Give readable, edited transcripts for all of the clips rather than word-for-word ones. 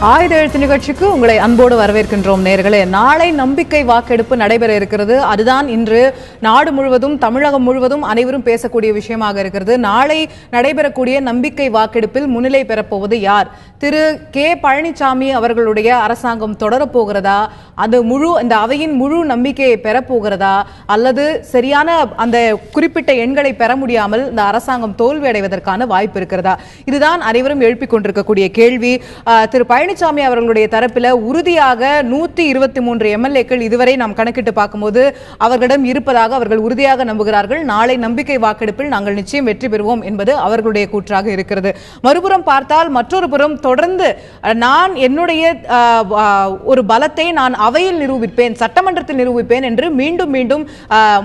ஆயுத எழுத்து நிகழ்ச்சிக்கு உங்களை அன்போடு வரவேற்கின்றோம் நேயர்களே. நாளை நம்பிக்கை வாக்கெடுப்பு நடைபெற இருக்கிறது. அதுதான் இன்று நாடு முழுவதும், தமிழகம் முழுவதும் அனைவரும் பேசக்கூடிய விஷயமாக இருக்கிறது. நாளை நடைபெறக்கூடிய நம்பிக்கை வாக்கெடுப்பில் முன்னிலை பெறப்போவது யார்? திரு கே பழனிசாமி அவர்களுடைய அரசாங்கம் தொடரப்போகிறதா? அந்த இந்த அவையின் முழு நம்பிக்கையை பெறப்போகிறதா? அல்லது சரியான அந்த குறிப்பிட்ட எண்களை பெற முடியாமல் இந்த அரசாங்கம் தோல்வி அடைவதற்கான வாய்ப்பு இருக்கிறதா? இதுதான் அனைவரும் எழுப்பிக் கொண்டிருக்கக்கூடிய கேள்வி. திரு பழனிசாமி அவர்களுடைய தரப்பில் உறுதியாக 123 எம்எல்ஏக்கள் இதுவரை நாம் கணக்கிட்டு பார்க்கும்போது அவர்களிடம் இருப்பதாக அவர்கள் உறுதியாக நம்புகிறார்கள். நாளை நம்பிக்கை வாக்கெடுப்பில் நாங்கள் நிச்சயம் வெற்றி பெறுவோம் என்பது அவர்களுடைய கூற்றாக இருக்கிறது. மறுபுறம் பார்த்தால் மற்றொரு புறம் தொடர்ந்து நான் என்னுடைய ஒரு பலத்தை நான் அவையில் நிரூபிப்பேன், சட்டமன்றத்தில் நிரூபிப்பேன் என்று மீண்டும் மீண்டும்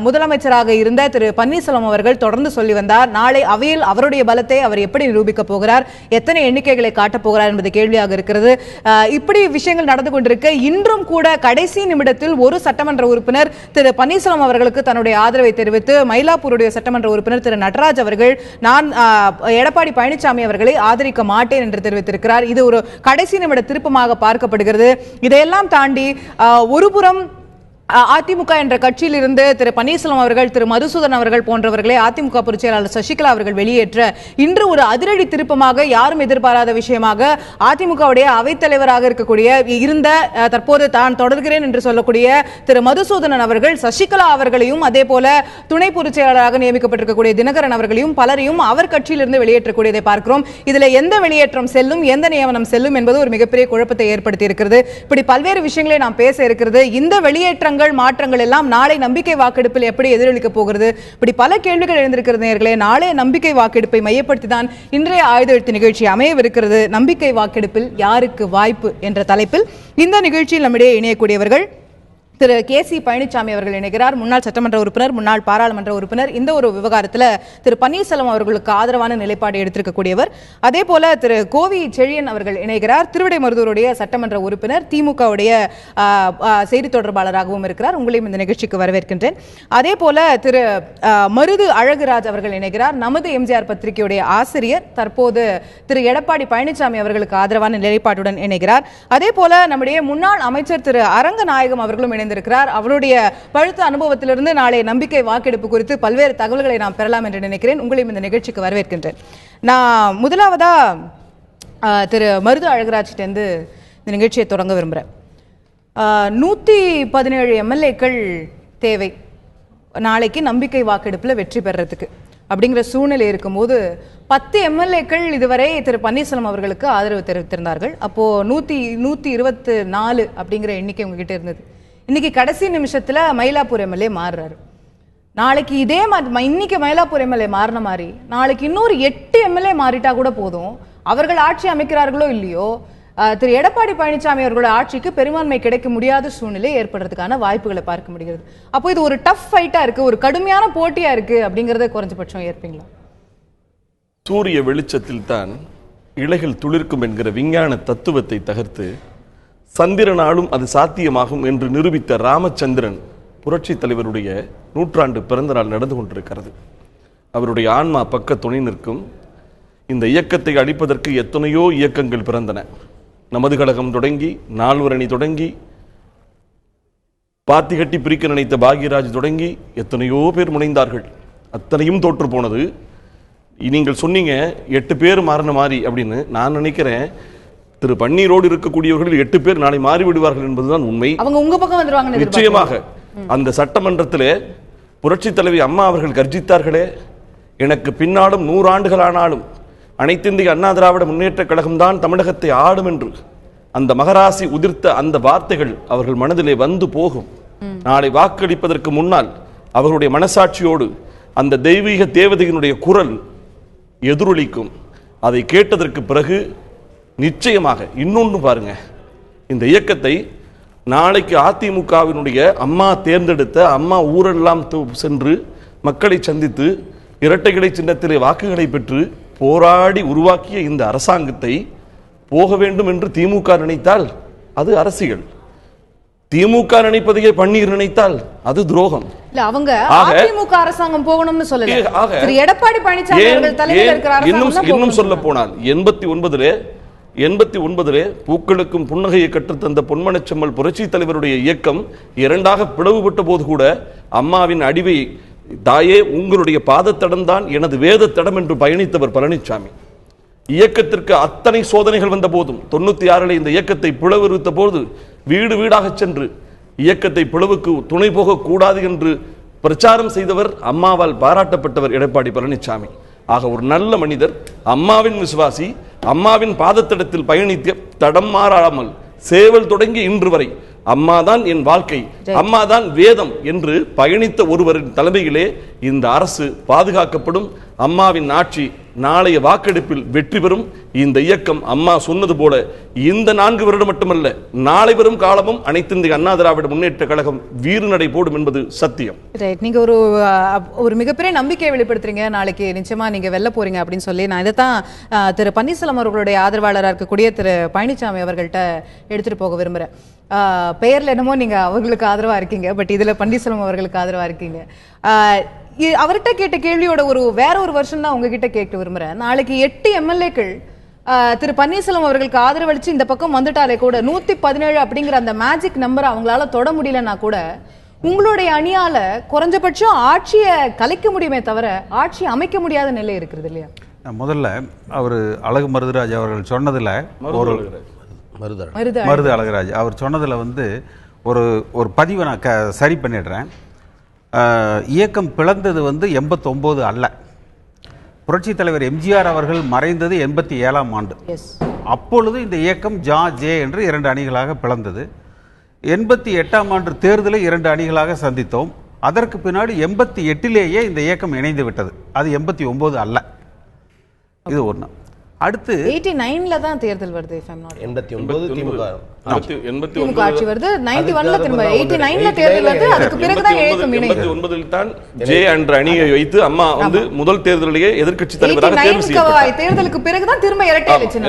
முதலமைச்சராக இருந்த திரு பன்னீர்செல்வம் அவர்கள் தொடர்ந்து சொல்லி வந்தார். நாளை அவையில் அவருடைய பலத்தை அவர் எப்படி நிரூபிக்க போகிறார், எத்தனை எண்ணிக்கைகளை காட்டப் போகிறார் என்பது கேள்வியாக இருக்கிறது. இப்படி விஷயங்கள் நடந்து கொண்டிருக்க இன்றும் கூட கடைசி நிமிடத்தில் ஒரு சட்டமன்ற உறுப்பினர் திரு பன்னீர்செல்வம் அவர்களுக்கு தன்னுடைய ஆதரவை தெரிவித்து மயிலாப்பூருடைய சட்டமன்ற உறுப்பினர் திரு நடராஜ் அவர்கள் நான் எடப்பாடி பழனிசாமி அவர்களை ஆதரிக்க மாட்டேன் என்று தெரிவித்திருக்கிறார். இது ஒரு கடைசி நிமிட திருப்பமாக பார்க்கப்படுகிறது. இதையெல்லாம் தாண்டி ஒருபுறம் அதிமுக என்ற கட்சியில் இருந்து திரு பன்னீர்செல்வம் அவர்கள், திரு மதுசூதன் அவர்கள் போன்றவர்களை அதிமுக பொதுச் செயலாளர் சசிகலா அவர்கள் வெளியேற்ற இன்று ஒரு அதிரடி திருப்பமாக, யாரும் எதிர்பாராத விஷயமாக அதிமுகவுடைய அவைத்தலைவராக இருக்கக்கூடிய தற்போது தான் தொடர்கிறேன் என்று சொல்லக்கூடிய திரு மதுசூதனன் அவர்கள் சசிகலா அவர்களையும் அதே போல துணை பொதுச் செயலாளராக நியமிக்கப்பட்டிருக்கக்கூடிய தினகரன் அவர்களையும் பலரையும் அவர் கட்சியிலிருந்து வெளியேற்றக்கூடியதை பார்க்கிறோம். இதுல எந்த வெளியேற்றம் செல்லும், எந்த நியமனம் செல்லும் என்பது ஒரு மிகப்பெரிய குழப்பத்தை ஏற்படுத்தி இருக்கிறது. இப்படி பல்வேறு விஷயங்களை நாம் பேச இருக்கிறது. இந்த வெளியேற்றங்கள், மாற்றங்கள் எல்லாம் நாளை நம்பிக்கை வாக்கெடுப்பில் எப்படி எதிரொலிக்க போகிறது? இப்படி பல கேள்விகள் எழுந்திருக்கிறது நேயர்களே. நாளை நம்பிக்கை வாக்கெடுப்பை மையப்படுத்தி தான் இன்றைய ஆயுத எழுத்து நிகழ்ச்சி அமையவிருக்கிறது. நம்பிக்கை வாக்கெடுப்பில் யாருக்கு வாய்ப்பு என்ற தலைப்பில் இந்த நிகழ்ச்சியில் நம்மிடையே இணையக்கூடியவர்கள் திரு கே சி பழனிசாமி அவர்கள் இணைகிறார். முன்னாள் சட்டமன்ற உறுப்பினர், முன்னாள் பாராளுமன்ற உறுப்பினர். இந்த ஒரு விவகாரத்தில் திரு பன்னீர்செல்வம் அவர்களுக்கு ஆதரவான நிலைப்பாடு எடுத்திருக்கக்கூடியவர். அதே போல திரு கோவி செழியன் அவர்கள் இணைகிறார். திருவிடைமருதூருடைய சட்டமன்ற உறுப்பினர், திமுகவுடைய செய்தி தொடர்பாளராகவும் இருக்கிறார். உங்களையும் இந்த நிகழ்ச்சிக்கு வரவேற்கின்றேன். அதே போல திரு மருது அழகுராஜ் அவர்கள் இணைகிறார். நமது எம்ஜிஆர் பத்திரிகையுடைய ஆசிரியர், தற்போது திரு எடப்பாடி பழனிசாமி அவர்களுக்கு ஆதரவான நிலைப்பாட்டுடன் இணைகிறார். அதே போல நம்முடைய முன்னாள் அமைச்சர் திரு அரங்கநாயகம் அவர்களும் இருக்கிறார். அவருடைய பழுத்த அனுபவத்திலிருந்து நாளை நம்பிக்கை வாக்கெடுப்பு குறித்து பல்வேறு தகவல்களை நாம் பெறலாம் என்று நினைக்கிறேன். உங்களையும் இந்த நிகழ்ச்சிக்கு வரவேற்கின்றேன். நான் முதலாவதா திரு மருது அழகராஜிட்டேருந்து இந்த நிகழ்ச்சியை தொடங்க விரும்புகிறேன். 117 எம்எல்ஏக்கள் தேவை நாளைக்கு நம்பிக்கை வாக்கெடுப்பில் வெற்றி பெறறதுக்கு அப்படிங்கிற சூழ்நிலை இருக்கும்போது 10 எம்எல்ஏக்கள் இதுவரை திரு பன்னீர்செல்வம் அவர்களுக்கு ஆதரவு தெரிவித்திருந்தார்கள். அப்போ 124 அப்படிங்கிற எண்ணிக்கை உங்ககிட்ட இருந்தது. இன்னைக்கு கடைசி நிமிஷத்துல மயிலாப்பூர் எம்எல்ஏ மாறுறாரு. நாளைக்கு இதே மாதிரி இன்னைக்கு மயிலாப்பூர் எம்எல்ஏ மாறின மாதிரி நாளைக்கு இன்னொரு 8 எம்எல்ஏ மாறிட்டா கூட போதும். அவர்கள் ஆட்சி அமைக்கிறார்களோ இல்லையோ, திரு எடப்பாடி பழனிசாமி அவர்களுடைய ஆட்சிக்கு பெரும்பான்மை கிடைக்க முடியாத சூழ்நிலை ஏற்படுறதுக்கான வாய்ப்புகளை பார்க்க முடிகிறது. அப்போ இது ஒரு டஃப் ஃபைட்டா இருக்கு, ஒரு கடுமையான போட்டியா இருக்கு அப்படிங்கறத குறைஞ்சபட்சம் ஏற்பீங்களா? சூரிய வெளிச்சத்தில் தான் இலைகள் துளிர்க்கும் என்கிற விஞ்ஞான தத்துவத்தை தகர்த்து சந்திரனாலும் அது சாத்தியமாகும் என்று நிரூபித்த ராமச்சந்திரன் புரட்சி தலைவருடைய 100ஆண்டு பிறந்த நாள் நடந்து கொண்டிருக்கிறது. அவருடைய ஆன்மா பக்க துணை நிற்கும். இந்த இயக்கத்தை அழிப்பதற்கு எத்தனையோ இயக்கங்கள் பிறந்தன. நமது கழகம் தொடங்கி, நால்வரணி தொடங்கி, பாத்தி கட்டி பிரிக்க நினைத்த பாக்யராஜ் தொடங்கி எத்தனையோ பேர் முனைந்தார்கள். அத்தனையும் தோற்று போனது. நீங்கள் சொன்னீங்க 8 பேர் மாறின மாதிரி அப்படின்னு. நான் நினைக்கிறேன் திரு பன்னீரோடு இருக்கக்கூடியவர்கள் 8 பேர் நாளை மாறிவிடுவார்கள் என்பதுதான் உண்மை. அவங்க உங்க பக்கம் வந்துருவாங்க நிச்சயமாக. அந்த சட்டமன்றத்திலே புரட்சி தலைவி அம்மா அவர்கள் கர்ஜித்தார்களே, எனக்கு பின்னாலும் 100 ஆண்டுகளானாலும் அனைத்திந்திய அண்ணா திராவிட முன்னேற்ற கழகம்தான் தமிழகத்தை ஆடும் என்று அந்த மகராசி உதிர்த்த அந்த வார்த்தைகள் அவர்கள் மனதிலே வந்து போகும். நாளை வாக்களிப்பதற்கு முன்னால் அவர்களுடைய மனசாட்சியோடு அந்த தெய்வீக தேவதையினுடைய குரல் எதிரொலிக்கும். அதை கேட்டதற்கு பிறகு நிச்சயமாக இன்னொன்று பாருங்க, இந்த இயக்கத்தை நாளைக்கு அதிமுகவினுடைய அம்மா தேர்ந்தெடுத்த அம்மா ஊரெல்லாம் சென்று மக்களை சந்தித்து இரட்டைகளை சின்னத்திலே வாக்குகளை பெற்று போராடி உருவாக்கிய இந்த அரசாங்கத்தை போக வேண்டும் என்று திமுக நினைத்தால் அது அரசியல். திமுக நினைப்பதையே பன்னீர் நினைத்தால் அது துரோகம். இல்ல, அவங்க அதிமுக அரசாங்கம் போகணும்னு சொல்லல. திரு எடப்பாடி பழனிசாமி அவர்கள் தலைமையில் இருக்கிற அரசாங்கம் இன்னும் சொல்ல போனால் 89 89 பூக்களுக்கும் புன்னகையை கற்றுத்தந்த பொன்மனச்செம்மல் புரட்சி தலைவருடைய இயக்கம் இரண்டாக பிளவுபட்ட போது கூட அம்மாவின் அடிவை தாயே உங்களுடைய பாதத்தடம் தான் எனது வேதத்தடம் என்று பயணித்தவர் பழனிசாமி. இயக்கத்திற்கு அத்தனை சோதனைகள் வந்த போதும் 96 இந்த இயக்கத்தை பிளவுறுத்த போது வீடு வீடாக சென்று இயக்கத்தை பிளவுக்கு துணை போக கூடாது என்று பிரச்சாரம் செய்தவர், அம்மாவால் பாராட்டப்பட்டவர் எடப்பாடி பழனிசாமி. ஆக ஒரு நல்ல மனிதர், அம்மாவின் விசுவாசி, அம்மாவின் பாதத்தடத்தில் பயணித்த தடம் மாறாமல் சேவல் தொடங்கி இன்று வரை அம்மாதான் என் வாழ்க்கை, அம்மாதான் வேதம் என்று பயணித்த ஒருவரின் தலைமையிலே இந்த அரசு பாதுகாக்கப்படும். அம்மாவின் ஆட்சி நாளைய வாக்கெடுப்பில் வெற்றி பெறும். இந்த இயக்கம் அம்மா சொன்னது போல இந்த 4 வருடம் மட்டுமல்ல, நாளை வரும் காலமும் அனைத்து இந்திய அண்ணா திராவிட முன்னேற்ற கழகம் வீறுநடை போடும் என்பது சத்தியம். நீங்க ஒரு மிகப்பெரிய நம்பிக்கையை வெளிப்படுத்துறீங்க, நாளைக்கு நிச்சயமா நீங்க வெல்ல போறீங்க அப்படின்னு சொல்லி. நான் இதைத்தான் திரு பன்னீர்செல்வம் அவர்களுடைய ஆதரவாளராக இருக்கக்கூடிய திரு பழனிசாமி அவர்கள்ட்ட எடுத்துட்டு போக விரும்புறேன். பெயர்ல என்னமோ நீங்க அவர்களுக்கு ஆதரவா இருக்கீங்க, பட் இதுல பன்னீர்செல்வம் அவர்களுக்கு ஆதரவா இருக்கீங்க. அவர்கிட்ட கேட்ட கேள்வியோட வேற ஒரு வருஷம் தான் உங்ககிட்ட கேட்க விரும்புறேன். நாளைக்கு 8 எம்எல்ஏக்கள் திரு பன்னீர்செல்வம் அவர்களுக்கு ஆதரவளிச்சு இந்த பக்கம் வந்துட்டாலே கூட 117 அப்படிங்கிற அந்த மேஜிக் நம்பர் அவங்களால தொட முடியலன்னா கூட உங்களுடைய அணியால குறைஞ்சபட்சம் ஆட்சியை கலைக்க முடியுமே தவிர ஆட்சி அமைக்க முடியாத நிலை இருக்கிறது இல்லையா? முதல்ல அவர் அழகு மருதுராஜ் அவர்கள் சொன்னதுல மருது அழகுராஜ் அவர் சொன்னதுல ஒரு பதிவை நான் சரி பண்ணிடுறேன். இயக்கம் பிளந்தது 89 அல்ல. புரட்சி தலைவர் எம்ஜிஆர் அவர்கள் மறைந்தது 87ஆம் ஆண்டு. அப்பொழுது இந்த இயக்கம் ஜே என்று 2 அணிகளாக பிளந்தது. 88ஆம் ஆண்டு தேர்தலை 2 அணிகளாக சந்தித்தோம். அதற்கு பின்னாடி 88லேயே இந்த இயக்கம் இணைந்து விட்டது. அது 89 அல்ல. இது ஒன்று. அடுத்து 89ல தான் தேர்தல் வருது. 89 திமுக ஆட்சி வருது. 91ல திரும்ப 89ல தேர்தல் வருது. அதுக்கு பிறகு தான் இயக்கம் இணைந்தது. 89ல் தான் ஜே என்ற அணியை வைத்து அம்மா முதல் தேர்தலிலேயே எதிர்க்கட்சி தலைவராக தேர்வு செய்யப்பட்டார். தேர்தலுக்கு பிறகு தான் திரும்ப இரட்டை எலெக்ஷன்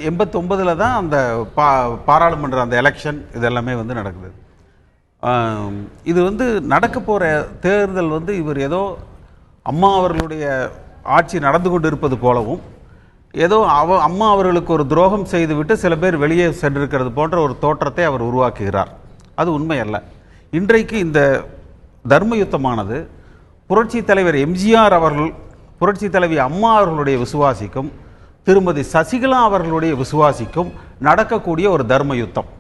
89ல தான் அந்த பாராளுமன்ற அந்த எலெக்ஷன் இதெல்லாமே நடக்குது. இது நடக்க போற தேர்தல் இவர் ஏதோ அம்மா அவர்களுடைய ஆட்சி நடந்து கொண்டு இருப்பது போலவும் ஏதோ அம்மா அவர்களுக்கு ஒரு துரோகம் செய்துவிட்டு சில பேர் வெளியே சென்றிருக்கிறது போன்ற ஒரு தோற்றத்தை அவர் உருவாக்குகிறார். அது உண்மை அல்ல. இன்றைக்கு இந்த தர்ம யுத்தமானது புரட்சி தலைவர் எம்ஜிஆர் அவர்கள், புரட்சி தலைவி அம்மா அவர்களுடைய விசுவாசிக்கும் திருமதி சசிகலா அவர்களுடைய விசுவாசிக்கும் நடக்கக்கூடிய ஒரு தர்ம யுத்தம்.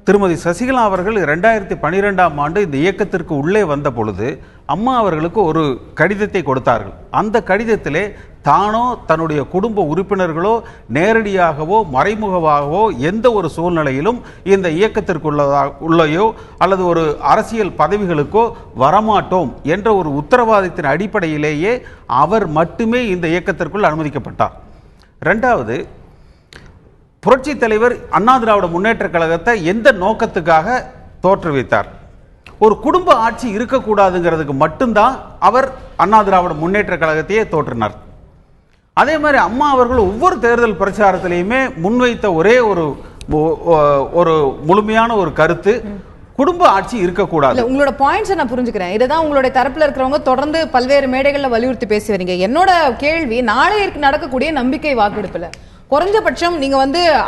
திருமதி சசிகலா அவர்கள் 2012ஆம் ஆண்டு இந்த இயக்கத்திற்கு உள்ளே வந்த பொழுது அம்மா அவர்களுக்கு ஒரு கடிதத்தை கொடுத்தார்கள். அந்த கடிதத்திலே தானோ தன்னுடைய குடும்ப உறுப்பினர்களோ நேரடியாகவோ மறைமுகமாகவோ எந்த ஒரு சூழ்நிலையிலும் இந்த இயக்கத்திற்குள்ளேயோ அல்லது ஒரு அரசியல் பதவிகளுக்கோ வரமாட்டோம் என்ற ஒரு உத்தரவாதத்தின் அடிப்படையிலேயே அவர் மட்டுமே இந்த இயக்கத்திற்குள் அனுமதிக்கப்பட்டார். இரண்டாவது, புரட்சி தலைவர் அண்ணா திராவிட முன்னேற்ற கழகத்தை எந்த நோக்கத்துக்காக தோற்றுவித்தார்? ஒரு குடும்ப ஆட்சி இருக்கக்கூடாதுங்கிறதுக்கு மட்டும்தான் அவர் அண்ணா திராவிட முன்னேற்ற கழகத்தையே தோற்றினார். அதே மாதிரி அம்மா அவர்கள் ஒவ்வொரு தேர்தல் பிரச்சாரத்திலையுமே முன்வைத்த ஒரே ஒரு முழுமையான ஒரு கருத்து, குடும்ப ஆட்சி இருக்கக்கூடாது. உங்களோட பாயிண்ட்ஸ் நான் புரிஞ்சுக்கிறேன். இதுதான் உங்களுடைய தரப்புல இருக்கிறவங்க தொடர்ந்து பல்வேறு மேடைகள்ல வலியுறுத்தி பேசி வரீங்க. என்னோட கேள்வி, நாளை நடக்கக்கூடிய நம்பிக்கை வாக்கெடுப்புல குறைஞ்சபட்சம் நீங்க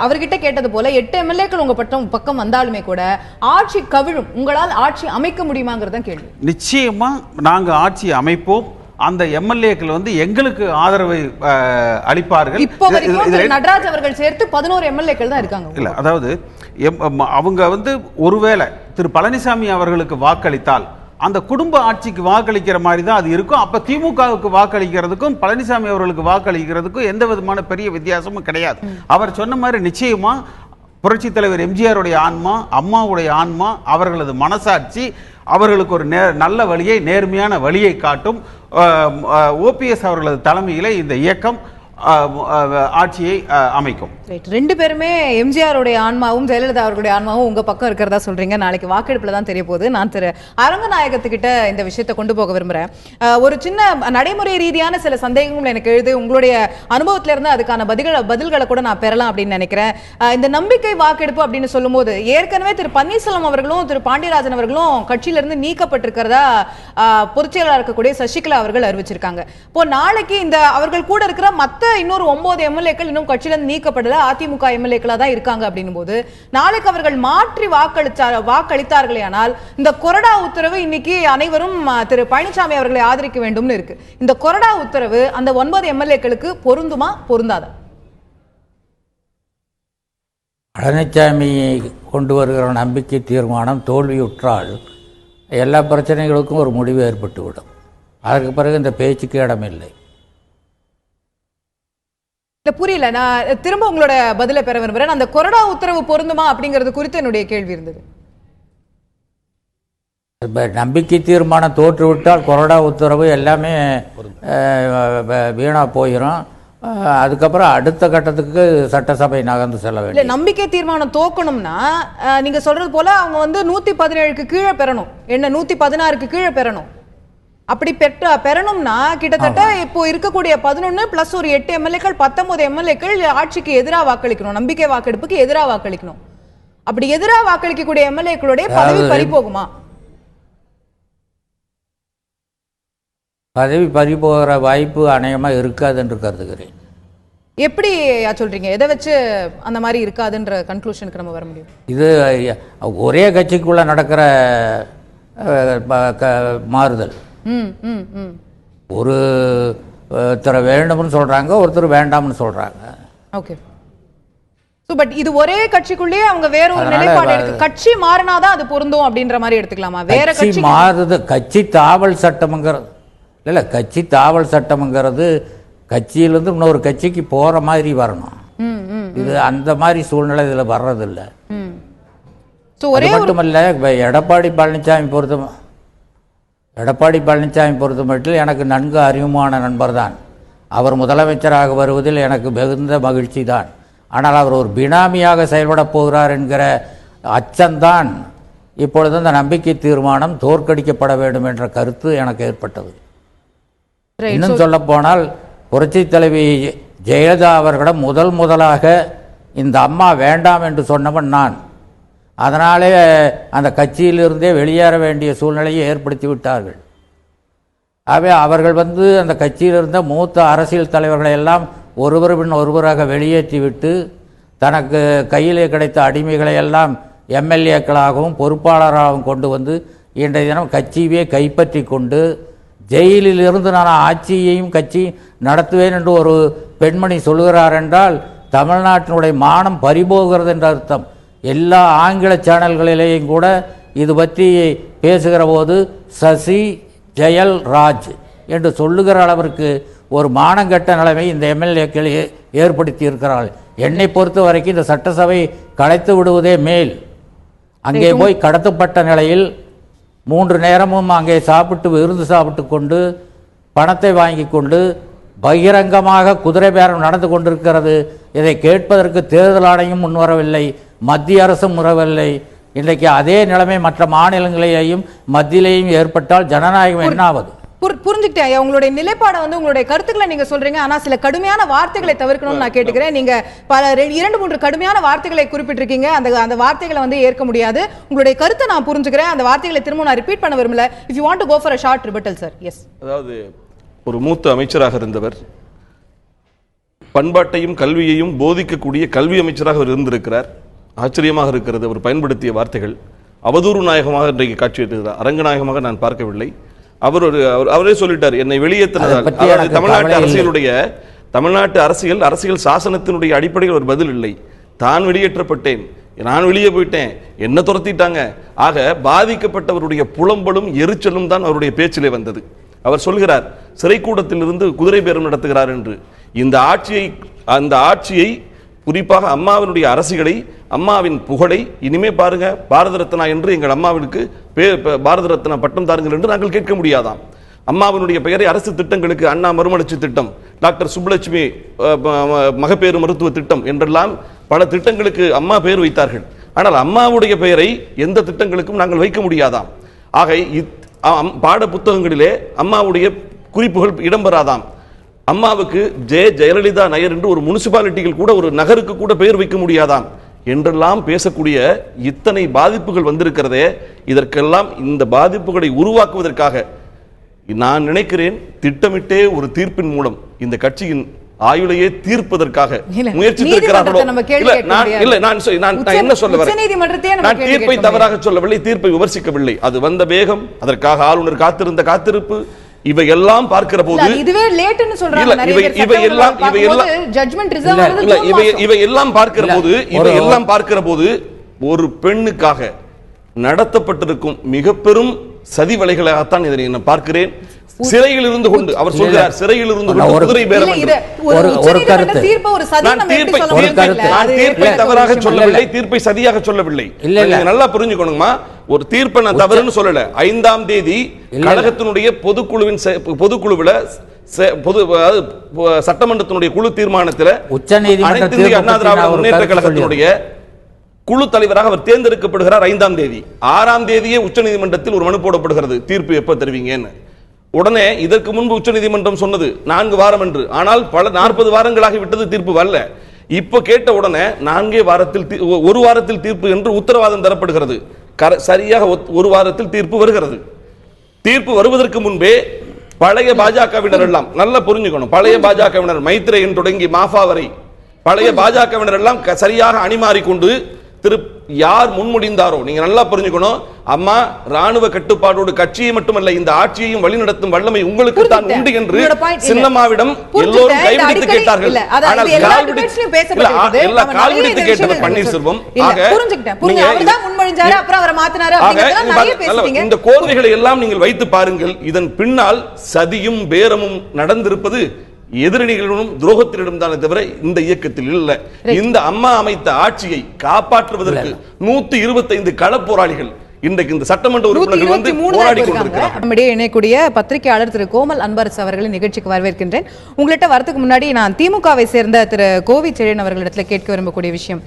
அவர்கிட்ட கேட்டது போல 8 எம்எல்ஏக்கள் உங்க பக்கம் வந்தாலுமே கூட ஆட்சி கவிழும், உங்களால் ஆட்சி அமைக்க முடியுமாங்கிறத கேள்வி. நிச்சயமா நாங்க ஆட்சி அமைப்போம். அந்த எம்எல்ஏக்கள் எங்களுக்கு ஆதரவை அளிப்பார்கள். இப்போ வரைக்கும் நடராஜ் அவர்கள் சேர்த்து 11 எம்எல்ஏக்கள் தான் இருக்காங்க. இல்ல, அதாவது அவங்க ஒருவேளை திரு பழனிசாமி அவர்களுக்கு வாக்களித்தால் அந்த குடும்ப ஆட்சிக்கு வாக்களிக்கிற மாதிரி தான் அது இருக்கும். அப்ப திமுகவுக்கு வாக்களிக்கிறதுக்கும் பழனிசாமி அவர்களுக்கு வாக்களிக்கிறதுக்கும் எந்த விதமான பெரிய வித்தியாசமும் கிடையாது. அவர் சொன்ன மாதிரி நிச்சயமா புரட்சி தலைவர் எம்ஜிஆருடைய ஆன்மா, அம்மாவுடைய ஆன்மா, அவர்களது மனசாட்சி அவர்களுக்கு ஒரு நல்ல வழியை, நேர்மையான வழியை காட்டும். ஓபிஎஸ் அவர்களது தலைமையிலே இந்த இயக்கம் ஆட்சியை அமைக்கும். ரெண்டு பேருமே எம்ஜிஆருடைய ஆன்மாவும் ஜெயலலிதா அவர்களுடைய ஆன்மாவும் உங்க பக்கம் இருக்கிறதா சொல்றீங்க. நாளைக்கு வாக்கெடுப்புல தான் தெரிய போகுது. நான் திரு அரங்கநாயகத்துக்கிட்ட இந்த விஷயத்தை கொண்டு போக விரும்புறேன். ஒரு சின்ன நடைமுறை ரீதியான சில சந்தேகங்கள் எனக்கு எழுது. உங்களுடைய அனுபவத்தில இருந்து அதுக்கான பதில்களை கூட நான் பெறலாம் அப்படின்னு நினைக்கிறேன். இந்த நம்பிக்கை வாக்கெடுப்பு அப்படின்னு சொல்லும் போது ஏற்கனவே திரு பன்னீர்செல்வம் அவர்களும் திரு பாண்டியராஜன் அவர்களும் கட்சியிலிருந்து நீக்கப்பட்டிருக்கிறதா பொதுச் செயலாளர் இருக்கக்கூடிய சசிகலா அவர்கள் அறிவிச்சிருக்காங்க. இப்போ நாளைக்கு இந்த அவர்கள் கூட இருக்கிற மற்ற இன்னொரு 9 எம்எல்ஏக்கள் இன்னும் கட்சியில இருந்து நீக்கப்படல, அதிமுக எம்எல்ஏக்களா தான் இருக்காங்க அப்படின்னும் போது நாளைக்கு அவர்கள் மாற்றி வாக்களித்தார்களே ஆனால் இந்த கொறடா உத்தரவு இன்னைக்கு அனைவரும் திரு பழனிசாமி அவர்களை ஆதரிக்க வேண்டும்னு இருக்கு. இந்த கொறடா உத்தரவு அந்த 9 எம்எல்ஏக்களுக்கு பொருந்துமா பொருந்தாதா? பழனிசாமி கொண்டு வருகிற நம்பிக்கை தீர்மானம் தோல்வியுற்றால் எல்லா பிரச்சனைகளுக்கும் ஒரு முடிவு ஏற்பட்டுவிடும். அதற்கு பிறகு இந்த பேச்சுக்கு இடமில்லை. புரியல, நான் திரும்ப உங்களோட பதிலை பெற விரும்புறேன். அந்த கொறடா உத்தரவு பொருந்துமா அப்படிங்கிறது குறித்து என்னுடைய கேள்வி இருந்தது. நம்பிக்கை தீர்மானம் தோற்றுவிட்டால் கொறடா உத்தரவு எல்லாமே வீணா போயிடும். அதுக்கப்புறம் அடுத்த கட்டத்துக்கு சட்டசபை நகர்ந்து செல்ல வேண்டும். நம்பிக்கை தீர்மானம் தோக்கணும்னா நீங்க சொல்றது போல அவங்க வந்து 117க்கு கீழே பெறணும், என்ன 116க்கு கீழே பெறணும். அப்படி பெறணும்னா கிட்டத்தட்ட இப்போ இருக்கக்கூடிய 11 பிளஸ் ஒரு 8 எம்எல்ஏக்கள் 19 எம்எல்ஏக்கள் ஆட்சிக்கு எதிராக வாக்களிக்கணும், நம்பிக்கை வாக்கெடுப்புக்கு எதிராக வாக்களிக்கணும். அப்படி எதிராக வாக்களிக்கக்கூடிய எம்எல்ஏக்களுடைய பதவி பறிபோகுமா? பதவி பறிபோகிற வாய்ப்பு அநேகமா இருக்காது என்று கருதுகிறேன். எப்படி சொல்றீங்க? எதை வச்சு அந்த மாதிரி இருக்காதுன்ற கன்க்ளூஷனுக்கு நம்ம வர முடியும்? இது ஒரே கட்சிக்குள்ள நடக்கிற மாறுதல். ஒருத்தர் வேண்டும்னு சொல்றாங்க, ஒருத்தர் வேண்டாம்னு சொல்றாங்க. ஓகே. பட் இது ஒரே கட்சிக்குள்ளேயே அவங்க வேற ஒரு நிலைப்பாடு எடுத்து கட்சி மாறினாதான் அது பொருந்தும் அப்படின்ற மாதிரி எடுத்துக்கலாமா? வேற கட்சி மாறுது. கட்சி தாவல் சட்டம்ங்கிறது இல்ல, கட்சி தாவல் சட்டம்ங்கிறது கட்சியிலிருந்து இன்னொரு கட்சிக்கு போற மாதிரி வரணும். இது அந்த மாதிரி சூழ்நிலை இதுல வர்றதில்லை. அது மட்டுமல்ல, எடப்பாடி பழனிசாமி பொறுத்த மட்டும் எனக்கு நன்கு அறிமுகமான நண்பர் தான். அவர் முதலமைச்சராக வருவதில் எனக்கு மிகுந்த மகிழ்ச்சி தான். ஆனால் அவர் ஒரு பினாமியாக செயல்படப் போகிறார் என்கிற அச்சம்தான் இப்பொழுது இந்த நம்பிக்கை தீர்மானம் தோற்கடிக்கப்பட வேண்டும் என்ற கருத்து எனக்கு ஏற்பட்டது. இன்னும் சொல்ல போனால் புரட்சி தலைவி ஜெயலலிதா அவர்களிடம் முதலாக இந்த அம்மா வேண்டாம் என்று சொன்னவன் நான். அதனாலே அந்த கட்சியிலிருந்தே வெளியேற வேண்டிய சூழ்நிலையை ஏற்படுத்தி விட்டார்கள். ஆகவே அவர்கள் அந்த கட்சியில் இருந்த மூத்த அரசியல் தலைவர்களை எல்லாம் ஒருவர் பின் ஒருவராக வெளியேற்றிவிட்டு தனக்கு கையிலே கிடைத்த அடிமைகளை எல்லாம் எம்எல்ஏக்களாகவும் பொறுப்பாளராகவும் கொண்டு வந்து இன்றைய தினம் கட்சியே கைப்பற்றி கொண்டு ஜெயிலில் இருந்து நான் ஆட்சியையும் கட்சி நடத்துவேன் என்று ஒரு பெண்மணி சொல்கிறார் என்றால் தமிழ்நாட்டினுடைய மானம் பறிபோகிறது என்ற அர்த்தம். எல்லா ஆங்கில சேனல்களிலேயும் கூட இது பற்றி பேசுகிற போது சசி ஜெயல் ராஜ் என்று சொல்லுகிற அளவிற்கு ஒரு மானங்கெட்ட நிலைமை இந்த எம்எல்ஏக்கள் ஏற்படுத்தி இருக்கிறார்கள். என்னை பொறுத்த வரைக்கும் இந்த சட்டசபை கலைத்து விடுவதே மேல். அங்கே போய் கடத்தப்பட்ட நிலையில் 3 நேரமும் அங்கே விருந்து சாப்பிட்டு கொண்டு பணத்தை வாங்கி கொண்டு பகிரங்கமாக குதிரை பேரம் நடந்து கொண்டிருக்கிறது. இதை கேட்பதற்கு தேர்தல் ஆணையம் முன்வரவில்லை, மத்திய அரசும் முறவில்லை. இன்றைக்கு அதே நிலைமை மற்ற மாநிலங்களிலேயும் மத்தியிலேயும் ஏற்பட்டால் ஜனநாயகம் என்ன ஆவது? புரிஞ்சுக்கிட்டேன். உங்களுடைய நிலைப்பாடை உங்களுடைய கருத்துக்களை நீங்க சொல்றீங்க. ஆனா சில கடுமையான வார்த்தைகளை தவிர்க்கணும்னு நான் கேட்டுக்கிறேன். நீங்க பல 2-3 கடுமையான வார்த்தைகளை குறிப்பிட்டிருக்கீங்க. அந்த வார்த்தைகளை ஏற்க முடியாது. உங்களுடைய கருத்தை நான் புரிஞ்சுக்கிறேன். அந்த வார்த்தைகளை திரும்ப நான் ரிப்பீட் பண்ண விரும்பல. If you want to go for a short rebuttal sir. Yes. அதாவது ஒரு மூத்த அமைச்சராக இருந்தவர், பண்பாட்டையும் கல்வியையும் போதிக்கக்கூடிய கல்வி அமைச்சராக அவர் இருந்திருக்கிறார். ஆச்சரியமாக இருக்கிறது அவர் பயன்படுத்திய வார்த்தைகள். அவதூறு நாயகமாக இன்றைக்கு காட்சியிருக்கிறார், அரங்கநாயகமாக நான் பார்க்கவில்லை. அவரே சொல்லிட்டார், என்னை வெளியேற்றினதால். தமிழ்நாட்டு அரசியல் சாசனத்தினுடைய அடிப்படையில் ஒரு பதில் இல்லை. தான் வெளியேற்றப்பட்டேன், நான் வெளியே போயிட்டேன், என்ன துரத்திட்டாங்க. ஆக பாதிக்கப்பட்டவருடைய புலம்பலும் எரிச்சலும் தான் அவருடைய பேச்சிலே வந்தது. அவர் சொல்கிறார், சிறைக்கூடத்திலிருந்து குதிரை பேரம் நடத்துகிறார் என்று. அந்த ஆட்சியை குறிப்பாக அம்மாவினுடைய அரசியலை, அம்மாவின் புகழை இனிமே பாருங்க, பாரத ரத்னா என்று எங்கள் அம்மாவிற்கு பாரத ரத்னா பட்டம் தாருங்கள் என்று நாங்கள் கேட்க முடியாதாம். அம்மாவினுடைய பெயரை அரசு திட்டங்களுக்கு அண்ணா மறுமலர்ச்சி திட்டம், டாக்டர் சுப்புலட்சுமி மகப்பேறு மருத்துவ திட்டம் என்றெல்லாம் பல திட்டங்களுக்கு அம்மா பெயர் வைத்தார்கள். ஆனால் அம்மாவுடைய பெயரை எந்த திட்டங்களுக்கும் நாங்கள் வைக்க முடியாதாம். ஆக பாட புத்தகங்களிலே அம்மாவுடைய குறிப்புகள் இடம்பெறாதாம். அம்மாவுக்கு ஜெயலலிதா நகர் என்று ஒரு முனிசிபாலிட்டிகள் கூட, ஒரு நகருக்கு கூட பெயர் வைக்க முடியாதாம் என்றெல்லாம் பேசக்கூடிய இத்தனை பாதிப்புகள் வந்திருக்கிறதே. இதற்கெல்லாம் இந்த பாதிப்புகளை உருவாக்குவதற்காக நான் நினைக்கிறேன், திட்டமிட்டே ஒரு தீர்ப்பின் மூலம் இந்த கட்சியின் ஆயுளையே தீர்ப்பதற்காக இல்ல, முயற்சித்திருக்கிறார்களோ? நீதிமன்றத்தை நம்ம கேள்வி இல்ல, கேட்க நான் முடியாது. இல்ல நான் என்ன சொல்ல வரேன், உச்சநீதிமன்றத்தையே நம்ம நான் கேள்வி தீர்ப்பை கேட்க தவறாக சொல்லவில்லை, தீர்ப்பை விமர்சிக்கவில்லை. அது வந்த வேகம், அதற்காக ஆளுநர் காத்திருந்த காத்திருப்பு, இவையெல்லாம் பார்க்கிற போது இதுவே லேட்னு சொல்றாங்க இல்ல, நிறைய பேர். இவையெல்லாம் ஜட்ஜ்மென்ட் ரிசர்வ் ஆனது இல்ல, ஜூன் மாசம். இவையெல்லாம் பார்க்கிற போது ஒரு பெண்ணுக்காக நடத்தப்பட்டிருக்கும் மிக பெரும் சதி வலைகளாகத்தான் இதை நான் பார்க்கிறேன். சிறையில் இருந்து கொண்டு அவர் சொல்கிறார், சிறையில் இருந்து கொண்டு குதிரை பேரம் என்று. ஒரு கருத்து. நான் தீர்ப்பை தவறாக சொல்லவில்லை, தீர்ப்பை சதியாக சொல்லவில்லை. நீங்க நல்லா புரிஞ்சுக்கணுமா, ஒரு தீர்ப்பை நான் தவறுன்னு சொல்லல. 5ஆம் தேதி கழகத்தினுடைய பொதுக்குழுவில் சட்டமன்றத்தினுடைய குழு தீர்மானத்தில் அனைத்து இந்திய அண்ணா திராவிட முன்னேற்ற கழகத்தினுடைய குழு தலைவராக அவர் தேர்ந்தெடுக்கப்படுகிறார் 5ஆம் தேதி. 6ஆம் தேதியே உச்சநீதிமன்றத்தில் ஒரு மனு போடப்படுகிறது, தீர்ப்பு எப்ப தருவீங்கன்னு. உடனே இதற்கு முன்பு உச்சநீதிமன்றம் சொன்னது 4 வாரம் என்று. ஆனால் பல 40 வாரங்களாகி விட்டது, தீர்ப்பு வரல. இப்ப கேட்ட உடனே 4 வாரத்தில் 1 வாரத்தில் தீர்ப்பு என்று உத்தரவாதம் தரப்படுகிறது. சரியாக 1 வாரத்தில் தீர்ப்பு வருகிறது. தீர்ப்பு வருவதற்கு முன்பே பழைய பாஜகவினர் எல்லாம் நல்லா புரிஞ்சுக்கணும், பழைய பாஜகவினர் மைத்ரேயன் தொடங்கி மாஃபா வரை பழைய பாஜகவினர் எல்லாம் சரியாக அணிமாறிக்கொண்டு யார் முன்முடிந்தாரோ, நீங்க நல்லா புரிஞ்சுக்கணும், அம்மா ராணுவ கட்டுப்பாடோடு கட்சியை மட்டுமல்ல இந்த ஆட்சியையும் வழிநடத்தும் வல்லமை உங்களுக்கு தான் உண்டு என்று சின்னம்மாவிடம் எல்லோரும் கைவிடித்து கேட்டார்கள். ஆனால் கால்விடித்து கேட்டவர் பன்னீர்செல்வம். இந்த கோர்வைகளை எல்லாம் நீங்கள் வைத்து பாருங்கள். இதன் பின்னால் சதியும் பேரமும் நடந்திருப்பது எதிரணிகளிடம் துரோகத்திடம் தானே தவிர இந்த இயக்கத்தில் இல்ல. இந்த அம்மா அமைத்த ஆட்சியை காப்பாற்றுவதற்கு 125 களப்போராளிகள் இன்றைக்கு இந்த சட்டமன்ற உறுப்பினர்கள் வந்து போராடி கொண்டிருக்கிறார்கள். நம்மிடையே இணையக்கூடிய பத்திரிகையாளர் திரு கோமல் அன்பரசு அவர்களின் நிகழ்ச்சிக்கு வரவேற்கின்றேன். உங்கள்கிட்ட வரதுக்கு முன்னாடி நான் திமுகவை சேர்ந்த திரு கோவி செழியன் அவர்களிடத்தில் கேட்க விரும்பக்கூடிய விஷயம்,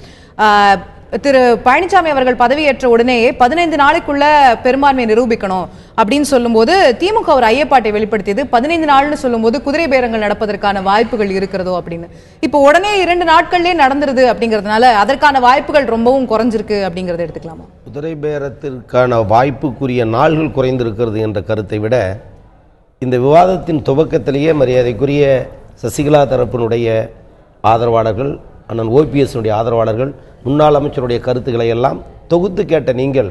திரு பழனிசாமி அவர்கள் பதவியேற்ற உடனே 15 நாளைக்குள்ள பெரும்பான்மையை நிரூபிக்கணும் அப்படின்னு சொல்லும்போது திமுக ஒரு ஐயப்பாட்டை வெளிப்படுத்தியது. 15 நாள்னு சொல்லும்போது குதிரை பேரங்கள் நடப்பதற்கான வாய்ப்புகள் இருக்கிறதோ அப்படின்னு. இப்போ உடனே 2 நாட்கள்லேயே நடந்துருது அப்படிங்கிறதுனால அதற்கான வாய்ப்புகள் ரொம்பவும் குறைஞ்சிருக்கு அப்படிங்கறத எடுத்துக்கலாமா? குதிரை பேரத்திற்கான வாய்ப்புக்குரிய நாள்கள் குறைந்திருக்கிறது என்ற கருத்தை விட, இந்த விவாதத்தின் துவக்கத்திலேயே மரியாதைக்குரிய சசிகலா தரப்பினுடைய ஆதரவாளர்கள், அண்ணன் OPS ஆதரவாளர்கள், முன்னாள் அமைச்சருடைய கருத்துக்களை எல்லாம் தொகுத்து கேட்ட நீங்கள்,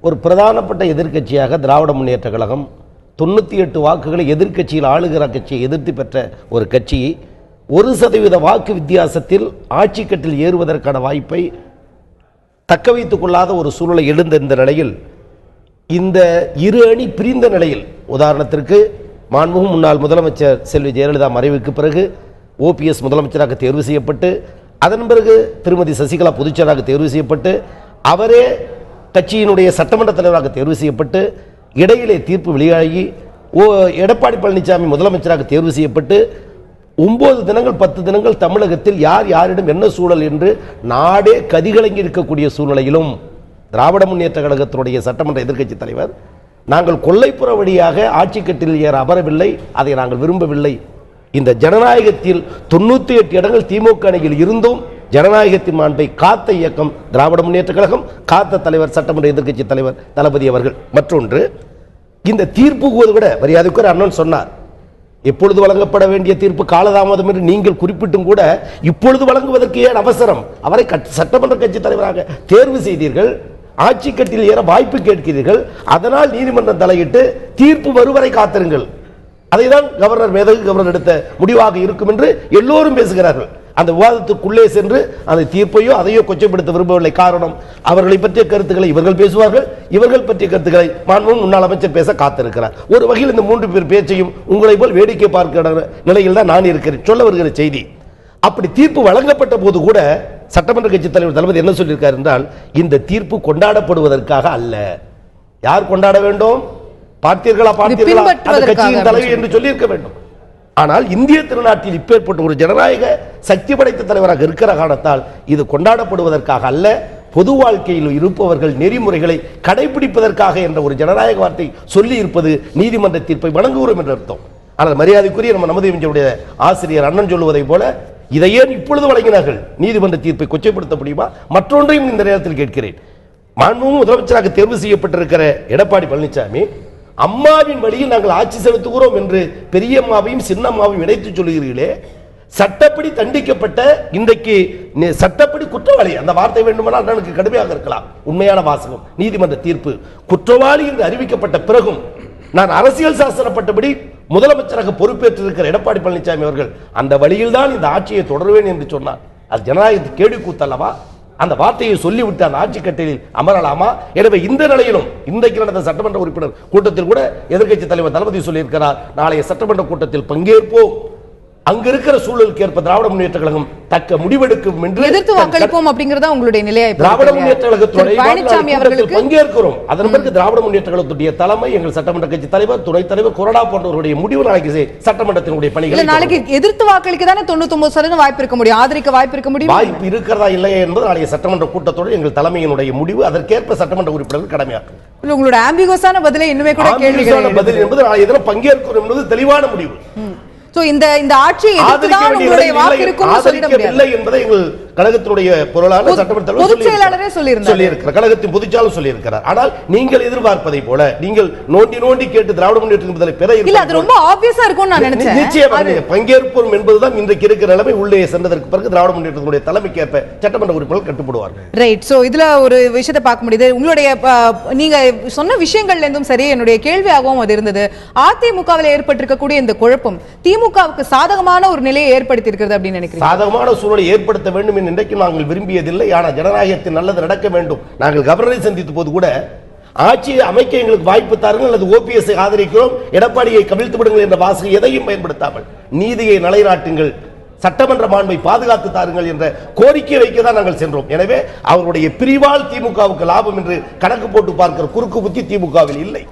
ஒரு பிரதானப்பட்ட எதிர்க்கட்சியாக திராவிட முன்னேற்ற கழகம் 98 வாக்குகளை எதிர்க்கட்சியில் ஆளுகிற கட்சியை எதிர்த்து பெற்ற ஒரு கட்சி 1% வாக்கு வித்தியாசத்தில் ஆட்சி கட்டில் ஏறுவதற்கான வாய்ப்பை தக்க வைத்துக் கொள்ளாத ஒரு சூழ்நிலை எழுந்த இந்த நிலையில், இந்த இரு அணி பிரிந்த நிலையில், உதாரணத்திற்கு மாண்புமிகு முன்னாள் முதலமைச்சர் செல்வி ஜெயலலிதா மறைவுக்கு பிறகு OPS முதலமைச்சராக தேர்வு செய்யப்பட்டு, அதன் பிறகு திருமதி சசிகலா பொதுச்செயலாளராக தேர்வு செய்யப்பட்டு, அவரே கட்சியினுடைய சட்டமன்ற தலைவராக தேர்வு செய்யப்பட்டு, இடையிலே தீர்ப்பு வெளியாகி எடப்பாடி பழனிசாமி முதலமைச்சராக தேர்வு செய்யப்பட்டு 9 தினங்கள் 10 தினங்கள் தமிழகத்தில் யார் யாரிடம் என்ன சூழல் என்று நாடே கதிகலங்கி இருக்கக்கூடிய சூழ்நிலையிலும் திராவிட முன்னேற்ற கழகத்தினுடைய சட்டமன்ற எதிர்க்கட்சி தலைவர், நாங்கள் கொல்லைப்புற வழியாக ஆட்சி கட்டில் ஏற அமரவில்லை, அதை நாங்கள் விரும்பவில்லை. இந்த ஜனநாயகத்தில் 98 இடங்கள் திமுக அணியில் இருந்தும் ஜனநாயகத்தின் மாண்பை காத்த இயக்கம் திராவிட முன்னேற்ற கழகம், காத்த தலைவர் சட்டமன்ற எதிர்க்கட்சி தலைவர் தளபதி அவர்கள். மற்றொன்று, இந்த தீர்ப்பு கூட மரியாதைக்குரிய அண்ணன் சொன்னார், எப்பொழுது வழங்கப்பட வேண்டிய தீர்ப்பு காலதாமதம் என்று நீங்கள் குறிப்பிட்டும் கூட இப்பொழுது வழங்குவதற்கு ஏன் அவசரம்? அவரை சட்டமன்ற கட்சி தலைவராக தேர்வு செய்தீர்கள், ஆட்சி கட்டில் ஏற வாய்ப்பு கேட்கிறீர்கள், அதனால் நீதிமன்றம் தலையிட்டு தீர்ப்பு வருவரை காத்திருங்கள். அதைதான் கவர்னர் மேதகு கவர்னர் எடுத்த முடிவாக இருக்கும் என்று எல்லோரும் பேசுகிறார்கள். அந்த விவாதத்துக்குள்ளே சென்று அந்த தீர்ப்பையோ அதையோ கொச்சைப்படுத்த விரும்பவில்லை. காரணம், அவர்களை பற்றிய கருத்துக்களை இவர்கள் பேசுவார்கள், இவர்கள் பற்றிய கருத்துக்களை மாண்புமிகு முன்னாள் அமைச்சர் பேச காத்திருக்கிறார். ஒரு வகையில் இந்த 3 பேர் பேச்சையும் உங்களை போல் வேடிக்கை பார்க்கிற நிலையில் தான் நான் இருக்கிறேன். சொல்ல வருகிற செய்தி, அப்படி தீர்ப்பு வழங்கப்பட்ட போது கூட சட்டமன்ற கட்சி தலைவர் தளபதி என்ன சொல்லியிருக்கார் என்றால், இந்த தீர்ப்பு கொண்டாடப்படுவதற்காக அல்ல. யார் கொண்டாட வேண்டும்? பார்த்தீர்களா அந்த கட்சியின் தலைவர் என்று சொல்லியிருக்க வேண்டும். ஆனால் இந்திய திருநாட்டில் இப்பேற்பட்ட ஒரு ஜனநாயக சக்தி படைத்த தலைவராக இருக்கிற காரணத்தால் இது கொண்டாடப்படுவதற்காக அல்ல, பொது வாழ்க்கையில் இருப்பவர்கள் நெறிமுறைகளை கடைபிடிப்பதற்காக என்ற ஒரு ஜனநாயக வார்த்தை சொல்லி இருப்பது நீதிமன்ற தீர்ப்பை வணங்குகிறோம் என்று அர்த்தம். ஆனால் மரியாதைக்குரிய நம்ம நமது ஆசிரியர் அண்ணன் சொல்லுவதை போல இதை ஏன் இப்பொழுது வழங்கினார்கள்? நீதிமன்ற தீர்ப்பை கொச்சைப்படுத்த முடியுமா? மற்றொன்றையும் இந்த நேரத்தில் கேட்கிறேன். மாண்புமிகு முதலமைச்சராக தேர்வு செய்யப்பட்டிருக்கிற எடப்பாடி பழனிசாமி, அம்மாவின் வழியில் நாங்கள் ஆட்சி செலுத்துகிறோம் என்று பெரியம்மாவையும் சின்னம்மாவையும் இணைத்து சொல்லுகிறீர்களே, சட்டப்படி தண்டிக்கப்பட்ட இன்றைக்கு சட்டப்படி குற்றவாளி, அந்த வார்த்தை வேண்டுமானால் எனக்கு கடுமையாக இருக்கலாம், உண்மையான வாசகம் நீதிமன்ற தீர்ப்பு, குற்றவாளி என்று அறிவிக்கப்பட்ட பிறகும் நான் அரசியல் சாசனப்பட்டபடி முதலமைச்சராக பொறுப்பேற்றிருக்கிற எடப்பாடி பழனிசாமி அவர்கள் அந்த வழியில் தான் இந்த ஆட்சியை தொடருவேன் என்று சொன்னார். அது ஜனநாயகத்தை கேள்வி கூத்தல்லவா? அந்த வார்த்தையை சொல்லிவிட்டு அந்த ஆட்சி கட்டிலில் அமரலாமா? எனவே இந்த நிலையிலும் இன்றைக்கு நடந்த சட்டமன்ற உறுப்பினர் கூட்டத்தில் கூட எதிர்க்கட்சி தலைவர் தளபதி சொல்லியிருக்கிறார், நாளைய சட்டமன்ற கூட்டத்தில் பங்கேற்போம், அங்க இருக்கிற சூழலுக்கு ஏற்ப திராவிட முன்னேற்ற கழகம் தக்க முடிவெடுக்கும் என்று எதிர்த்து வாக்களிப்போம் அப்படிங்கறத உங்களுடைய நிலையா? திராவிட முன்னேற்ற கழகத்துடைய பழனிசாமி அவர்களுக்கு பங்கேற்கிறோம். அதன் பிறகு திராவிட முன்னேற்ற கழகத்துடைய தலைமை, எங்கள் சட்டமன்ற கட்சி தலைவர், துணைத் தலைவர், கொறடா போன்றவருடைய முடிவு நாளைக்கு சட்டமன்றத்தினுடைய பணிகளை நாளைக்கு எதிர்த்து வாக்களிக்க தானே 99% வாய்ப்பு இருக்க முடியும், ஆதரிக்க வாய்ப்பு இருக்க முடியும். வாய்ப்பு இருக்கிறதா இல்லையா என்பது நாளைய சட்டமன்ற கூட்டத்தோடு எங்கள் தலைமையினுடைய முடிவு, அதற்கேற்ப சட்டமன்ற உறுப்பினர்கள் கடமையாக்கும். உங்களோட ஆம்பிகஸான பதிலே இன்னுமே கூட கேள்விகள் பதில் என்பது நாளை எதிர பங்கேற்கிறோம் என்பது தெளிவான முடிவு. சோ இந்த ஆட்சியை எதிர்த்துதான் உங்களுடைய வாக்கு இருக்கும்னு சொல்லிட முடியாது என்பதை எங்கள் கழகத்தினுடைய பொருளாளர் சட்டமன்ற பொதுச் செயலாளரே சொல்லியிருந்தார், கழகத்தின் பொதுச்சாளர் சொல்லியிருக்கிறார். ஆனால் நீங்கள் எதிர்பார்ப்பதை போல நீங்கள் நோண்டி கேட்டு திராவிட முன்னேற்ற கழகத்தை பெற இல்ல, அது ரொம்ப ஆப்வியஸா இருக்கும்னு நான் நினைச்சேன். நிச்சயமாக பங்கேற்போம் என்பதுதான் இன்றைக்கு இருக்கிற நிலைமை. உள்ளே சென்றதற்கு பிறகு திராவிட முன்னேற்றத்தினுடைய தலைமைக்கு ஏற்ப சட்டமன்ற உறுப்பினர்கள் கட்டுப்படுவார்கள். ரைட். சோ இதுல ஒரு விஷயத்தை பார்க்க முடியுது, உங்களுடைய நீங்க சொன்ன விஷயங்கள்ல இருந்தும் சரி, என்னுடைய கேள்வியாகவும் அது இருந்தது. அதிமுகவில் ஏற்பட்டிருக்கக்கூடிய இந்த குழப்பம் திமுகவுக்கு சாதகமான ஒரு நிலையை ஏற்படுத்தி இருக்கிறது அப்படின்னு நினைக்கிறேன். சாதகமான சூழலை ஏற்படுத்த வேண்டும் இன்றைக்கு நாங்கள் விரும்பியதில்லை. ஆனால் ஜனநாயகத்தில் நல்லது நடக்க வேண்டும். நாங்கள் கவர்னரை சந்தித்த போது கூட ஆட்சியை அமைக்க எங்களுக்கு வாய்ப்பு தாருங்கள், அல்லது ஓபிஎஸ் ஆதரிக்கிறோம், எடப்பாடியை கவிழ்த்து விடுங்கள் என்ற வாசகம் எதையும் பயன்படுத்தாமல் நீதியை நிலைநாட்டுங்கள், சட்டமன்ற மாண்பை பாதுகாத்து தாருங்கள் என்ற கோரிக்கை வைக்க தான் நாங்கள் சென்றோம். எனவே அவருடைய பிரிவால் திமுகவுக்கு லாபம் என்று கணக்கு போட்டு பார்க்கிற குறுக்கு புத்தி திமுகவில் இல்லை.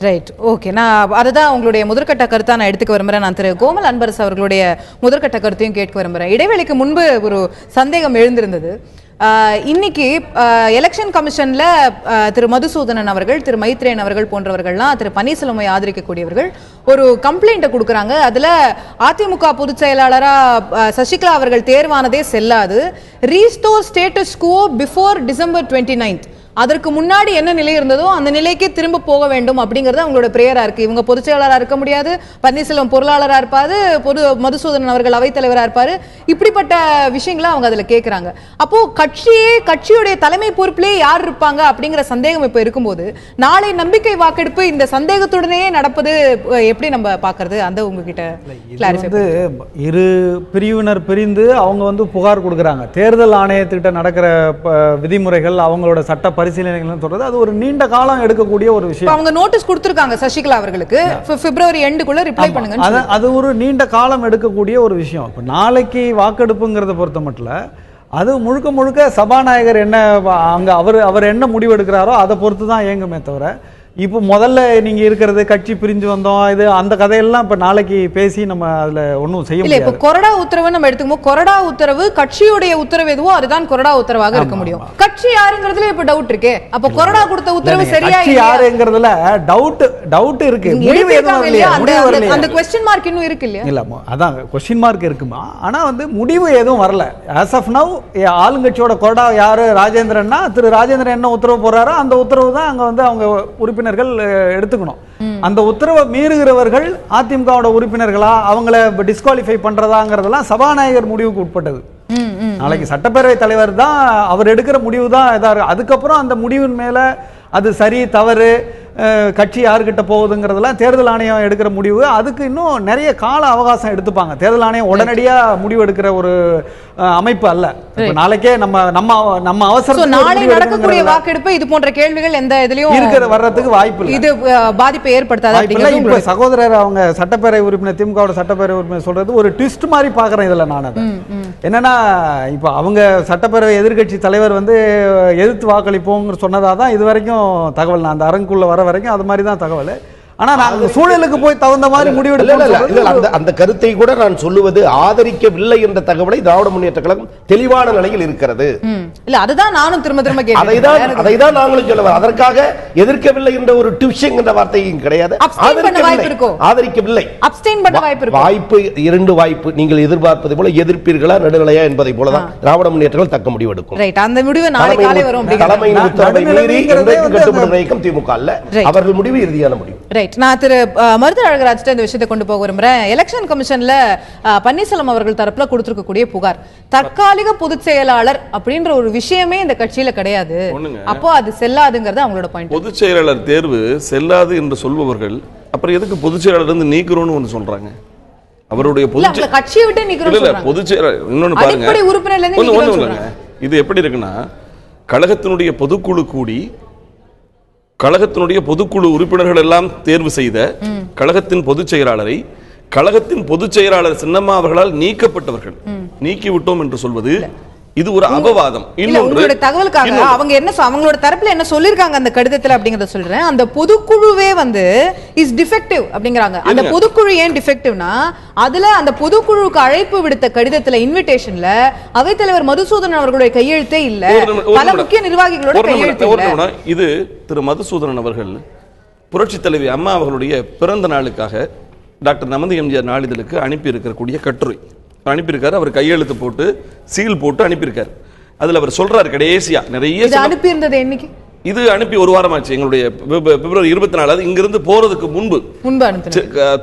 Right, okay. நான் அதுதான் உங்களுடைய முதற்கட்ட கருத்தா நான் எடுத்துக்க விரும்புறேன். நான் திரு கோமல் அன்பரசு அவர்களுடைய முதற்கட்ட கருத்தையும் கேட்க விரும்புறேன். இடைவெளிக்கு முன்பு ஒரு சந்தேகம் எழுந்திருந்தது. இன்னைக்கு எலெக்ஷன் கமிஷன்ல திரு மதுசூதனன் அவர்கள், திரு மைத்ரேயன் அவர்கள் போன்றவர்கள்லாம் திரு பன்னீர்செல்வமை ஆதரிக்கக்கூடியவர்கள் ஒரு கம்ப்ளைண்ட்டை கொடுக்குறாங்க. அதுல அதிமுக பொதுச் செயலாளரா சசிகலா அவர்கள் தேர்வானதே செல்லாது, restore status Guo before December 29th, அதற்கு முன்னாடி என்ன நிலை இருந்ததோ அந்த நிலைக்கு திரும்ப போக வேண்டும் அப்படிங்கறது அவங்களோட பிரேயரா இருக்கு. இவங்க பொதுச் செயலாளரா இருக்க முடியாது, பன்னீர்செல்வம் பொருளாளரா இருப்பாரு, மதுசூதனன் அவர்கள் அவைத்தலைவரா இருப்பாரு, இப்படிப்பட்ட விஷயங்களை அவங்க அதுல கேட்கறாங்க. அப்போ கட்சியுடைய தலைமை பொறுப்பிலே யார் இருப்பாங்க அப்படிங்கிற சந்தேகம் இப்ப இருக்கும்போது, நாளை நம்பிக்கை வாக்கெடுப்பு இந்த சந்தேகத்துடனே நடப்பது எப்படி நம்ம பாக்குறது? அந்த உங்ககிட்ட கிளாரிஃபை. இரு பிரிவினர் பிரிந்து அவங்க புகார் கொடுக்கறாங்க. தேர்தல் ஆணையத்திட்ட நடக்கிற விதிமுறைகள், அவங்களோட சட்ட பரிசீலனைகள் சொல்றது அது ஒரு நீண்ட காலம் எடுக்கக்கூடிய ஒரு விஷயம். அவங்க நோட்டீஸ் கொடுத்திருக்காங்க சசிகலா அவர்களுக்கு, பிப்ரவரி எண்டுக்குள்ள ரிப்ளை பண்ணுங்க. அது ஒரு நீண்ட காலம் எடுக்கக்கூடிய ஒரு விஷயம். இப்போ நாளைக்கு வாக்கெடுப்புங்கிறத பொறுத்த மட்டும் அது முழுக்க சபாநாயகர் என்ன அங்க அவர் என்ன முடிவு எடுக்கிறாரோ அதை பொறுத்து தான் இயங்குமே தவிர, இப்போ முதல்ல நீங்க இருக்கிறது கட்சி பிரிஞ்சு வந்தோம், இது அந்த கதையெல்லாம் இப்ப நாளைக்கு பேசி நம்ம அதுல ஒன்றும் செய்ய முடியாது. இப்ப கொறடா உத்தரவு நம்ம எடுத்துக்கோம், கொறடா உத்தரவு கட்சியுடைய உத்தரவு எதுவோ அதுதான் கொறடா உத்தரவாக இருக்க முடியும். கட்சி யாருங்கிறதுல இப்ப டவுட் இருக்கு. அப்ப கொறடா கொடுத்த உத்தரவு சரியா யாருங்கிறதுல டவுட் இருக்கு. முடிவு எதுவும் இல்லையா? அந்த क्वेश्चन மார்க் இன்னும் இருக்கு இல்லையா? இல்ல, அதான் क्वेश्चन மார்க் இருக்குமா. ஆனா முடிவு எதுவும் வரல. as of now ஆளுங்கட்சியோட கொறடா யாரு ராஜேந்திரன்னா, திரு ராஜேந்திரன் என்ன உத்தரவு போறாரோ அந்த உத்தரவு தான் அங்க அவங்க உறுப்பினர்கள் எடுத்துக்கணும். அந்த உத்தரவை மீறுகிறவர்கள் அதிமுகவோட உறுப்பினர்களா, அவங்கள டிஸ்குவாலிஃபை பண்றதாங்கிறதெல்லாம் சபாநாயகர் முடிவுக்கு உட்பட்டது. நாளைக்கு சட்டப்பேரவை தலைவர் தான் அவர் எடுக்கிற முடிவு தான் இதா இருக்கு. அதுக்கப்புறம் அந்த முடிவின் மேல அது சரி தவறு, கட்சி யாருக்கிட்ட போகுதுங்கிறதெல்லாம் தேர்தல் ஆணையம் எடுக்கிற முடிவு. அதுக்கு இன்னும் நிறைய கால அவகாசம் எடுத்துப்பாங்க. தேர்தல் ஆணையம் உடனடியா முடிவு எடுக்கிற ஒரு அமைப்பு அல்ல. நாளைக்கே நம்ம அவசரம் நாளை நடக்கக்கூடிய வாக்கெடுப்பு இது போன்ற கேள்விகள் எந்த இதுலயும் வர்றதுக்கு வாய்ப்பு இல்லை. இது பாதிப்பை ஏற்படுத்தாது. சகோதரர் அவங்க சட்டப்பேரவை உறுப்பினர், திமுகவோட சட்டப்பேரவை உறுப்பினர் சொல்றது ஒரு ட்விஸ்ட் மாதிரி பாக்குறேன் இதுல. நான் அதை என்னன்னா, இப்ப அவங்க சட்டப்பேரவை எதிர்கட்சி தலைவர் எதிர்த்து வாக்களிப்போம் சொன்னதா தான் இது வரைக்கும் தகவல். நான் அந்த அரங்குக்குள்ள வர வரைக்கும் அது மாதிரி தான் தகவல். ஆனா நாங்க சூழலுக்கு போய் தகுந்த மாதிரி முடிவெடுக்க அந்த கருத்தை கூட நான் சொல்லுவது, ஆதரிக்கவில்லை என்ற தகவலை திராவிட முன்னேற்ற கழகம் தெளிவான நிலையில் இருக்கிறது. இல்ல அதுதான் நானும் திரும்ப திரும்ப கேட்டேன். அதைதான் நாங்களும் சொல்ல அதற்காக எதிர்க்கவில்லை என்ற ஒரு டிவிஷன் என்ற வார்த்தையும் கிடையாது. ஆதரிக்கவில்லை, அப்ஸ்டெயின் பண்ண வாய்ப்பு இருக்கு. வாய்ப்பு இரண்டு வாய்ப்பு. நீங்கள் எதிர்பார்ப்பதை போல எதிர்ப்பீர்களா நடுநிலையா என்பதை போலதான் திராவிட முன்னேற்றங்கள் தக்க முடிவு எடுக்கும். ரைட், அந்த முடிவு நாளை காலை வரும். தலைமையின் உத்தரவை மீறி கட்டுப்படும் இயக்கம் திமுக அல்ல, அவர்கள் முடிவு இறுதியான முடிவு. ரைட், நான் திரு மருத்துவர் அழகராஜ் இந்த விஷயத்தை கொண்டு போக விரும்புறேன். எலெக்ஷன் கமிஷன்ல பன்னீர்செல்வம் அவர்கள் தரப்புல கொடுத்திருக்கக்கூடிய புகார் தற்காலிக பொதுச் செயலாளர் அப்படின்ற ஒரு விஷயமே இந்த கட்சியில கிடையாது, அப்போ அது செல்லாதுங்கிறது அவங்களோட பாயிண்ட். பொதுச் செயலாளர் தேர்வு செல்லாது என்று சொல்பவர்கள் அப்புறம் எதுக்கு பொதுச் செயலாளர் இருந்து நீக்குறோம்னு ஒன்று சொல்றாங்க? அவருடைய கட்சியை விட்டு நீக்குறோம். பொதுச் செயலாளர் இன்னொன்னு பாருங்க, உறுப்பினர்ல இருந்து இது எப்படி இருக்குன்னா, கழகத்தினுடைய பொதுக்குழு கூடி கழகத்தினுடைய பொதுக்குழு உறுப்பினர்கள் எல்லாம் தேர்வு செய்த கழகத்தின் பொதுச் செயலாளரை கழகத்தின் பொதுச் செயலாளர் சின்னம்மா அவர்களால் நீக்கப்பட்டவர்கள் நீக்கிவிட்டோம் என்று சொல்வது இது ஒரு அபவாதம். உங்களுடைய தகவலுக்காக அவங்க என்ன அவங்களோட தரப்புல என்ன சொல்லிருக்காங்க அந்த கடிதத்துல அப்படிங்கறத சொல்றேன். அந்த பொதுக்குழுவே வந்து இஸ் டிஃபெக்டிவ் அப்படிங்கறாங்க. அந்த பொதுக்குழு ஏன் டிஃபெக்டிவ்னா, அதுல அந்த பொதுக்குழுவுக்கு அழைப்பு விடுத்த கடிதத்துல இன்விடேஷன்ல அவைத்தலைவர் மதுசூதனன் அவர்களுடைய கையெழுத்தே இல்ல, பல முக்கிய நிர்வாகிகளோட கையெழுத்து இல்ல. இது திரு மதுசூதனன் அவர்கள் புரட்சி தலைவி அம்மா அவர்களுடைய பிறந்த நாளுக்காக டாக்டர் நமதி எம்ஜிஆர் நாளிதழுக்கு அனுப்பி இருக்கக்கூடிய கட்டுரை அனுப்பியிருக்காரு. அவர் கையெழுத்து போட்டு சீல் போட்டு அனுப்பியிருக்காரு. அதுல அவர் சொல்றாரு கடைசியா நிறைய அனுப்பி இருந்தது என்னைக்கு? இது அனுப்பி ஒரு வாரமாச்சு. எங்களுடைய பிப்ரவரி 24 இங்கிருந்து போறதுக்கு முன்பு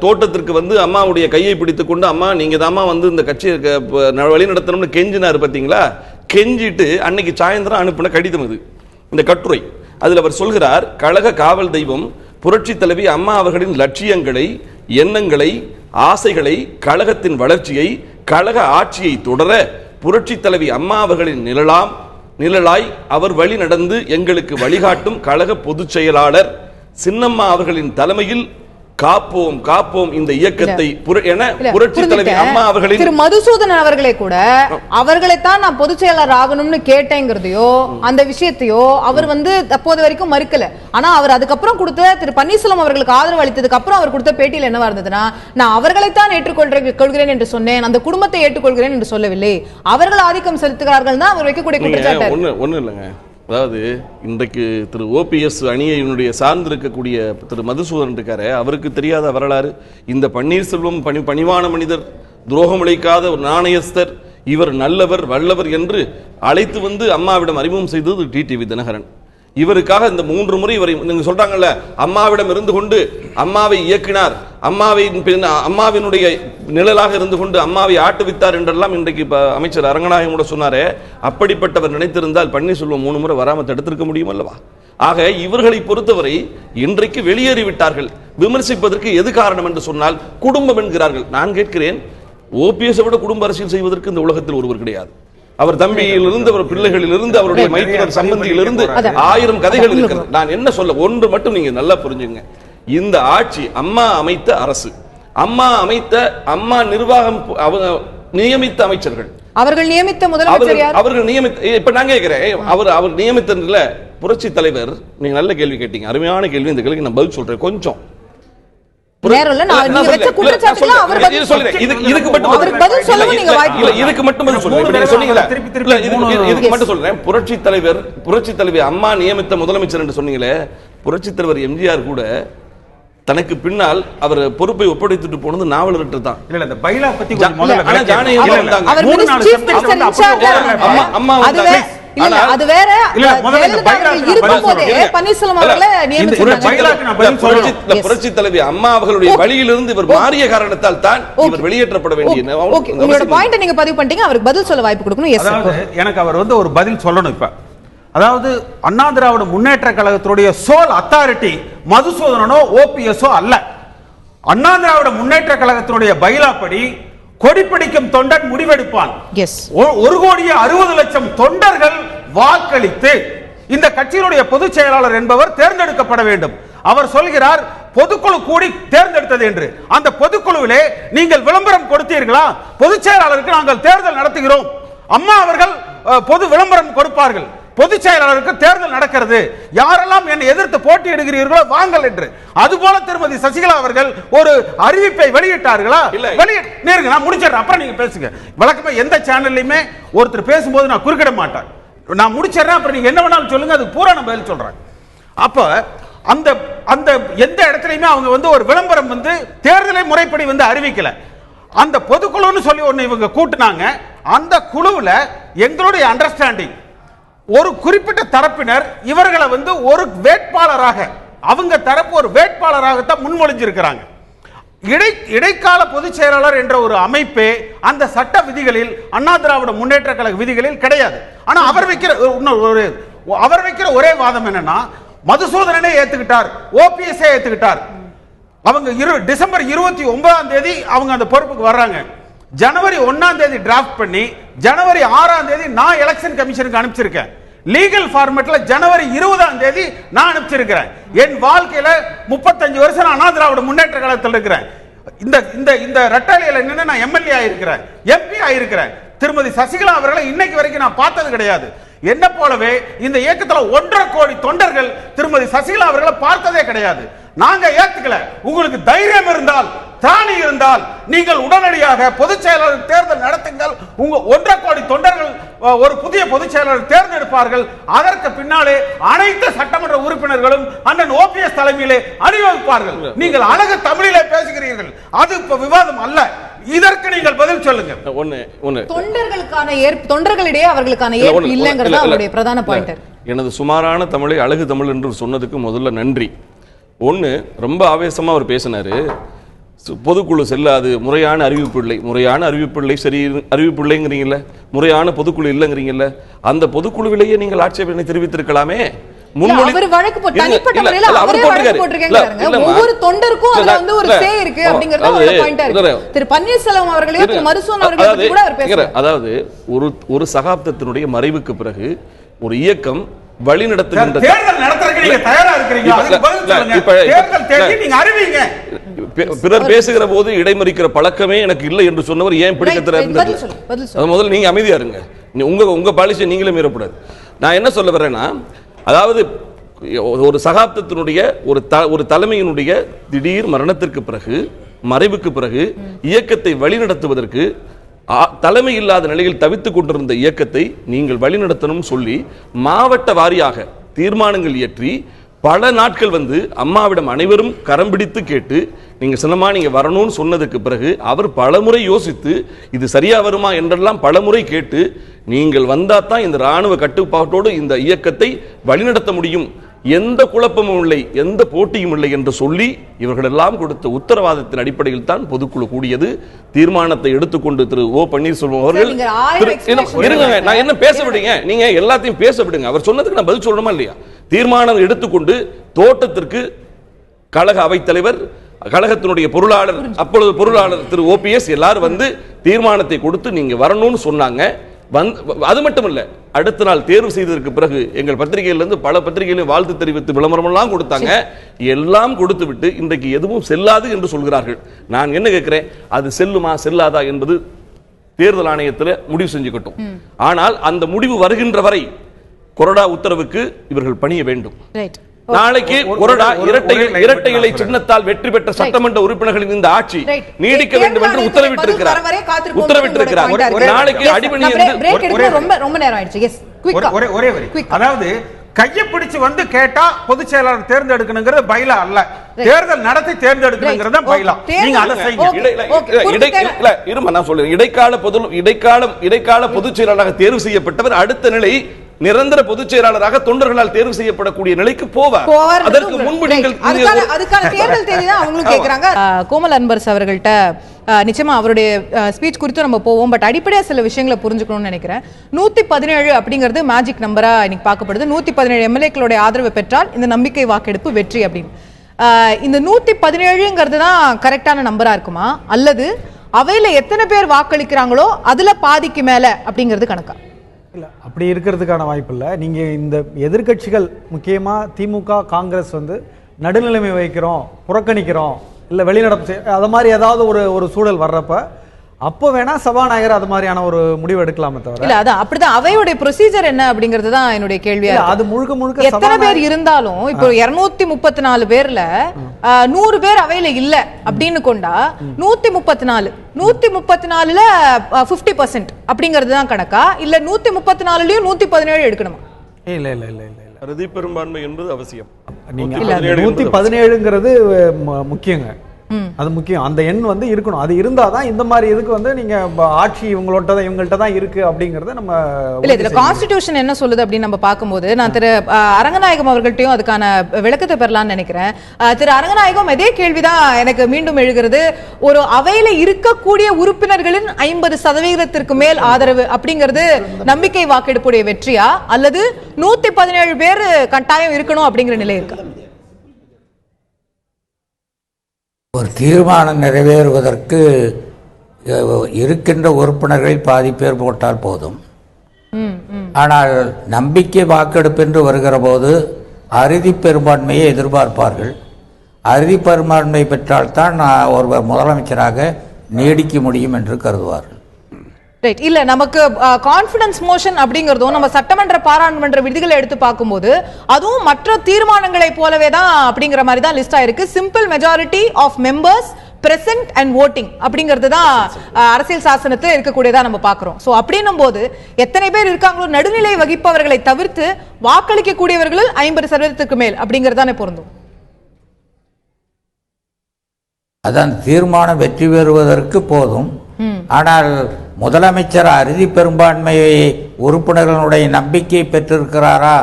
தோட்டத்திற்கு வந்து அம்மாவுடைய கையை பிடித்துக் கொண்டு, அம்மா நீங்க தாமா வந்து இந்த கட்சியை வழி நடத்தணும்னு கெஞ்சினாரு பாத்தீங்களா? கெஞ்சிட்டு அன்னைக்கு சாயந்தரம் அனுப்பின கடிதம் இது, இந்த கட்டுரை. அதுல அவர் சொல்கிறார், கழக காவல் தெய்வம் புரட்சி தலைவி அம்மா அவர்களின் லட்சியங்களை, எண்ணங்களை, ஆசைகளை, கழகத்தின் வளர்ச்சியை, கழக ஆட்சியை தொடர புரட்சி தலைவி அம்மா அவர்களின் நிழலாய் அவர் வழி நடந்து எங்களுக்கு வழிகாட்டும் கழக பொதுச் செயலாளர் சின்னம்மா அவர்களின் தலைமையில் காப்போம் காப்போம் இந்த இயக்கத்தை என புரட்சி தலைவி அம்மா அவர்களின் திரு மதுசூதனன் அவர்களே கூட அவர்களைத்தான் நான் பொதுச் செயலாளர் ஆகணும்னு கேட்டேங்கிறதையோ அந்த விஷயத்தையோ அவர் வந்து அப்போது வரைக்கும் மறுக்கல. ஆனா அவர் அதுக்கப்புறம் கொடுத்த திரு பன்னீர்செல்வம் அவர்களுக்கு ஆதரவு அளித்ததுக்கு அப்புறம் அவர் கொடுத்த பேட்டியில் என்னவா இருந்ததுன்னா, நான் அவர்களைத்தான் ஏற்றுக்கொள்கிறேன் என்று சொன்னேன், அந்த குடும்பத்தை ஏற்றுக்கொள்கிறேன் என்று சொல்லவில்லை, அவர்கள் ஆதிக்கம் செலுத்துகிறார்கள் தான் அவர் வைக்கக்கூடிய குற்றச்சாட்டு. ஒண்ணு இல்லைங்க, அதாவது இன்றைக்கு திரு ஓபிஎஸ் அணியினுடைய சார்ந்திருக்கக்கூடிய திரு மதுசூதன் இருக்காரு, அவருக்கு தெரியாத வரலாறு. இந்த பன்னீர்செல்வம் பணிவான மனிதர், துரோகம் இழைக்காத ஒரு நாணயஸ்தர், இவர் நல்லவர் வல்லவர் என்று அழைத்து வந்து அம்மாவிடம் அறிமுகம் செய்தது டிடிவி தினகரன். இவருக்காக இந்த 3 முறை இவரை நீங்க சொல்றாங்கல்ல, அம்மாவிடம் இருந்து கொண்டு அம்மாவை இயக்கினார், அம்மாவினுடைய நிழலாக இருந்து கொண்டு அம்மாவை ஆட்டுவித்தார் என்றெல்லாம் இன்றைக்கு அமைச்சர் அரங்கநாயகம் கூட சொன்னாரே, அப்படிப்பட்டவர் நினைத்திருந்தால் பன்னீர்செல்வம் 3 முறை வராம தடுத்திருக்க முடியும் அல்லவா? ஆக இவர்களை பொறுத்தவரை இன்றைக்கு வெளியேறிவிட்டார்கள். விமர்சிப்பதற்கு எது காரணம் என்று சொன்னால் குடும்பம் என்கிறார்கள். நான் கேட்கிறேன், ஓபிஎஸ் விட குடும்ப அரசியல் செய்வதற்கு இந்த உலகத்தில் ஒருவர் கிடையாது. அவர் தம்பியிலிருந்து, அவர் பிள்ளைகளிலிருந்து, அவருடைய மைத்தினர் சம்பந்தியிலிருந்து 1000 கதைகள் இருக்கிறது. நான் என்ன சொல்ல, ஒன்று மட்டும் நீங்க நல்லா புரிஞ்சுங்க. இந்த ஆட்சி அம்மா அமைத்த அரசு, அம்மா நிர்வாகம் நியமித்த அமைச்சர்கள், அவர்கள் நியமித்த முதலமைச்சர் யார்? அவர்கள் நியமித்த, இப்ப நான் கேட்கிறேன், அவர் நியமித்ததுல புரட்சி தலைவர். நீங்க நல்ல கேள்வி கேட்டீங்க, அருமையான கேள்வி. இந்த கேள்விக்கு நான் பதில் சொல்றேன். கொஞ்சம் புரட்சி தலைவி அம்மா நியமித்த முதலமைச்சர் என்று சொன்னீங்களே, புரட்சி தலைவர் எம்ஜிஆர் கூட தனக்கு பின்னால் அவர் பொறுப்பை ஒப்படைத்துட்டு போனது நாவலர்கிட்ட தான். புரட்சி தலைவி அம்மா அவர்களுடைய வழியிலிருந்து இவர் மாறிய காரணத்தால் தான் இவர் வெளியேற்றப்பட வேண்டிய. நீங்க பதிவு பண்ணிட்டீங்க, அவருக்கு பதில் சொல்ல வாய்ப்பு கொடுக்கணும். எனக்கு அவர் வந்து ஒரு பதில் சொல்லணும். இப்ப அதாவது அண்ணா திராவிட முன்னேற்ற கழகத்தினுடைய சோல் அத்தாரிட்டி மதுசூதனனோ ஓபிஎஸ்ஓ அல்ல. அண்ணா திராவிட முன்னேற்ற கழகத்தினுடைய பைலாப்படி கொடிப்பிடிக்கும் தொண்டன் முடிவெடுப்பான். 1,60,00,000 தொண்டர்கள் வாக்களித்து இந்த கட்சியினுடைய பொதுச் செயலாளர் என்பவர் தேர்ந்தெடுக்கப்பட வேண்டும். அவர் சொல்கிறார் பொதுக்குழு கூடி தேர்ந்தெடுத்தது என்று. அந்த பொதுக்குழுவிலே நீங்கள் விளம்பரம் கொடுத்தீர்களா? பொதுச் செயலாளருக்கு நாங்கள் தேர்தல் நடத்துகிறோம், அம்மா அவர்கள் பொது விளம்பரம் கொடுப்பார்கள், பொதுச் செயலாளருக்கு தேர்தல் நடக்கிறது, யாரெல்லாம் என்னை எதிர்த்து போட்டியிடுகிறீர்களோ வாங்கள் என்று. அதுபோல திருமதி சசிகலா அவர்கள் ஒரு அறிவிப்பை வெளியிட்டார்களா? நான் முடிச்சிடுறேன், அப்புறம் நீங்க பேசுங்க. வழக்கமா எந்த சேனல்லையுமே ஒருத்தர் பேசும்போது நான் குறுக்கிட மாட்டேன். நான் முடிச்சிடறேன், அப்புறம் நீங்க என்ன வேணாலும் சொல்லுங்க, அதுக்கு பூரா நான் பதில் சொல்றேன். அப்ப அந்த அந்த எந்த இடத்துலயுமே அவங்க வந்து ஒரு விளம்பரம் வந்து தேர்தலை முறைப்படி வந்து அறிவிக்கல. அந்த பொதுக்குழுன்னு சொல்லி ஒண்ணு இவங்க கூட்டினாங்க. அந்த குழுவுல எங்களுடைய அண்டர்ஸ்டாண்டிங், ஒரு குறிப்பிட்ட தரப்பினர் இவர்களை வந்து ஒரு வேட்பாளராக, அவங்க தரப்பு ஒரு வேட்பாளராகத்தான் முன்மொழிஞ்சிருக்கிறாங்க. இடைக்கால பொதுச் செயலாளர் என்ற ஒரு அமைப்பே அந்த சட்ட விதிகளில், அண்ணா திராவிட முன்னேற்ற கழக விதிகளில் கிடையாது. ஆனா அவர் வைக்கிற ஒரே வாதம் என்னன்னா, மதுசூதனனே ஏத்துக்கிட்டார், ஓபிஎஸ் ஏத்துக்கிட்டார். அவங்க டிசம்பர் 29 அவங்க அந்த பொறுப்புக்கு வர்றாங்க. ஜனவரி 1 டிராஃப்ட் பண்ணி ஜனவரி 6 நான் எலெக்ஷன் கமிஷனுக்கு அனுப்பிச்சிருக்கேன். லீகல் ஃபார்மேட்ல ஜனவரி 20 நான் அனுப்பிச்சிருக்கிறேன். என் வாழ்க்கையில 35 வருஷம் நான் அண்ணா திராவிட முன்னேற்ற கழகத்தில் இருக்கிறேன். இந்த இந்த இந்த ரெட்டாலியில நின்று நான் எம்எல்ஏ ஆயிருக்கிறேன், எம்பி ஆயிருக்கிறேன். திருமதி சசிகலா அவர்களை இன்னைக்கு வரைக்கும் நான் பார்த்தது கிடையாது. என்ன போலவே இந்த இயக்கத்தில் 1.5 கோடி தொண்டர்கள் திருமதி சசிகலா அவர்களை பார்த்ததே கிடையாது. நாங்க ஏத்துக்கல. உங்களுக்கு தைரியம் இருந்தால், திராணி இருந்தால், நீங்கள் உடனடியாக பொதுச் செயலாளர் தேர்தல் நடத்துங்கள். உங்க 1.5 கோடி தொண்டர்கள் ஒரு புதிய பொதுச் செயலாளர் தேர்ந்தெடுப்பார்கள். அதற்கு பின்னாலே அனைத்து சட்டமன்ற உறுப்பினர்களும் அண்ணன் ஓபிஎஸ் தலைமையிலே அணிவகுப்பார்கள். நீங்கள் அழகு தமிழிலே பேசுகிறீர்கள், அது இப்ப விவாதம் அல்ல. இதற்கு நீங்கள் பதில் சொல்லுங்க. தொண்டர்களிடையே அவர்களுக்கான ஏற்பு இல்லைங்கிறது அவருடைய பிரதான பாயிண்ட். எனது சுமாரான தமிழை அழகு தமிழ் என்று சொன்னதுக்கு முதல்ல நன்றி. ரொம்ப ஆவேசமா அவர் பேசினாரு. பொதுக்குழு செல்லாது, முறையான அறிவிப்பு இல்லை. முறையான அறிவிப்பு இல்லை, சரி அறிவிப்பு இல்லைங்கிறீங்கல்ல, முறையான பொதுக்குழு இல்லைங்கிறீங்கல்ல, அந்த பொதுக்குழுவிலேயே நீங்கள் ஆட்சேபனை தெரிவித்திருக்கலாமே. ஒவ்வொரு தொண்டருக்கும் அதுல வந்து ஒரு சே இருக்கு அப்படிங்கறது ஒரு பாயிண்டா இருக்கு. திரு பன்னீர்செல்வம் அவர்களே திரு மருசூன் அவர்களே பத்தி கூட அவர் பேசுறார். அதாவது ஒரு சகாப்தத்தினுடைய மறைவுக்கு பிறகு ஒரு இயக்கம் வழி நடத்துகின்ற தேர்தல் நடத்துறதுக்கு நீங்க தயாரா இருக்கீங்களா? அதுக்கு பதில் சொல்லுங்க. தேர்தல் தேதி நீங்க அறிவிங்க. பிறர் பேசுகிற போது இடைமறிக்கிற பழக்கமே எனக்கு இல்லை என்று சொன்னவர் ஏன் பிடிக்கத்துல இருந்தது? முதல்ல நீங்க அமைதியா இருங்க. உங்க பாலிசியை நீங்களே மீறக்கூடாது. நான் என்ன சொல்ல வரேன்னா, அதாவது ஒரு சகாப்தத்தினுடைய ஒரு தலைமையினுடைய திடீர் மரணத்திற்கு பிறகு, மறைவுக்கு பிறகு இயக்கத்தை வழிநடத்துவதற்கு தலைமை இல்லாத நிலையில் தவித்துக் கொண்டிருந்த இயக்கத்தை நீங்கள் வழிநடத்தணும் சொல்லி மாவட்ட வாரியாக தீர்மானங்கள் இயற்றி பல நாட்கள் வந்து அம்மாவிடம் அனைவரும் கரம் பிடித்து கேட்டு நீங்க சின்னமா நீங்க வரணும்னு சொன்னதுக்கு பிறகு அவர் பலமுறை யோசித்து இது சரியா வருமா என்றெல்லாம் பலமுறை கேட்டு நீங்கள் வந்தாதான் இந்த ராணுவ கட்டுப்பாட்டோடு இந்த இயக்கத்தை வழிநடத்த முடியும், எந்த குழப்பமும் இல்லை, எந்த போட்டியும் இல்லை என்று சொல்லி இவர்களெல்லாம் கொடுத்த உத்தரவாதத்தின் அடிப்படையில் தான் பொதுக்குழு கூடியது. தீர்மானத்தை எடுத்துக்கொண்டு திரு ஓ பன்னீர்செல்வம் அவர்கள் இருங்க, நான் என்ன பேச விடுங்க, நீங்க எல்லாத்தையும் பேச விடுங்க. அவர் சொன்னதுக்கு நான் பதில் சொல்லணுமா இல்லையா? தீர்மானம் எடுத்துக்கொண்டு தோட்டத்திற்கு கழக அவைத்தலைவர், கழகத்தினுடைய பொருளாளர், அப்பொழுது பொருளாளர் திரு ஓபிஎஸ் எல்லாரும் வந்து தீர்மானத்தை கொடுத்து நீங்க வரணும்னு சொன்னாங்க. அது மட்டுமல்ல, அடுத்த நாள் தேர்வு செய்ததற்கு பிறகு எங்கள் பத்திரிகையிலிருந்து பல பத்திரிகைகளையும் வாழ்த்து தெரிவித்து விளம்பரம் எல்லாம் கொடுத்தாங்க. எல்லாம் கொடுத்து விட்டு இன்றைக்கு எதுவும் செல்லாது என்று சொல்கிறார்கள். நான் என்ன கேட்கிறேன், அது செல்லுமா செல்லாதா என்பது தேர்தல் ஆணையத்தில் முடிவு செஞ்சுக்கட்டும். ஆனால் அந்த முடிவு வருகின்ற வரை கொறடா உத்தரவுக்கு இவர்கள் பணிய வேண்டும். நாளைக்கு கொறடா இரட்டை இலை சின்னத்தால் வெற்றி பெற்ற சட்டமன்ற உறுப்பினர்களின் இந்த ஆட்சி நீடிக்க வேண்டும் என்று உத்தரவிட்டிருக்கிறார். நாளைக்கு அடிபணி ரொம்ப நேரம் ஆயிடுச்சு. ஒரே வரி, அதாவது கையை பிடிச்சு வந்து கேட்டா பொதுச் செயலாளர் தேர்ந்தெடுக்கணுங்கிறது பைலா அல்ல, தேர்தல் நடத்தி தேர்ந்தெடுக்கணுங்கிறது பைலா. நீங்க அதை செய்யுங்க. இருமா, நான் சொல்றேன். இடைக்கால பொதுச் செயலாளராக தேர்வு செய்யப்பட்டவர் அடுத்த நிலை நிரந்தர பொதுச் செயலாளராக தொண்டர்களால் தேர்வு செய்யப்படக்கூடிய நிலைக்கு போவார். அதற்கு முன்பு நீங்கள் அதுக்கான தேர்தல் தேதி தான் அவங்களும் கேக்குறாங்க. கோமல் அன்பரசு அவர்கள்ட்ட நிச்சயமா அவருடைய ஸ்பீச் குறித்து நம்ம போவோம். பட் அடிப்படையா சில விஷயங்களை புரிஞ்சுக்கணும்னு நினைக்கிறேன். 117 அப்படிங்கிறது மேஜிக் நம்பரா இன்னைக்கு பார்க்கப்படுது. 117 எம்எல்ஏக்களுடைய ஆதரவு பெற்றால் இந்த நம்பிக்கை வாக்கெடுப்பு வெற்றி அப்படின்னு. இந்த 117ங்கிறது தான் கரெக்டான நம்பரா இருக்குமா, அல்லது அவையில எத்தனை பேர் வாக்களிக்கிறாங்களோ அதுல பாதிக்கு மேல அப்படிங்கிறது கணக்கா? இல்லை, அப்படி இருக்கிறதுக்கான வாய்ப்பு இல்லை. நீங்கள் இந்த எதிர்கட்சிகள் முக்கியமாக திமுக காங்கிரஸ் வந்து நடுநிலைமை வைக்கிறோம், புறக்கணிக்கிறோம், இல்லை வெளிநடப்பு அது மாதிரி ஏதாவது ஒரு சூழல் வர்றப்ப அப்போ வேணா சபாநாயகர் அது மாதிரியான ஒரு முடிவு எடுக்கலாமே தவிர இல்ல அதான் அப்படிதான் அவையுடைய ப்ரொசீஜர் என்ன அப்படிங்கிறது தான் என்னுடைய கேள்வியா இல்ல, இருக்கு. அது முழுக்க முழுக்க எத்தனை பேர் இருந்தாலும் இப்போ 234 பேர்ல 100 பேர் அவையில இல்ல அப்படின்னு கொண்டா 134ல 50% அப்படிங்கிறது தான் கணக்கா இல்ல 134லயும் 117 எடுக்கணுமா? இல்ல இல்ல இல்ல இல்ல இல்ல அறுதி பெரும்பான்மை என்பது அவசியம். நீங்க 117 117ங்கிறது முக்கியங்க. அது முக்கியம். அந்த எண் வந்து இருக்கணும். அது இருந்தாதான் இந்த மாதிரி இதுக்கு வந்து நீங்க ஆட்சி இவங்கள்ட்ட தான் இருக்கு அப்படிங்கறத நம்ம இல்ல இதுல கான்ஸ்டிடியூஷன் என்ன சொல்லுது அப்படின்னு நம்ம பார்க்கும்போது நான் திரு அரங்கநாயகம் அவர்கள்ட்டையும் அதுக்கான விளக்கத்தை பெறலாம்னு நினைக்கிறேன். திரு அரங்கநாயகம் இதே கேள்விதான் எனக்கு மீண்டும் எழுகிறது. ஒரு அவையில இருக்கக்கூடிய உறுப்பினர்களின் 50% மேல் ஆதரவு அப்படிங்கிறது நம்பிக்கை வாக்கெடுப்புடைய வெற்றியா அல்லது 117 பேர் கட்டாயம் இருக்கணும் அப்படிங்கிற நிலை இருக்கா? ஒரு தீர்மானம் நிறைவேறுவதற்கு இருக்கின்ற உறுப்பினர்களில் பாதி பேர் போட்டால் போதும். ஆனால் நம்பிக்கை வாக்கெடுப்பு என்று வருகிற போது அறுதி பெரும்பான்மையை எதிர்பார்ப்பார்கள். அறுதி பெரும்பான்மை பெற்றால்தான் ஒருவர் முதலமைச்சராக நீடிக்க முடியும் என்று கருதுவார்கள். ரைட். இல்ல நமக்கு கான்ஃபிடன்ஸ் மோஷன் அப்படிங்கறதும் நம்ம சட்டமன்ற பாராளுமன்ற விதிகளை எடுத்து பார்க்கும்போது அதுவும் மற்ற தீர்மானங்களை போலவே தான் அப்படிங்கிற மாதிரி தான் லிஸ்ட் ஆயிருக்கு. Simple majority of members present and voting அப்படிங்கிறது தான் அரசியல் சாசனத்தில் இருக்கக்கூடியதா நம்ம பார்க்கிறோம். ஸோ அப்படின்னும் போது எத்தனை பேர் இருக்காங்களோ நடுநிலை வகிப்பவர்களை தவிர்த்து வாக்களிக்க கூடியவர்கள் 50% மேல் அப்படிங்கிறது தானே பொருந்தும். அதான் தீர்மானம் வெற்றி பெறுவதற்கு போதும். ஆனால் முதலமைச்சர் அறுதி பெரும்பான்மையை உறுப்பினர்களுடைய நம்பிக்கை பெற்றிருக்கிறாரா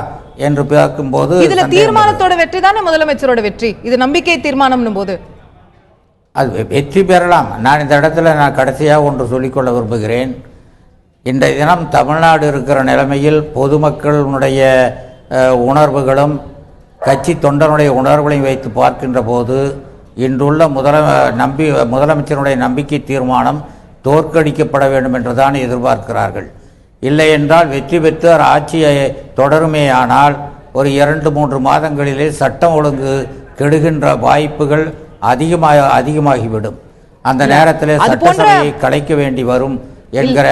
என்று பார்க்கும்போது இதுல தீர்மானத்தோட வெற்றி தானே முதலமைச்சரோட வெற்றி. இது நம்பிக்கை தீர்மானம் போது அது வெற்றி பெறலாம். நான் இந்த இடத்துல கடைசியாக ஒன்று சொல்லிக்கொள்ள விரும்புகிறேன். இன்றைய தினம் தமிழ்நாடு இருக்கிற நிலைமையில் பொதுமக்களுடைய உணர்வுகளும் கட்சி தொண்டனுடைய உணர்வுகளையும் வைத்து பார்க்கின்ற போது இன்றுள்ள முதலமைச்சருடைய நம்பிக்கை தீர்மானம் தோற்கடிக்கப்பட வேண்டும் என்றுதான் எதிர்பார்க்கிறார்கள். இல்லை என்றால் வெற்றி பெற்று ஆட்சியை தொடருமேயானால் ஒரு 2-3 மாதங்களிலே சட்டம் ஒழுங்கு கெடுகின்ற வாய்ப்புகள் அதிகமாகிவிடும். அந்த நேரத்தில் சட்டசபையை கலைக்க வேண்டி வரும் என்கிற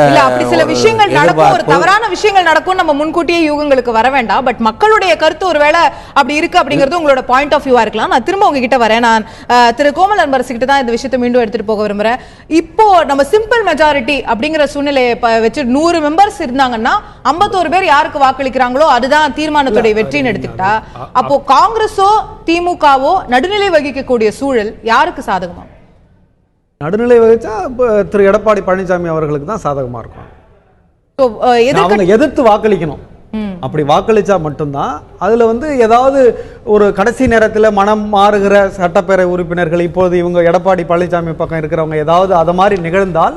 இல்ல அப்படி சில விஷயங்கள் நடக்கும், ஒரு தவறான விஷயங்கள் நடக்கும், நம்ம முன்கூட்டியே யூகங்களுக்கு வர வேண்டாம். பட் மக்களுடைய கருத்து ஒருவேளை அப்படி இருக்கு அப்படிங்கிறது உங்களோட பாயிண்ட் ஆஃப் வியூவா இருக்கலாம். நான் திரும்ப உங்ககிட்ட வரேன். நான் திரு கோமல் அன்பரசு கிட்ட தான் இந்த விஷயத்தை மீண்டும் எடுத்துட்டு போக விரும்புறேன். இப்போ நம்ம சிம்பிள் மெஜாரிட்டி அப்படிங்கிற சூழ்நிலையை வச்சு 100 மெம்பர்ஸ் இருந்தாங்கன்னா 51 பேர் யாருக்கு வாக்களிக்கிறாங்களோ அதுதான் தீர்மானத்துடைய வெற்றின்னு எடுத்துக்கிட்டா அப்போ காங்கிரஸோ திமுகவோ நடுநிலை வகிக்கக்கூடிய சூழல் யாருக்கு சாதகமா? நடுநிலை வகிச்சா திரு எடப்பாடி பழனிசாமி அவர்களுக்கு தான் சாதகமா இருக்கும். அவங்க எதிர்த்து வாக்களிக்கணும். அப்படி வாக்களிச்சா மட்டும்தான் அதுல வந்து ஏதாவது ஒரு கடைசி நேரத்தில் மனம் மாறுகிற சட்டப்பேரவை உறுப்பினர்கள் இப்போது இவங்க எடப்பாடி பழனிசாமி பக்கம் இருக்கிறவங்க ஏதாவது அதை மாதிரி நிகழ்ந்தால்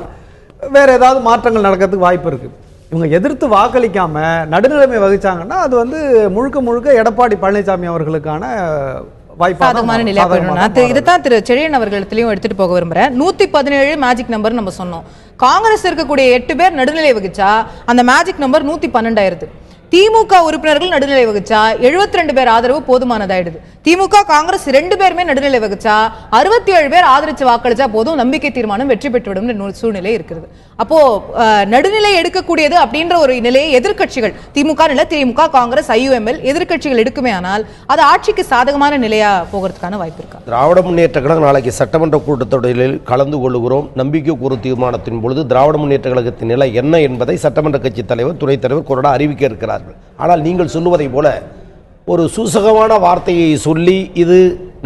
வேற ஏதாவது மாற்றங்கள் நடக்கிறதுக்கு வாய்ப்பு இருக்கு. இவங்க எதிர்த்து வாக்களிக்காம நடுநிலைமை வகிச்சாங்கன்னா அது வந்து முழுக்க எடப்பாடி பழனிசாமி அவர்களுக்கான சாதகமான நிலையா போயிடும். இதுதான் திரு செழியன் அவர்களிடத்திலையும் எடுத்துட்டு போக விரும்புறேன். 117 மேஜிக் நம்பர் நம்ம சொன்னோம். காங்கிரஸ் இருக்கக்கூடிய 8 பேர் நடுநிலை வகிச்சா அந்த மேஜிக் நம்பர் 112 ஆயிருது. திமுக உறுப்பினர்கள் நடுநிலை வகிச்சா 72 பேர் ஆதரவு போதுமானதாயிடுது. திமுக காங்கிரஸ் 2 பேருமே நடுநிலை வகிச்சா 67 பேர் ஆதரிச்சு வாக்களிச்சா போதும் நம்பிக்கை தீர்மானம் வெற்றி பெற்றுவிடும் சூழ்நிலை இருக்கிறது. அப்போ நடுநிலை எடுக்கக்கூடியது அப்படின்ற ஒரு நிலையை எதிர்கட்சிகள் திமுக காங்கிரஸ் IUML எதிர்கட்சிகள் எடுக்குமே ஆனால் அது ஆட்சிக்கு சாதகமான நிலையா போகிறதுக்கான வாய்ப்பு இருக்கா? திராவிட முன்னேற்ற கழகம் நாளைக்கு சட்டமன்ற கூட்டத்தொடரில் கலந்து கொள்ளுகிறோம். நம்பிக்கை கூறு தீர்மானத்தின் பொழுது திராவிட முன்னேற்ற கழகத்தின் நிலை என்ன என்பதை சட்டமன்ற கட்சி தலைவர் துணைத் தலைவர் கொறடா அறிவிக்க இருக்கிறார்கள். ஆனால் நீங்கள் சொல்லுவதை போல ஒரு சூசகமான வார்த்தையை சொல்லி இது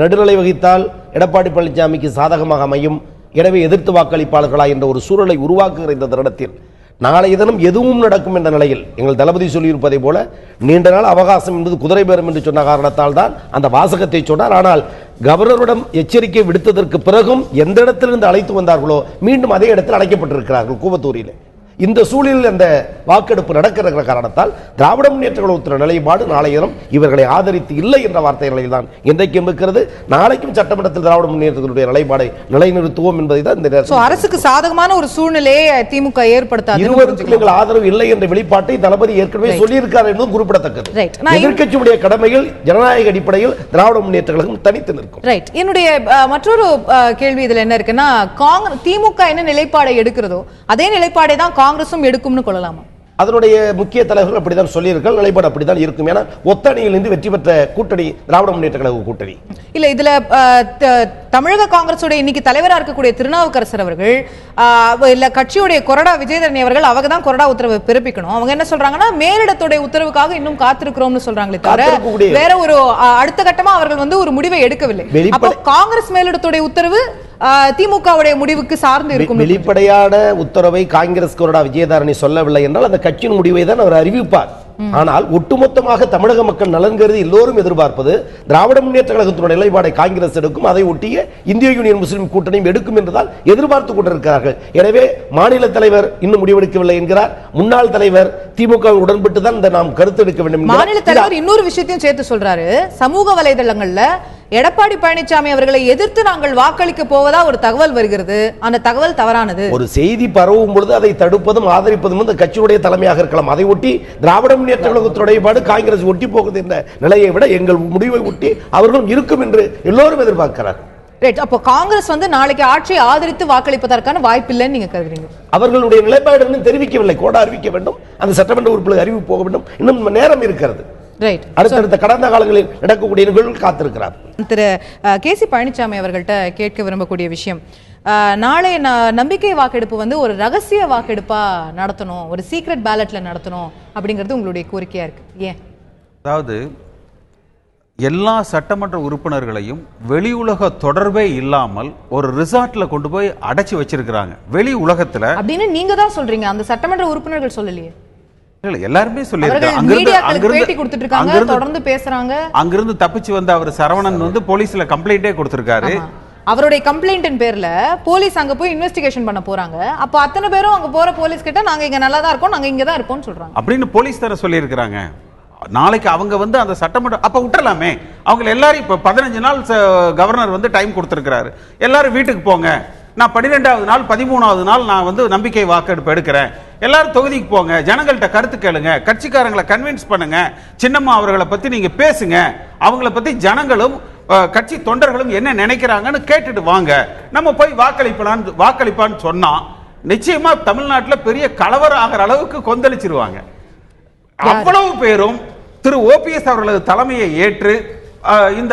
நடுநிலை வகித்தால் எடப்பாடி பழனிசாமிக்கு சாதகமாக அமையும், எனவே எதிர்த்து வாக்களிப்பாளர்களா என்ற ஒரு சூழலை உருவாக்குகிற இந்த தருணத்தில் நாளைய தினம் எதுவும் நடக்கும் என்ற நிலையில் எங்கள் தளபதி சொல்லியிருப்பதை போல நீண்ட நாள் அவகாசம் என்பது குதிரை பேரம் என்று சொன்ன காரணத்தால் தான் அந்த வாசகத்தை சொன்னார். ஆனால் கவர்னரிடம் எச்சரிக்கை விடுத்ததற்கு பிறகும் எந்த இடத்திலிருந்து அழைத்து வந்தார்களோ மீண்டும் அதே இடத்தில் அழைக்கப்பட்டிருக்கிறார்கள் கூவத்தூரில். இந்த சூழலில் அந்த வாக்கெடுப்பு நடக்கிற காரணத்தால் திராவிட முன்னேற்ற கழகத்தின் நிலைப்பாடு நாளைய தினம் இவர்களை ஆதரித்து இல்லை என்ற வார்த்தைகளில் தான் இன்றைக்கும் இருக்கிறது. நாளைக்கும் சட்டமன்றத்தில் திராவிட முன்னேற்றத்தினுடைய நிலைப்பாடை நிலைநிறுத்துவோம் என்பதை தான் இந்த அரசுக்கு சாதகமான ஒரு சூழ்நிலையை திமுக ஏற்படுத்தாது. இருவருக்கும் எங்கள் ஆதரவு இல்லை என்ற வெளிப்பாட்டை தளபதி ஏற்கனவே சொல்லியிருக்கார் என்பதும் குறிப்பிடத்தக்கது. எதிர்க்கட்சியுடைய கடமையில் ஜனநாயக அடிப்படையில் திராவிட முன்னேற்ற கழகம் தனித்து நிற்கும். ரைட். என்னுடைய மற்றொரு கேள்வி இதுல என்ன இருக்குன்னா, திமுக என்ன நிலைப்பாடை எடுக்கிறதோ அதே நிலைப்பாடை தான் காங்கிரசும் எடுக்கும்னு கொள்ளலாமா? அதனுடைய முக்கிய தலைவர்கள் அப்படித்தான் சொல்லியிருக்கார். நிலைப்பாடு அப்படித்தான் இருக்கும். ஏன்னா ஒத்தணியிலிருந்து வெற்றி பெற்ற கூட்டணி திராவிட முன்னேற்ற கழக கூட்டணி. இல்ல இதுல தமிழக காங்கிரஸோட இன்னைக்கு தலைவரா இருக்கக்கூடிய திருநாவுக்கரசர் அவர்கள் இல்ல கட்சியுடைய கொறடா விஜயதரணி அவர்கள் அவங்க தான் கொறடா உத்தரவு பிறப்பிக்கணும். அவங்க என்ன சொல்றாங்கன்னா மேலிடத்துடைய உத்தரவுக்காக இன்னும் காத்திருக்கிறோம்னு சொல்றாங்களே தவிர வேற ஒரு அடுத்த கட்டமா அவர்கள் வந்து ஒரு முடிவை எடுக்கவில்லை. அப்போ காங்கிரஸ் மேலிடத்துடைய உத்தரவு திமுகவுடைய முடிவுக்கு சார்ந்து இருக்கும். வெளிப்படையான உத்தரவை காங்கிரஸ் கொறடா விஜயதாரணி சொல்லவில்லை என்றால் அந்த கட்சியின் முடிவை தான் அவர் அறிவிப்பார். ஆனால் ஒட்டுமொத்தமாக தமிழக மக்கள் நலன் கருதி எல்லோரும் எதிர்பார்ப்பது திராவிட முன்னேற்ற கழகத்தினுடைய நிலைப்பாடை காங்கிரஸ் எடுக்கும், அதை ஒட்டிய இந்திய யூனியன் முஸ்லிம் கூட்டணியும் எடுக்கும் என்றுதான் எதிர்பார்த்து கொண்டிருக்கிறார்கள். எனவே மாநில தலைவர் இன்னும் முடிவெடுக்கவில்லை என்கிறார். முன்னாள் தலைவர் திமுக உடன்பட்டு தான் நாம் கருத்து எடுக்க வேண்டும். மாநில தலைவர் இன்னொரு விஷயத்தையும் சேர்த்து சொல்றாரு. சமூக வலைதளங்கள்ல எடப்பாடி பழனிசாமி அவர்களை எதிர்த்து நாங்கள் வாக்களிக்க போவதா ஒரு தகவல் வருகிறது. அந்த தகவல் தவறானது. ஒரு செய்தி பரவும் பொழுது அதை தடுப்பதும் ஆதரிப்பதும் இந்த கட்சியுடைய தலைமையாக இருக்கலாம். அதை ஒட்டி திராவிட முன்னேற்ற கழகத்துடைய காங்கிரஸ் ஒட்டி போகுது என்ற நிலையை விட எங்கள் முடிவை ஒட்டி அவர்களும் இருக்கும் என்று எல்லோரும் எதிர்பார்க்கிறார். அப்போ காங்கிரஸ் வந்து நாளைக்கு ஆட்சியை ஆதரித்து வாக்களிப்பதற்கான வாய்ப்பு இல்லைன்னு நீங்க கருதுறீங்க? அவர்களுடைய நிலைப்பாடு இன்னும் தெரிவிக்கவில்லை. கோடா அறிவிக்க வேண்டும், அந்த சட்டமன்ற உறுப்பினர் அறிவிப்பு போக வேண்டும். இன்னும் நேரம் இருக்கிறது. அடுத்தடுத்த கடந்த காலங்களில் நடக்கக்கூடிய நிகழ்வுகள் காத்திருக்கிறார். திரு கே.சி. பழனிசாமி அவர்கள்ட்ட கேட்க விரும்பக்கூடிய விஷயம், நாளை நம்பிக்கை வாக்கெடுப்பு வந்து ஒரு ரகசிய வாக்கெடுப்பா நடத்தணும், ஒரு சீக்ரெட் பேலட்ல நடத்தணும் அப்படிங்கிறது உங்களுடைய கோரிக்கையா இருக்கு. ஏன்? அதாவது எல்லா சட்டமன்ற உறுப்பினர்களையும் வெளி உலக தொடர்பே இல்லாமல் ஒரு ரிசார்ட்ல கொண்டு போய் அடைச்சி வச்சிருக்கிறாங்க. வெளி உலகத்துல அப்படின்னு நீங்க தான் சொல்றீங்க, அந்த சட்டமன்ற உறுப்பினர்கள் சொல்லலையே. எல்லாருமே அங்கிருந்து தப்பிச்சு வந்த அவர் சரவணன் வந்து போலீஸ்ல கம்ப்ளைண்டே கொடுத்திருக்காரு. அவருடைய கம்ப்ளைண்ட் பேர்ல போலீஸ் அங்க போய் இன்வெஸ்டிகேஷன் பண்ண போறாங்க. அப்ப அத்தனை பேரும் அங்க போற போலீஸ் கிட்ட நாங்க இங்க நல்லா தான் இருக்கோம், நாங்க இங்க தான் இருப்போம் சொல்றாங்க அப்படின்னு போலீஸ் தர சொல்லி இருக்காங்க. நாளைக்கு அவங்க வந்து அந்த சட்டமன்ற அப்ப விட்டுறலாமே. அவங்க எல்லாரும் இப்ப 15 நாள் கவர்னர் வந்து டைம் கொடுத்திருக்கிறாரு. எல்லாரும் வீட்டுக்கு போங்க, நான் 12வது நாள் 13வது நாள் நான் வந்து நம்பிக்கை வாக்கெடுப்பு எடுக்கிறேன், எல்லாரும் தொகுதிக்கு போங்க, ஜனங்கள்கிட்ட கருத்து கேளுங்க, கட்சிக்காரங்களை கன்வின்ஸ் பண்ணுங்க, சின்னம்மா அவர்களை பத்தி நீங்க பேசுங்க, அவங்கள பத்தி ஜனங்களும் கட்சி தொண்டர்களும் என்ன நினைக்கிறாங்கன்னு கேட்டுட்டு வாங்க, நம்ம போய் வாக்களிப்பான்னு சொன்னா நிச்சயமா தமிழ்நாட்டில் பெரிய கலவரம் ஆகிற அளவுக்கு கொந்தளிச்சிருவாங்க. அவ்வளவு பேரும் திரு ஓபிஎஸ் அவர்களது தலைமையை ஏற்று இந்த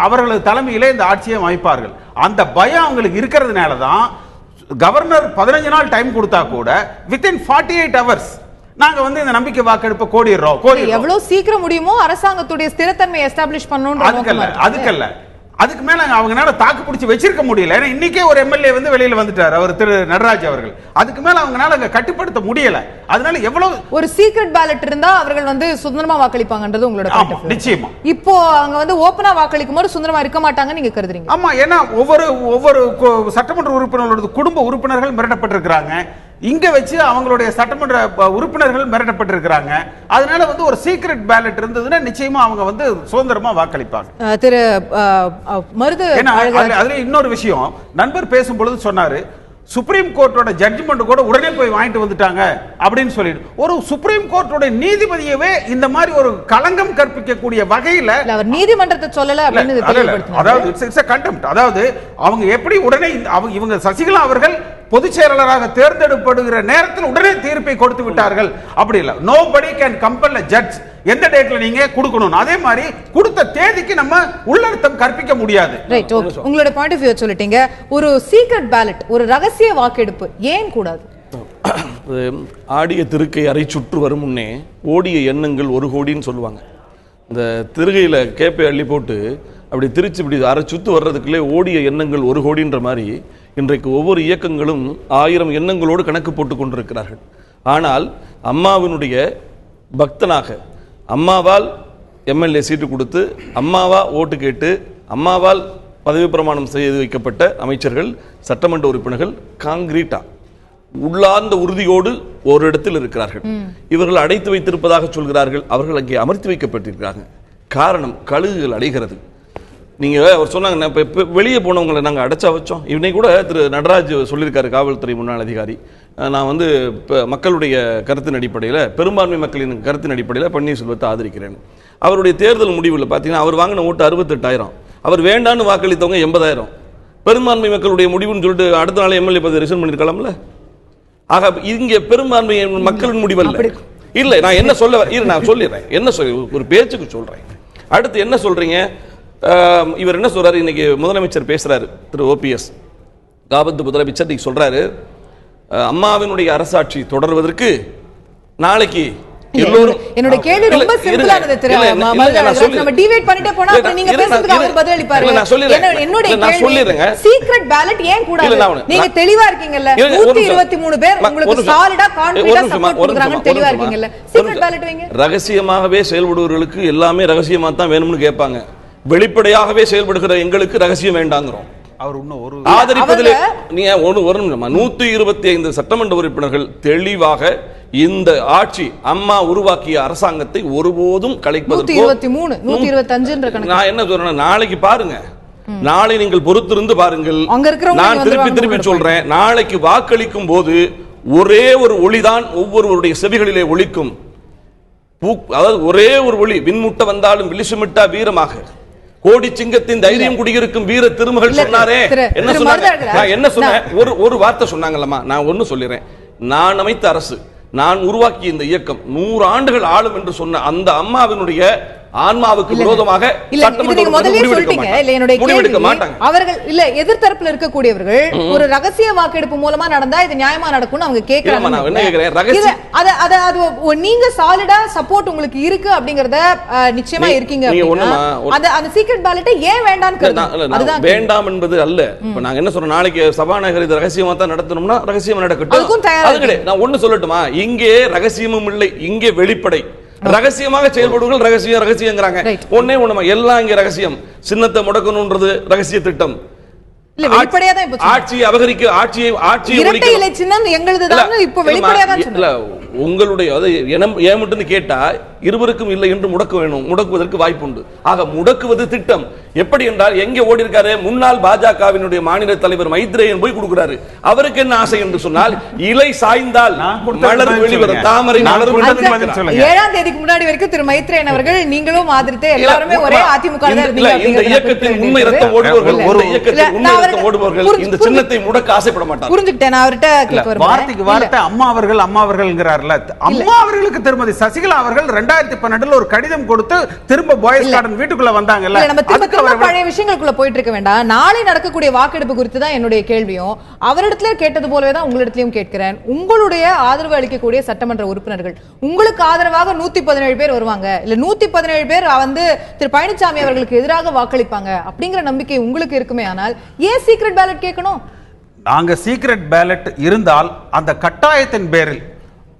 அவர்களது தலைமையிலே இந்த ஆட்சியை அமைப்பார்கள். அந்த பயம் அவங்களுக்கு இருக்கிறதுனால தான் கவர்னர் 15 நாள் டைம் கொடுத்தா கூட வித்தின் 48 hours நாங்க வந்து இந்த நம்பிக்கை வாக்கெடுப்பு கோடிடுறோம். எவ்வளவு சீக்கிரம் முடியுமோ அரசாங்கத்துடைய ஸ்திரத்தன்மை எஸ்டாப்லிஷ் பண்ணணும். அதுக்கு மேல அவங்களால தாக்கு பிடிச்சி வச்சிருக்க முடியல. ஏன்னா இன்னைக்கே ஒரு எம்எல்ஏ வந்து வெளியில வந்துட்டார், அவர் திரு நடராஜ் அவர்கள். அதுக்கு மேல அவங்களால அங்க கட்டுப்படுத்த முடியல. அதனால எவ்வளவு ஒரு சீக்ரெட் பேலட் இருந்தா அவர்கள் வந்து சுதந்திரமா வாக்களிப்பாங்கன்றது உங்களோட நிச்சயமா. இப்போ அவங்க வந்து ஓபனா வாக்களிக்கும் போது சுதந்திரமா இருக்க மாட்டாங்கன்னு நீங்க கருதுறீங்க? ஆமா, ஏன்னா ஒவ்வொரு சட்டமன்ற உறுப்பினர்களோட குடும்ப உறுப்பினர்கள் மிரட்டப்பட்டிருக்கிறாங்க. இங்க வச்சு அவங்களுடைய சட்டமன்ற உறுப்பினர்கள் மிரட்டப்பட்டிருக்கிறாங்க. அதனால வந்து ஒரு சீக்ரெட் பேலட் இருந்ததுன்னா நிச்சயமா அவங்க வந்து சுதந்திரமா வாக்களிப்பாங்க. திரு மருது அதுல இன்னொரு விஷயம், நண்பர் பேசும்பொழுது சொன்னாரு, சுப்ரீம் கோர்ட்டோட ஜட்ஜ்மெண்ட் கூட உடனே போய் வாங்கிட்டு வந்துட்டாங்க அப்படின்னு சொல்லிட்டு. ஒரு சுப்ரீம் கோர்ட்டோட நீதிபதியவே இந்த மாதிரி ஒரு களங்கம் கற்பிக்கக்கூடிய வகையில அவர் நீதிமன்றத்தை சொல்லல அப்படின்னு அதாவது இட்ஸ் a contempt. அதாவது அவங்க எப்படி உடனே இவங்க சசிகலா அவர்கள் பொதுச் செயலாளராக தேர்ந்தெடுக்கப்படுகிற நேரத்தில் உடனே தீர்ப்பை கொடுத்து விட்டார்கள். அப்படி இல்ல, nobody can compel a judge எந்த டேட்ல நீங்க கொடுக்கணும், அதே மாதிரி கொடுத்த தேதிக்கு நம்ம உள்ளர்த்தம் கற்பிக்க முடியாது. ரைட், ஓகே, உங்களோட பாயிண்ட் ஆஃப் வியூ சொல்லிட்டீங்க. ஒரு சீக்ரெட் பேலட், ஒரு ரகசிய வாக்கெடுப்பு ஏன் கூடாது? ஆடிய திருக்கை அரை சுற்று வரும் முன்னே ஓடிய எண்ணங்கள் 1 கோடின்னு சொல்லுவாங்க. இந்த திருகையில கேப்பை அள்ளி போட்டு அப்படி திருச்சி இப்படி அரை சுத்து வர்றதுக்குள்ளே ஓடிய எண்ணங்கள் 1 கோடின்ற மாதிரி இன்றைக்கு ஒவ்வொரு இயக்கங்களும் 1000 எண்ணங்களோடு கணக்கு போட்டு கொண்டிருக்கிறார்கள். ஆனால் அம்மாவினுடைய பக்தனாக, அம்மாவால் எம்எல்ஏ சீட்டு கொடுத்து, அம்மாவா ஓட்டு கேட்டு, அம்மாவால் பதவி பிரமாணம் செய்து வைக்கப்பட்ட அமைச்சர்கள், சட்டமன்ற உறுப்பினர்கள் காங்கிரீட்டா உள்ளார்ந்த உறுதியோடு ஒரு இடத்தில் இருக்கிறார்கள். இவர்கள் அடைத்து வைத்திருப்பதாக சொல்கிறார்கள். அவர்கள் அங்கே அமர்த்தி வைக்கப்பட்டிருக்கிறாங்க. காரணம், கழுகுகள் அடைகிறது. நீங்க அவர் சொன்னாங்க, இப்ப வெளியே போனவங்களை நாங்க அடைச்சா வச்சோம். இன்னைக்கு கூட திரு நடராஜ் சொல்லியிருக்காரு, காவல்துறை முன்னாள் அதிகாரி, நான் வந்து மக்களுடைய கருத்தின் அடிப்படையில், பெரும்பான்மை மக்களின் கருத்தின் அடிப்படையில் பன்னீர்செல்வத்தை ஆதரிக்கிறேன். அவருடைய தேர்தல் முடிவில் பார்த்தீங்கன்னா அவர் வாங்கின ஓட்டு 68,000, அவர் வேண்டான்னு வாக்களித்தவங்க 80,000. பெரும்பான்மை மக்களுடைய முடிவுன்னு சொல்லிட்டு அடுத்த நாள் எம்எல்ஏ பதவி ரிசைன் பண்ணிருக்கலாம்ல. ஆக இங்கே பெரும்பான்மை மக்களின் முடிவல்ல. இல்ல, நான் என்ன சொல்ல நான் சொல்லிடுறேன், என்ன ஒரு பேச்சுக்கு சொல்றேன். அடுத்து என்ன சொல்றீங்க, இவர் என்ன சொல்றாரு, இன்னைக்கு முதலமைச்சர் பேசுறாரு, திரு OPS காபத்து முதலமைச்சர் இன்னைக்கு சொல்றாரு, அம்மாவினுடைய அரசாட்சி தொடர்வதற்கு நாளைக்கு என்னோட கேள்வி ரொம்ப சிம்பிளானது திரு. நம்ம டிவைட் பண்ணிட்டே போனா அப்புறம் நீங்க பேசுறதுக்கு அவர் பதில் அளிப்பாரு. என்னோட கேள்வி, சீக்ரெட் பேலட் ஏன் கூடாது? நீங்க தெளிவா இருக்கீங்கல்ல, 123 பேர் உங்களுக்கு சாலிடா கான்ஃபிடன்ட்டா சப்போர்ட் கொடுக்கறாங்கன்னு தெளிவா இருக்கீங்கல்ல, சீக்ரெட் பேலட் வைங்க. ரகசியமாகவே செயல்படுவர்களுக்கு எல்லாமே ரகசியமா தான் வேணும்னு கேட்பாங்க. வெளிப்படையாகவே செயல்படுகிற எங்களுக்கு ரகசியம் வேண்டாங்கிறோம். அவர் இன்னும் ஒரு ஆதரிப்பதிலே நீங்க 125 சட்டமன்ற உறுப்பினர்கள் தெளிவாக இந்த ஆட்சி அம்மா உருவாக்கிய அரசாங்கத்தை ஒருபோதும் கலைப்பதற்கு 123 125 கணக்கு. நான் என்ன சொல்றேன், நாளைக்கு பாருங்க, நாளை நீங்கள் பொறுத்திருந்து பாருங்கள். நான் திருப்பி சொல்றேன், நாளைக்கு வாக்களிக்கும் போது ஒரே ஒரு ஒளிதான் ஒவ்வொருவருடைய செவிகளிலே ஒலிக்கும். அதாவது ஒரே ஒரு ஒளி, விண்முட்ட வந்தாலும் விழிசுமிட்டா வீரமாக, கோடி சிங்கத்தின் தைரியம் குடியிருக்கும் வீர திருமகள் சொன்னாரே. என்ன சொன்னாங்க? நான் என்ன சொன்னேன், ஒரு வார்த்தை சொன்னாங்கல்லம்மா, நான் ஒன்னு சொல்லிடுறேன். நான் அமைத்த அரசு, நான் உருவாக்கிய இந்த இயக்கம் 100 ஆண்டுகள் ஆளும் என்று சொன்ன அந்த அம்மாவினுடைய ஆன்மாவுக்கு விரோதமாக அவர்கள் இல்ல, எதிர்த்தரப்புல இருக்கக்கூடியவர்கள் ஒரு ரகசிய வாக்கெடுப்பு மூலமா நடந்தா இது நியாயமா நடக்கும்னு அவங்க கேக்குறாங்க. நீங்க சாலிடா சப்போர்ட் உங்களுக்கு இருக்கு அப்படிங்கறத நிச்சயமா இருக்கீங்க. அந்த சீக்ரெட் பேலட்டை ஏன் வேண்டாம் வேண்டாம் என்பது அல்ல. இப்ப நாங்க என்ன சொல்றோம், நாளைக்கு சபாநாயகர் இது ரகசியமா தான் நடத்தணும்னா ரகசியமா நடக்கட்டும். நான் ஒண்ணு சொல்லட்டுமா, இங்கே ரகசியமும் இல்லை, இங்கே வெளிப்படை. ரகசியமாக செயல்படுவர்கள் ரகசியங்கிறாங்க. ஒன்னே ஒண்ணுமா, எல்லாம் இங்க ரகசியம். சின்னத்தை முடக்கணும்ன்றது ரகசிய திட்டம். ஆட்சியை அபகரிக்க, ஆட்சியை உங்களுடைய ஏன் மட்டும் கேட்டா இருவருக்கும் இல்லை என்று முடக்குவதற்கு வாய்ப்பு உண்டு. ஆக முடக்குவது திட்டம் எப்படி என்றால், எங்கே ஓடி இருக்காரு, முன்னாள் பாஜகவினுடைய மாநில தலைவர் மைத்ரேயன் போய் கொடுக்கிறாரு. அவருக்கு என்ன ஆசை என்று சொன்னால், இலை சாய்ந்தால் மலர் வெளிவரும், தாமரை மலரும். 7ஆம் தேதிக்கு முன்னாடி வரைக்கும் திரு மைத்ரேயன் அவர்கள் நீங்களும் ஆதரித்து எல்லாருமே ஒரே அதிமுக இந்த இயக்கத்தின் உண்மை ரத்தம் ஓடுபவர்கள் இந்த சின்னத்தை முடக்க ஆசைப்பட மாட்டாங்க. புரிஞ்சுக்கிட்டேன். நான் அவர்கிட்ட கேட்க வரேன். வார்த்தைக்கு வார்த்தை அம்மா அவர்கள்ங்கிறார்ல, அம்மா அவர்களுக்கு திருமதி சசிகலா அவர்கள் 2012 ஒரு கடிதம் கொடுத்து திரும்ப பாய்ஸ் கார்டன் வீட்டுக்குள்ள வந்தாங்கல்ல. நம்ம திரும்ப பழைய விஷயங்களுக்குள்ள போயிட்டு இருக்க வேண்டாம். நாளை நடக்கக்கூடிய வாக்கெடுப்பு குறித்து தான் என்னுடைய கேள்வியும். அவரிடத்துல கேட்டது போலவே தான் உங்களிடத்திலும் கேட்கிறேன். உங்களுடைய ஆதரவு அளிக்கக்கூடிய சட்டமன்ற உறுப்பினர்கள், உங்களுக்கு ஆதரவாக 117 பேர் வருவாங்க, இல்ல 117 பேர் வந்து திரு பழனிசாமி அவர்களுக்கு எதிராக வாக்களிப்பாங்க அப்படிங்கிற நம்பிக்கை உங்களுக்கு இருக்குமே. ஆனால் ஏன் சீக்ரெட் பேலட் கேட்கணும்? நாங்க சீக்ரெட் பேலட் இருந்தால் அந்த கட்டாயத்தின் பேரில்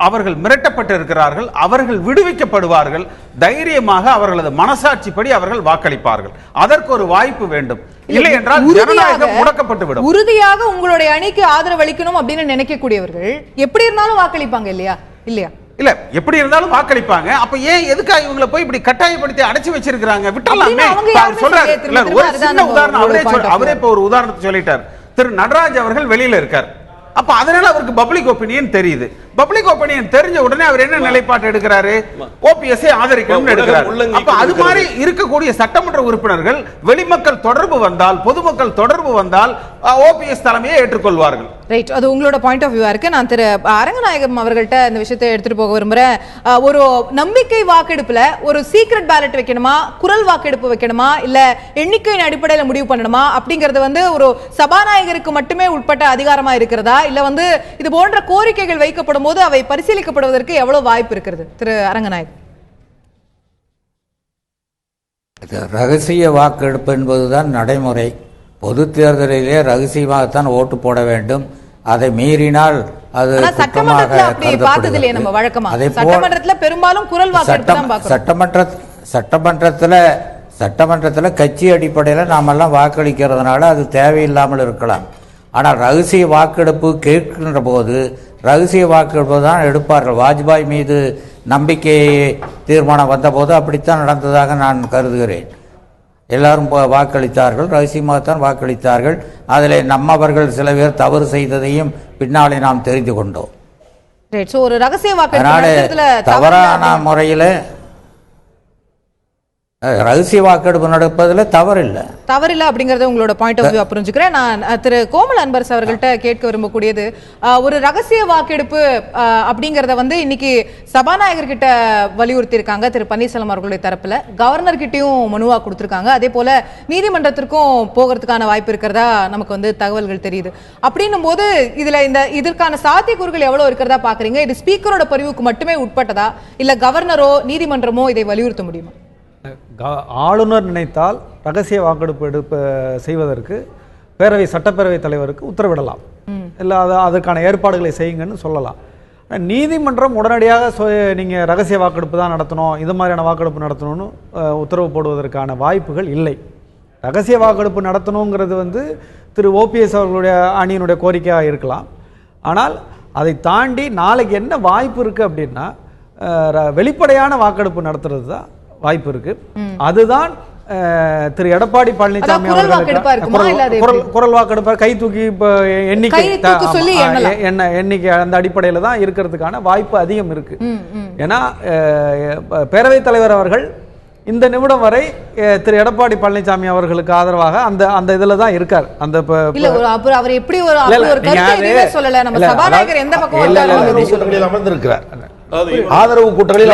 அவர்கள் மிரட்டப்பட்டு இருக்கிறார்கள், அவர்கள் விடுவிக்கப்படுவார்கள், தைரியமாக அவர்களது மனசாட்சிப்படி அவர்கள் வாக்களிப்பார்கள். அதற்கு ஒரு வாய்ப்பு வேண்டும். இல்லை என்றால் ஜனநாயகம் முடக்கப்பட்டு விடும். உறுதியாக உங்களுடைய அணிக்கு ஆதரவு அளிக்கணும் அப்படின்னு நினைக்கக்கூடியவர்கள் எப்படி இருந்தாலும் வாக்களிப்பாங்க இல்லையா? இல்ல, எப்படி இருந்தாலும் வாக்களிப்பாங்க. அப்ப ஏன் எதுக்காக இவங்களை போய் இப்படி கட்டாயப்படுத்தி அடைச்சு வச்சிருக்காங்க? விட்டுறலாமே. சொல்றாரு ஒரு சின்ன உதாரணம், அவரே இப்ப ஒரு உதாரணத்தை சொல்லிட்டார். திரு நடராஜ் அவர்கள் வெளியில இருக்கார். அப்ப அதனால அவருக்கு பப்ளிக் ஒப்பீனியன் தெரியுது. பப்ளிக் ஒப்பீனியன் தெரிஞ்ச உடனே அவர் என்ன நிலைப்பாடு எடுக்கிறாரு? OPS எடுக்கணும்னு எடுக்கிறார். அப்ப அது மாதிரி இருக்கக்கூடிய சட்டமன்ற உறுப்பினர்கள் வெளிமக்கள் தொடர்பு வந்தால், பொதுமக்கள் தொடர்பு வந்தால் OPS தலைமையை ஏற்றுக்கொள்வார்கள். ரைட், அது உங்களோட பாயிண்ட் ஆஃப் வியூவா இருக்கு. நான் திரு அரங்கநாயகம் அவர்கள்ட்ட இந்த விஷயத்தை எடுத்துட்டு போக விரும்புறேன். ஒரு நம்பிக்கை வாக்கெடுப்புல ஒரு சீக்ரெட் பேலட் வைக்கணுமா, குரல் வாக்கெடுப்பு வைக்கணுமா, இல்ல எண்ணிக்கையின் அடிப்படையில் முடிவு பண்ணணுமா அப்படிங்கறது வந்து ஒரு சபாநாயகருக்கு மட்டுமே உட்பட்ட அதிகாரமா இருக்கிறதா, இல்ல வந்து இது போன்ற கோரிக்கைகள் வைக்கப்படும் போது அவை பரிசீலிக்கப்படுவதற்கு எவ்வளவு வாய்ப்பு இருக்கிறது திரு அரங்கநாயகம்? ரகசிய வாக்கெடுப்பு என்பதுதான் நடைமுறை. பொது தேர்தலிலே ரகசியமாகத்தான் ஓட்டு போட வேண்டும். அதை மீறினால் அது பெரும்பாலும் குரல் சட்டமன்றத்தில் கட்சி அடிப்படையில் நாமெல்லாம் வாக்களிக்கிறதுனால அது தேவையில்லாமல் இருக்கலாம். ஆனால் ரகசிய வாக்கெடுப்பு கேட்கின்ற போது ரகசிய வாக்கெடுப்பு தான் எடுப்பார்கள். வாஜ்பாய் மீது நம்பிக்கை தீர்மானம் வந்தபோது அப்படித்தான் நடந்ததாக நான் கருதுகிறேன். எல்லாரும் வாக்களித்தார்கள், ரகசியமாகத்தான் வாக்களித்தார்கள். அதில் நம்மவர்கள் சில பேர் தவறு செய்ததையும் பின்னாலே நாம் தெரிந்து கொண்டோம். ஒரு ரகசிய அதனால தவறான முறையில் ரகசிய வாக்கெடுப்பு நடப்பதில் தவறில்லை அப்படிங்கறத உங்களோட பாயிண்ட் ஆஃப் வியூ புரிஞ்சுக்கிறேன். நான் திரு கோமல் அன்பரசு அவர்கள்ட்ட கேட்க விரும்பக்கூடியது, ஒரு ரகசிய வாக்கெடுப்பு அப்படிங்கறத வந்து இன்னைக்கு சபாநாயகர் கிட்ட வலியுறுத்தி இருக்காங்க திரு பன்னீர்செல்வம் அவர்களுடைய தரப்புல, கவர்னர் கிட்டையும் மனுவா கொடுத்திருக்காங்க. அதே போல நீதிமன்றத்திற்கும் போகிறதுக்கான வாய்ப்பு இருக்கிறதா நமக்கு வந்து தகவல்கள் தெரியுது. அப்படின்னும் போது இதற்கான சாத்தியக்கூறுகள் எவ்வளவு இருக்கிறதா பாக்குறீங்க? இது ஸ்பீக்கரோட பரிவுக்கு மட்டுமே உட்பட்டதா, இல்ல கவர்னரோ நீதிமன்றமோ இதை வலியுறுத்த முடியுமா? ஆளுநர் நினைத்தால் ரகசிய வாக்கெடுப்பு செய்வதற்கு சட்டப்பேரவை தலைவருக்கு உத்தரவிடலாம், இல்லை அதற்கான ஏற்பாடுகளை செய்யுங்கன்னு சொல்லலாம். நீதிமன்றம் உடனடியாக நீங்கள் ரகசிய வாக்கெடுப்பு தான் நடத்தணும், இது மாதிரியான வாக்கெடுப்பு நடத்தணும்னு உத்தரவு போடுவதற்கான வாய்ப்புகள் இல்லை. ரகசிய வாக்கெடுப்பு நடத்தணுங்கிறது வந்து திரு ஓபிஎஸ் அவர்களுடைய அணியினுடைய கோரிக்கையாக இருக்கலாம். ஆனால் அதை தாண்டி நாளைக்கு என்ன வாய்ப்பு இருக்குது அப்படின்னா, வெளிப்படையான வாக்கெடுப்பு நடத்துறது தான் வாய்ப்பு இருக்கு. அதுதான் திரு எடப்பாடி பழனிசாமி குரல் வாக்கெடுப்பு கை தூக்கி எண்ணிக்கை அந்த அடிப்படையில் தான் இருக்கிறதுக்கான வாய்ப்பு அதிகம் இருக்கு. ஏன்னா பேரவைத் தலைவர் அவர்கள் இந்த நிமிடம் வரை திரு எடப்பாடி பழனிசாமி அவர்களுக்கு ஆதரவாக அந்த இதுல தான் இருக்கார். அந்த அவர் எப்படி ஒரு கருத்தை சொல்லல, நம்ம சபாநாயகர் எந்த பக்கம் அமர்ந்திருக்கிறார், ஆதரவு கூட்டங்களில்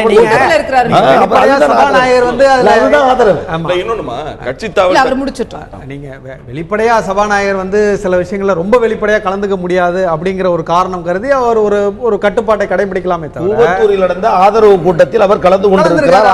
நீங்க வெளிப்படையா சபாநாயகர் வந்து சில விஷயங்கள ரொம்ப வெளிப்படையா கலந்துக்க முடியாது அப்படிங்கிற ஒரு காரணம் கருதி அவர் ஒரு கட்டுப்பாட்டை கடைபிடிக்கலாமே தவிர நடந்த ஆதரவு கூட்டத்தில் அவர் கலந்து கொண்டிருக்கிறார்.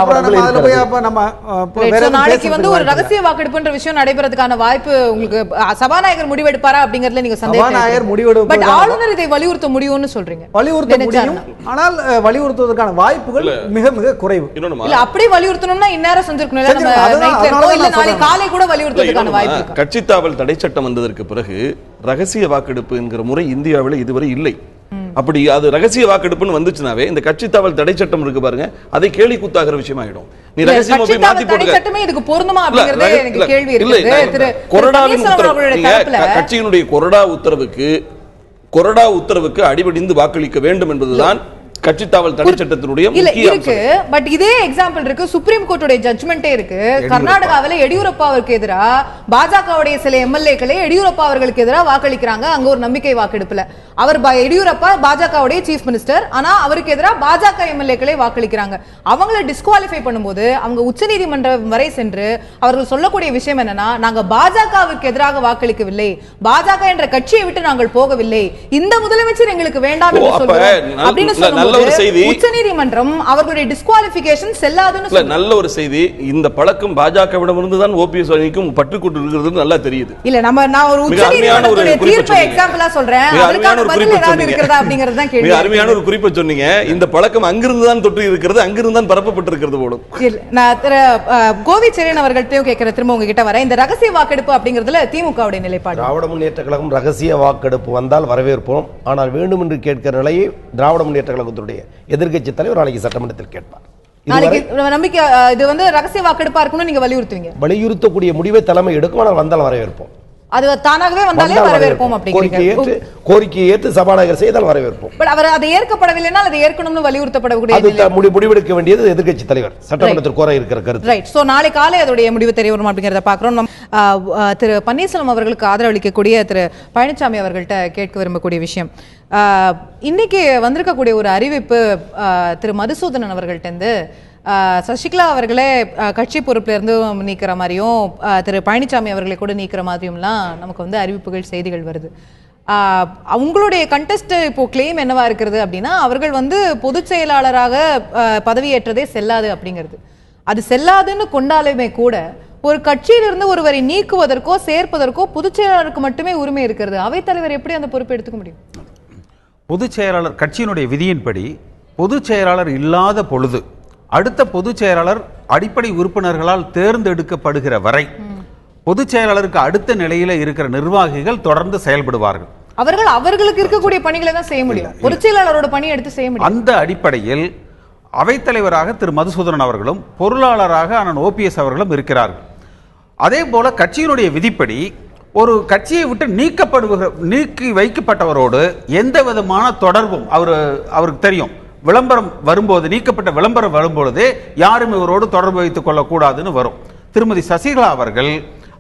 நாளைக்கு வந்து ஒரு ரகசிய வாக்கெடுப்புன்ற விஷயம் நடைபெறதுக்கான வாய்ப்பு உங்களுக்கு சபாநாயகர் முடிவெடுப்பாரா அப்படிங்கறதுல நீங்க சபாநாயகர் முடிவெடுப்பார். பட் ஆளுநர் இதை வலியுறுத்த முடியும்னு சொல்றீங்க. வலியுறுத்த முடியும், ஆனால் வலியுறுத்துவதற்கான வாய்ப்புகள் மிக மிக குறைவு. இல்ல அப்படி வலியுறுத்தணும்னா இந்நேரம் செஞ்சிருக்கணும், இல்ல நாளை காலை கூட வலியுறுத்துவதற்கான வாய்ப்பு. கட்சி தாவல் தடை சட்டம் வந்ததற்கு பிறகு ரகசிய வாக்கெடுப்பு என்கிற முறை இந்தியாவில் இதுவரை இல்லை. அப்படி அது ரகசிய வாக்கெடுப்புன்னு வந்துச்சுனாவே இந்த கட்சி தாவல் தடை சட்டம் இருக்கு பாருங்க, அதை கேலி கூத்தாகிற விஷயம் ஆயிடும். நீ ரகசியமா போய் மாத்தி போடுங்க, சட்டமே இதுக்கு பொருந்துமா அப்படிங்கறதே எனக்கு கேள்வி இருக்கு. கொறடாவின் உத்தரவு, கட்சியினுடைய கொறடா உத்தரவுக்கு அடிபடிந்து வாக்களிக்க வேண்டும் என்பதுதான் கட்சி தாவல் தடை சட்டத்தினுடைய முக்கிய இருக்கு. பட் இதே எக்ஸாம்பிள் இருக்கு, சுப்ரீம் கோர்ட்டுடைய ஜட்ஜ்மெண்டே இருக்கு. கர்நாடகாவில எடியூரப்பாவுக்கு எதிரா பாஜகவுடைய சில எம்எல்ஏக்களே எடியூரப்பா அவர்களுக்கு எதிராக வாக்களிக்கிறாங்க. அங்க ஒரு நம்பிக்கை வாக்கெடுப்புல அவர் எடியூரப்பா பாஜகவுடைய சீஃப் மினிஸ்டர், ஆனா அவருக்கு எதிராக பாஜக எம்எல்ஏக்களே வாக்களிக்கிறாங்க. அவங்களை டிஸ்குவாலிஃபை பண்ணும்போது அவங்க உச்சநீதிமன்றம் வரை சென்று அவர்கள் சொல்லக்கூடிய விஷயம் என்னன்னா, நாங்க பாஜகவுக்கு எதிராக வாக்களிக்கவில்லை, பாஜக என்ற கட்சியை விட்டு நாங்கள் போகவில்லை, இந்த முதலமைச்சர் எங்களுக்கு வேண்டாம் என்று சொல்றோம் அப்படின்னு சொல்லும்போது உச்சநீதிமன்றம் அவர்களுடைய டிஸ்குவாலிஃபிகேஷன் செல்லாதுன்னு நல்ல ஒரு செய்தி. இந்த பழக்கம் பாஜகவிடமிருந்து தான் ஓபிஎஸ் அணிக்கும் பட்டுக்கொண்டு இருக்கிறது நல்லா தெரியுது. இல்ல நான் ஒரு உச்சநீதிமன்றத்துடைய தீர்ப்பை எக்ஸாம்பிளா சொல்றேன், அதுக்கான பதில் ஏதாவது இருக்கிறதா அப்படிங்கறது தான் கேள்வி. அருமையான ஒரு குறிப்பை சொன்னீங்க. இந்த பழக்கம் அங்கிருந்து தான் தொற்று இருக்கிறது, அங்கிருந்து தான் பரப்பப்பட்டிருக்கிறது போல. நான் கோவி செரியன் அவர்கள்ட்டயும் கேட்கிற, திரும்ப உங்ககிட்ட வர இந்த ரகசிய வாக்கெடுப்பு அப்படிங்கிறதுல திமுகவுடைய நிலைப்பாடு. திராவிட முன்னேற்ற கழகம் ரகசிய வாக்கெடுப்பு வந்தால் வரவேற்போம், ஆனால் வேண்டும் என்று கேட்கிற நிலையை திராவிட முன்னேற்ற கழகத்துடைய எதிர்க்கட்சி தலைவர் நாளைக்கு சட்டமன்றத்தில் கேட்பார். நம்பிக்கை இது வந்து ரகசிய வாக்கெடுப்பா இருக்கணும் நீங்க வலியுறுத்துவீங்க. வலியுறுத்தக்கூடிய முடிவை தலைமை எடுக்கும், ஆனால் வந்தால் வரவேற்போம். அது தானாகவே வந்தாலே வரவேற்போம் அப்படிங்கிறீங்க. கோரிக்கையை ஏற்று சபாநாயகர் செய்தால் வரவேற்போம். பட் அவர் அதை ஏற்கப்படவில்லைன்னா அதை ஏற்கணும்னு வலியுறுத்தப்படக்கூடிய முடிவெடுக்க வேண்டியது எதிர்க்கட்சி தலைவர், சட்டமன்றத்தில் கோர இருக்கிற கருத்து. ரைட். சோ நாளை காலை அதோடைய முடிவு தெரிய வரும் அப்படிங்கறத பாக்குறோம். திரு பன்னீர்செல்வம் அவர்களுக்கு ஆதரவளிக்கக்கூடிய திரு பழனிசாமி அவர்கள்ட்ட கேட்க விரும்பக்கூடிய விஷயம், இன்னைக்கு வந்திருக்கக்கூடிய ஒரு அறிவிப்பு திரு மதுசூதனன் அவர்கள்ட்ட இருந்து சசிகலா அவர்களே கட்சி பொறுப்புல இருந்து நீக்கிற மாதிரியும் திரு பழனிசாமி அவர்களை கூட நீக்கிற மாதிரியும்லாம் நமக்கு வந்து அறிவிப்புகள் செய்திகள் வருது. அவங்களுடைய கண்டெஸ்ட் இப்போ கிளைம் என்னவா இருக்கிறது அப்படின்னா, அவர்கள் வந்து பொதுச் செயலாளராக பதவியேற்றதே செல்லாது அப்படிங்கிறது. அது செல்லாதுன்னு கொண்டாலுமே கூட ஒரு கட்சியிலிருந்து ஒருவரை நீக்குவதற்கோ சேர்ப்பதற்கோ பொதுச் செயலாளருக்கு மட்டுமே உரிமை இருக்கிறது. அவைத்தலைவர் எப்படி அந்த பொறுப்பை எடுத்துக்க முடியும்? பொதுச் செயலாளர் கட்சியினுடைய விதியின்படி பொதுச் செயலாளர் இல்லாத பொழுது அடுத்த பொதுச் செயலாளர் அடிப்படை உறுப்பினர்களால் தேர்ந்தெடுக்கப்படுகிற வரை பொதுச் செயலாளருக்கு அடுத்த நிலையில இருக்கிற நிர்வாகிகள் தொடர்ந்து செயல்படுவார்கள். அவர்களுக்கு இருக்கக்கூடிய பணிகளை தான் செய்ய முடியும், பொதுச் செயலாளரோட பணியை எடுத்து செய்ய முடியும். அந்த அடிப்படையில் அவைத்தலைவராக திரு மதுசூதனன் அவர்களும் பொருளாளராக அண்ணன் OPS அவர்களும் இருக்கிறார்கள். அதே போல கட்சியினுடைய விதிப்படி ஒரு கட்சியை விட்டு நீக்கி வைக்கப்பட்டவரோடு எந்த விதமான தொடர்பும் அவருக்கு தெரியும். விளம்பரம் வரும்போது, நீக்கப்பட்ட விளம்பரம் வரும்பொழுதே யாரும் இவரோடு தொடர்பு வைத்துக் கொள்ளக்கூடாதுன்னு வரும். திருமதி சசிகலா அவர்கள்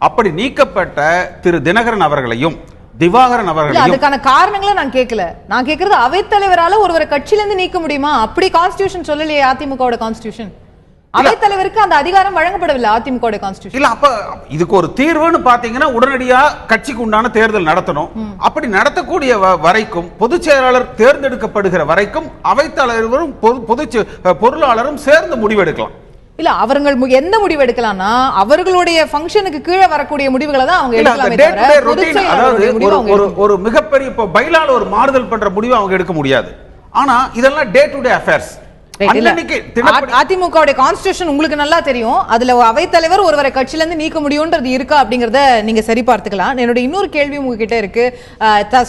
அப்படி நீக்கப்பட்ட திரு தினகரன் அவர்களையும் திவாகரன் அவர்களையும், அதுக்கான காரணங்களை நான் கேட்கல. நான் கேட்கறது அவைத்தலைவரால ஒருவரை கட்சியில இருந்து நீக்க முடியுமா? அப்படி கான்ஸ்டிடியூஷன் சொல்லலையே அதிமுகவோட கான்ஸ்டிடியூஷன். அவைத்தலைவருக்கு அந்த அதிகாரம் வழங்கப்படவில்லை அதிமுக கான்ஸ்டிடியூஷன். இல்ல, அப்ப இதுக்கு ஒரு தீர்வுன்னு பாத்தீங்கன்னா உடனடியா கட்சிக்கு உண்டான தேர்தல் நடத்தணும். அப்படி நடத்தக்கூடிய வரைக்கும், பொதுச் செயலாளர் தேர்ந்தெடுக்கப்படுகிற வரைக்கும் அவைத்தலைவரும் பொருளாளரும் சேர்ந்து முடிவெடுக்கலாம். இல்ல, அவர்கள் எந்த முடிவு எடுக்கலாம்னா அவர்களுடைய ஃபங்க்ஷனுக்கு கீழே வரக்கூடிய முடிவுகளை தான் அவங்க எடுக்கலாமே. ஒரு மிகப்பெரிய பைலால ஒரு மாறுதல் பண்ற முடிவு அவங்க எடுக்க முடியாது. ஆனா இதெல்லாம் day to day affairs. AIADMK constitution உங்களுக்கு நல்லா தெரியும். அதுல அவைத்தலைவர் ஒருவரை கட்சியில இருந்து நீக்க முடியும்ன்றது இருக்கா அப்படிங்கறத நீங்க சரி பார்த்துக்கலாம். என்னோட இன்னொரு கேள்வி உங்ககிட்ட இருக்கு.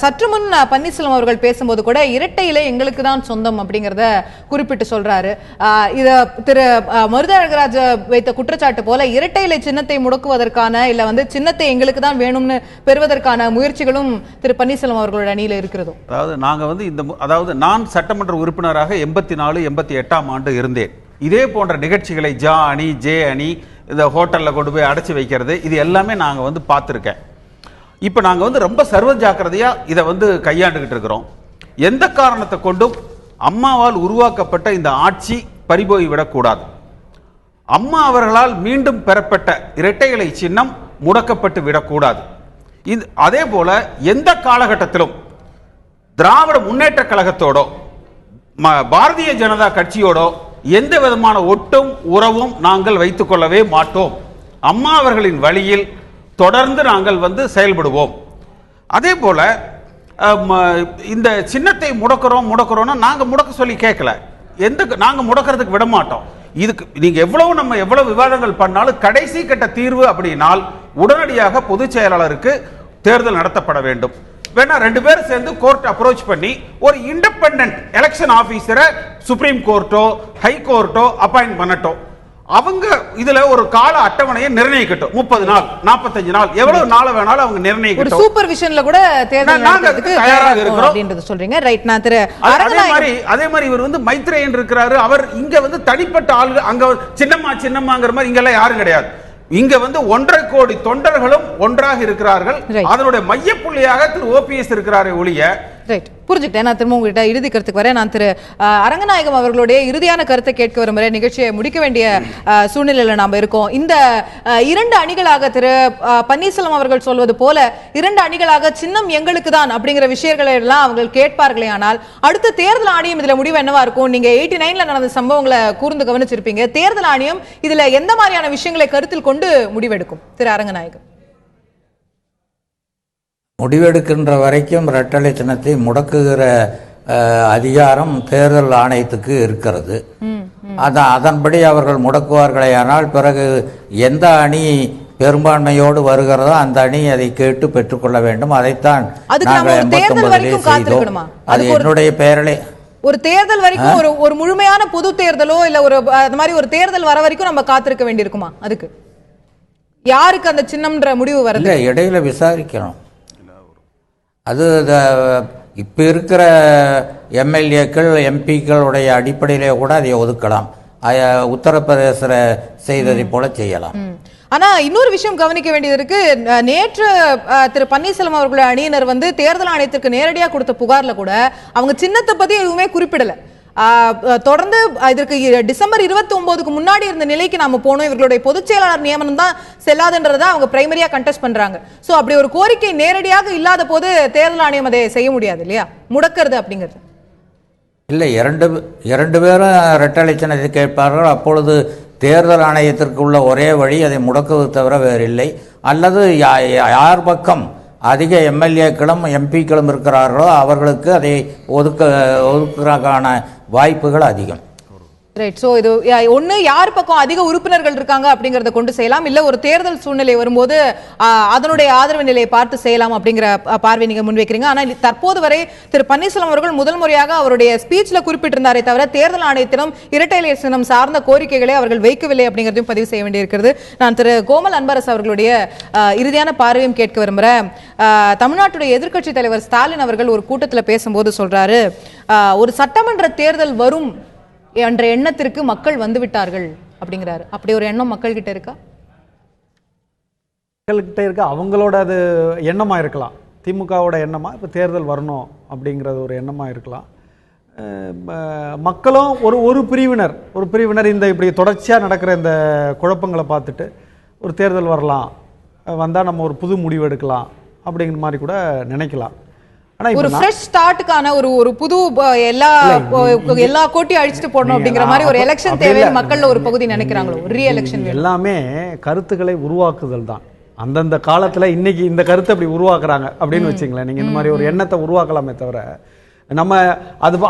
சற்று முன் பன்னீர்செல்வம் அவர்கள் பேசும்போது கூட இரட்டை இலை எங்களுக்கு தான் சொந்தம் அப்படிங்கறத குறிப்பிட்டு சொல்றாரு. இத திரு மருதழகராஜ வைத்த குற்றச்சாட்டு போல இரட்டை இலை சின்னத்தை முடக்குவதற்கான இல்ல சின்னத்தை எங்களுக்கு தான் வேணும்னு பெறுவதற்கான முயற்சிகளும் திரு பன்னீர்செல்வம் அவர்களோட அணியில இருக்கிறதோ? அதாவது நான் சட்டமன்ற உறுப்பினராக 84-88 ஆண்டு இருந்தேன். இதே போன்ற நிகழ்ச்சிகளை ஜா அணி, ஜே அணி, இந்த ஹோட்டல்ல கொண்டு போய் அடைச்சு வைக்கிறது, இது எல்லாமே நாங்க பார்த்திருக்கேன். இப்ப நாங்க ரொம்ப சர்வ ஜாக்கிரதையா இதை கையாண்டுகிட்டு இருக்கிறோம். எந்த காரணத்தை கொண்டும் அம்மாவால் உருவாக்கப்பட்ட இந்த ஆட்சி பறிபோய் விடக்கூடாது. அம்மா அவர்களால் மீண்டும் பெறப்பட்ட இரட்டை இலை சின்னம் முடக்கப்பட்டு விடக்கூடாது. அதே போல எந்த காலகட்டத்திலும் திராவிட முன்னேற்ற கழகத்தோட பாரதிய ஜனதா கட்சியோட எந்த விதமான ஒட்டும் உறவும் நாங்கள் வைத்துக் கொள்ளவே மாட்டோம். அம்மா அவர்களின் வழியில் தொடர்ந்து நாங்கள் செயல்படுவோம். அதே போல இந்த சின்னத்தை முடக்கிறோம்னா நாங்க முடக்க சொல்லி கேட்கல. நாங்க முடக்கிறதுக்கு விட மாட்டோம். இதுக்கு நீங்க எவ்வளவு விவாதங்கள் பண்ணாலும் கடைசி கட்ட தீர்வு அப்படினால் உடனடியாக பொதுச் செயலாளருக்கு தேர்தல் நடத்தப்பட வேண்டும். வேணா 2 பேரும் சேர்ந்து கோர்ட் அப்ரோச் பண்ணி ஒரு இண்டிபெண்டன்ட் எலெக்ஷன் ஆபீசரை சுப்ரீம் கோர்ட்டோ ஹை கோர்ட்டோ அப்பாயிண்ட் பண்ணட்டும். அவங்க இதுல ஒரு கால அட்டவணையை நிர்ணயிக்கட்டும். 30 நாள், 45 நாள், எவ்வளவு நாள் வேணாலும் அவங்க நிர்ணயிக்கட்டும். ஒரு சூப்பர்விஷன்ல கூட தேர்தல் நடத்துறதுக்கு தயாராக இருக்கிறோம் அப்படின்றது சொல்றீங்க. ரைட். நான் திரு அதே மாதிரி இவர் மைத்ரேயன் இருக்கிறாரு. அவர் இங்க தனிப்பட்ட ஆளு, அங்க சின்னம்மாங்கிற மாதிரி இங்க எல்லாம் யாரும் கிடையாது. இங்க 1.5 கோடி தொண்டர்களும் ஒன்றாக இருக்கிறார்கள். அதனுடைய மையப்புள்ளியாக திரு OPS இருக்கிறாரே ஒழிய. ரைட், புரிஞ்சுக்கிட்டேன். நான் திரும்ப உங்ககிட்ட இறுதி கருத்துக்கு வரேன். நான் திரு அரங்கநாயகம் அவர்களுடைய இறுதியான கருத்தை கேட்க வரும் வரை நிகழ்ச்சியை முடிக்க வேண்டிய சூழ்நிலையில நாம இருக்கோம். இந்த 2 அணிகளாக திரு பன்னீர்செல்வம் அவர்கள் சொல்வது போல 2 அணிகளாக சின்னம் எங்களுக்கு தான் அப்படிங்கிற விஷயங்களை எல்லாம் அவர்கள் கேட்பார்களே. ஆனால் அடுத்த தேர்தல் ஆணையம் இதுல முடிவு என்னவா இருக்கும்? நீங்க 89ல நடந்த சம்பவங்களை கூர்ந்து கவனிச்சிருப்பீங்க. தேர்தல் ஆணையம் இதுல எந்த மாதிரியான விஷயங்களை கருத்தில் கொண்டு முடிவெடுக்கும்? திரு அரங்கநாயகம். முடிவெடுக்கின்ற வரைக்கும் இரட்டை சின்னத்தை முடக்குகிற அதிகாரம் தேர்தல் ஆணையத்துக்கு இருக்கிறது. அதன்படி அவர்கள் முடக்குவார்களே. ஆனால் பிறகு எந்த அணி பெரும்பான்மையோடு வருகிறதோ அந்த அணி அதை கேட்டு பெற்றுக்கொள்ள வேண்டும். அதைத்தான் நாங்கள் 89 செய்தோம். அது என்னுடைய பெயரிலே ஒரு தேர்தல் வரைக்கும் ஒரு முழுமையான பொது தேர்தலோ இல்ல அந்த மாதிரி ஒரு தேர்தல் வர வரைக்கும் நம்ம காத்திருக்க வேண்டியிருக்குமா? அதுக்கு யாருக்கு அந்த சின்னம்ன்ற முடிவு வருது? இடையில விசாரிக்கணும். அது இப்ப இருக்கிற MLAக்கள் MPக்களுடைய அடிப்படையிலே கூட அதை ஒதுக்கலாம். உத்தரப்பிரதேச செய்ததை போல செய்யலாம். ஆனா இன்னொரு விஷயம் கவனிக்க வேண்டியது இருக்கு. நேற்று திரு பன்னீர்செல்வம் அவர்களுடைய அணியினர் தேர்தல் ஆணையத்திற்கு நேரடியாக கொடுத்த புகார்ல கூட அவங்க சின்னத்தை பத்தி எதுவுமே குறிப்பிடல. தொடர்ந்து இதற்கு டிசம்பர் 29க்கு முன்னாடி இருந்த நிலைக்கு நாம போனோம். இவர்களுடைய பொதுச் செயலாளர் நியமனம் தான் செல்லாதுன்றதை அவங்க பிரைமரியா கண்டெஸ்ட் பண்றாங்க. சோ அப்படி ஒரு கோரிக்கை நேரடியாக இல்லாத போது தேர்தல் ஆணையம் அதை செய்ய முடியாது இல்லையா? முடக்கிறது அப்படிங்கிறது இல்லை. இரண்டு பேரும் இரட்டை சின்னத்தை கேட்பார்கள். அப்பொழுது தேர்தல் ஆணையத்திற்கு உள்ள ஒரே வழி அதை முடக்குவது தவிர வேறில்லை. அல்லது யார் பக்கம் அதிக MLAக்களும் MPக்களும் இருக்கிறார்களோ அவர்களுக்கு அதை ஒதுக்குறதுக்கான வாய்ப்புகள் அதிகம். ரைட். சோ இது ஒண்ணு யார் பக்கம் அதிக உறுப்பினர்கள் இருக்காங்க அப்படிங்கறத கொண்டு செய்யலாம், இல்ல ஒரு தேர்தல் சூழ்நிலை வரும்போது அதனுடைய ஆதரவு நிலையை பார்த்து செய்யலாம் அப்படிங்கிற பார்வை நீங்க முன்வைக்கிறீங்க. ஆனா தற்போது வரை திரு பன்னீர்செல்வம் அவர்கள் முதல் முறையாக அவருடைய ஸ்பீச்ல குறிப்பிட்டிருந்தாரே தவிர தேர்தல் ஆணையத்திடம் இரட்டை இலை சின்னம் சார்ந்த கோரிக்கைகளை அவர்கள் வைக்கவில்லை அப்படிங்கறதையும் பதிவு செய்ய வேண்டியிருக்கிறது. நான் திரு கோமல் அன்பரசு அவர்களுடைய இறுதியான பார்வையும் கேட்க விரும்புறேன். தமிழ்நாட்டுடைய எதிர்க்கட்சி தலைவர் ஸ்டாலின் அவர்கள் ஒரு கூட்டத்தில் பேசும்போது சொல்றாரு, ஒரு சட்டமன்ற தேர்தல் வரும் என்ற எண்ணத்திற்கு மக்கள் வந்து விட்டார்கள் அப்படிங்கிறாரு. அப்படி ஒரு எண்ணம் மக்கள் கிட்ட இருக்கா? மக்கள்கிட்ட இருக்க அவங்களோட அது எண்ணமா இருக்கலாம், திமுகவோட எண்ணமா இப்போ தேர்தல் வரணும் அப்படிங்கிறது ஒரு எண்ணமா இருக்கலாம். மக்களும் ஒரு பிரிவினர் இந்த இப்படி தொடர்ச்சியாக நடக்கிற இந்த குழப்பங்களை பார்த்துட்டு ஒரு தேர்தல் வரலாம், வந்தால் நம்ம ஒரு புது முடிவு எடுக்கலாம் அப்படிங்கிற மாதிரி கூட நினைக்கலாம். ஒரு ஃப்ரெஷ் ஸ்டார்ட்டுக்கான ஒரு புது எல்லா கோட்டையும் அழிச்சிட்டு போடணும் அப்படிங்கிற மாதிரி ஒரு எலெக்ஷன் தேவைன்னு மக்கள்ல ஒரு பகுதி நினைக்கிறாங்களோ? ரீ எலெக்ஷன் எல்லாமே கருத்துக்களை உருவாக்குதல் தான். அந்தந்த காலத்துல இன்னைக்கு இந்த கருத்தை அப்படி உருவாக்குறாங்க அப்படின்னு வச்சுங்களேன். நீங்க இந்த மாதிரி ஒரு எண்ணத்தை உருவாக்கலாமே தவிர நம்ம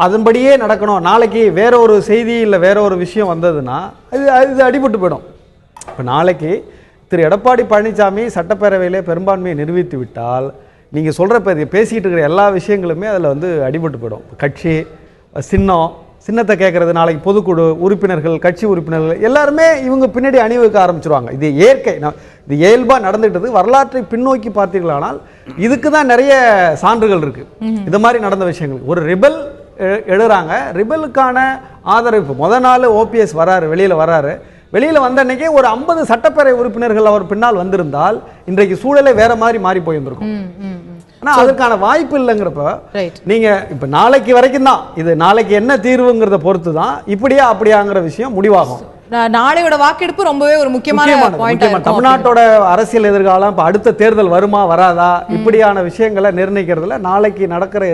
அதன்படியே நடக்கணும். நாளைக்கு வேற ஒரு செய்தி இல்லை வேற ஒரு விஷயம் வந்ததுன்னா இது அடிபட்டு போயிடும். இப்போ நாளைக்கு திரு எடப்பாடி பழனிசாமி சட்டப்பேரவையிலே பெரும்பான்மையை நிரூபித்து விட்டால் நீங்கள் சொல்கிற பேசிக்கிட்டு இருக்கிற எல்லா விஷயங்களுமே அதில் வந்து அடிபட்டு போயிடும். கட்சி சின்னத்தை கேட்குறது, நாளைக்கு பொதுக்குழு உறுப்பினர்கள், கட்சி உறுப்பினர்கள் எல்லாருமே இவங்க பின்னாடி அணிவகுக்க ஆரம்பிச்சிருவாங்க. இது இயற்கை, இது இயல்பாக நடந்துகிட்டது. வரலாற்றை பின்னோக்கி பார்த்தீர்களானால் இதுக்கு தான் நிறைய சான்றுகள் இருக்குது. இது மாதிரி நடந்த விஷயங்கள். ஒரு ரிபல் எழுதுறாங்க, ரிபலுக்கான ஆதரவு முதல் நாள் ஓபிஎஸ் வெளியில் வந்த அன்னைக்கே ஒரு 50 சட்டப்பேரவை உறுப்பினர்கள் அவர் பின்னால் வந்திருந்தால் இன்றைக்கு சூழலை வேற மாதிரி மாறி போயிருந்திருக்கும். ஆனா அதற்கான வாய்ப்பு இல்லைங்கிறப்ப நீங்க இப்ப நாளைக்கு வரைக்கும் தான் இது, நாளைக்கு என்ன தீர்வுங்கிறத பொறுத்து தான் இப்படியா அப்படியாங்கிற விஷயம் முடிவாகும். நாளையோட வாக்கெடுப்பு ரொம்பவே ஒரு முக்கியமான தமிழ்நாட்டோட அரசியல் எதிர்காலம், இப்ப அடுத்த தேர்தல் வருமா வராதா இப்படியான விஷயங்களை நிர்ணயிக்கிறதுல நாளைக்கு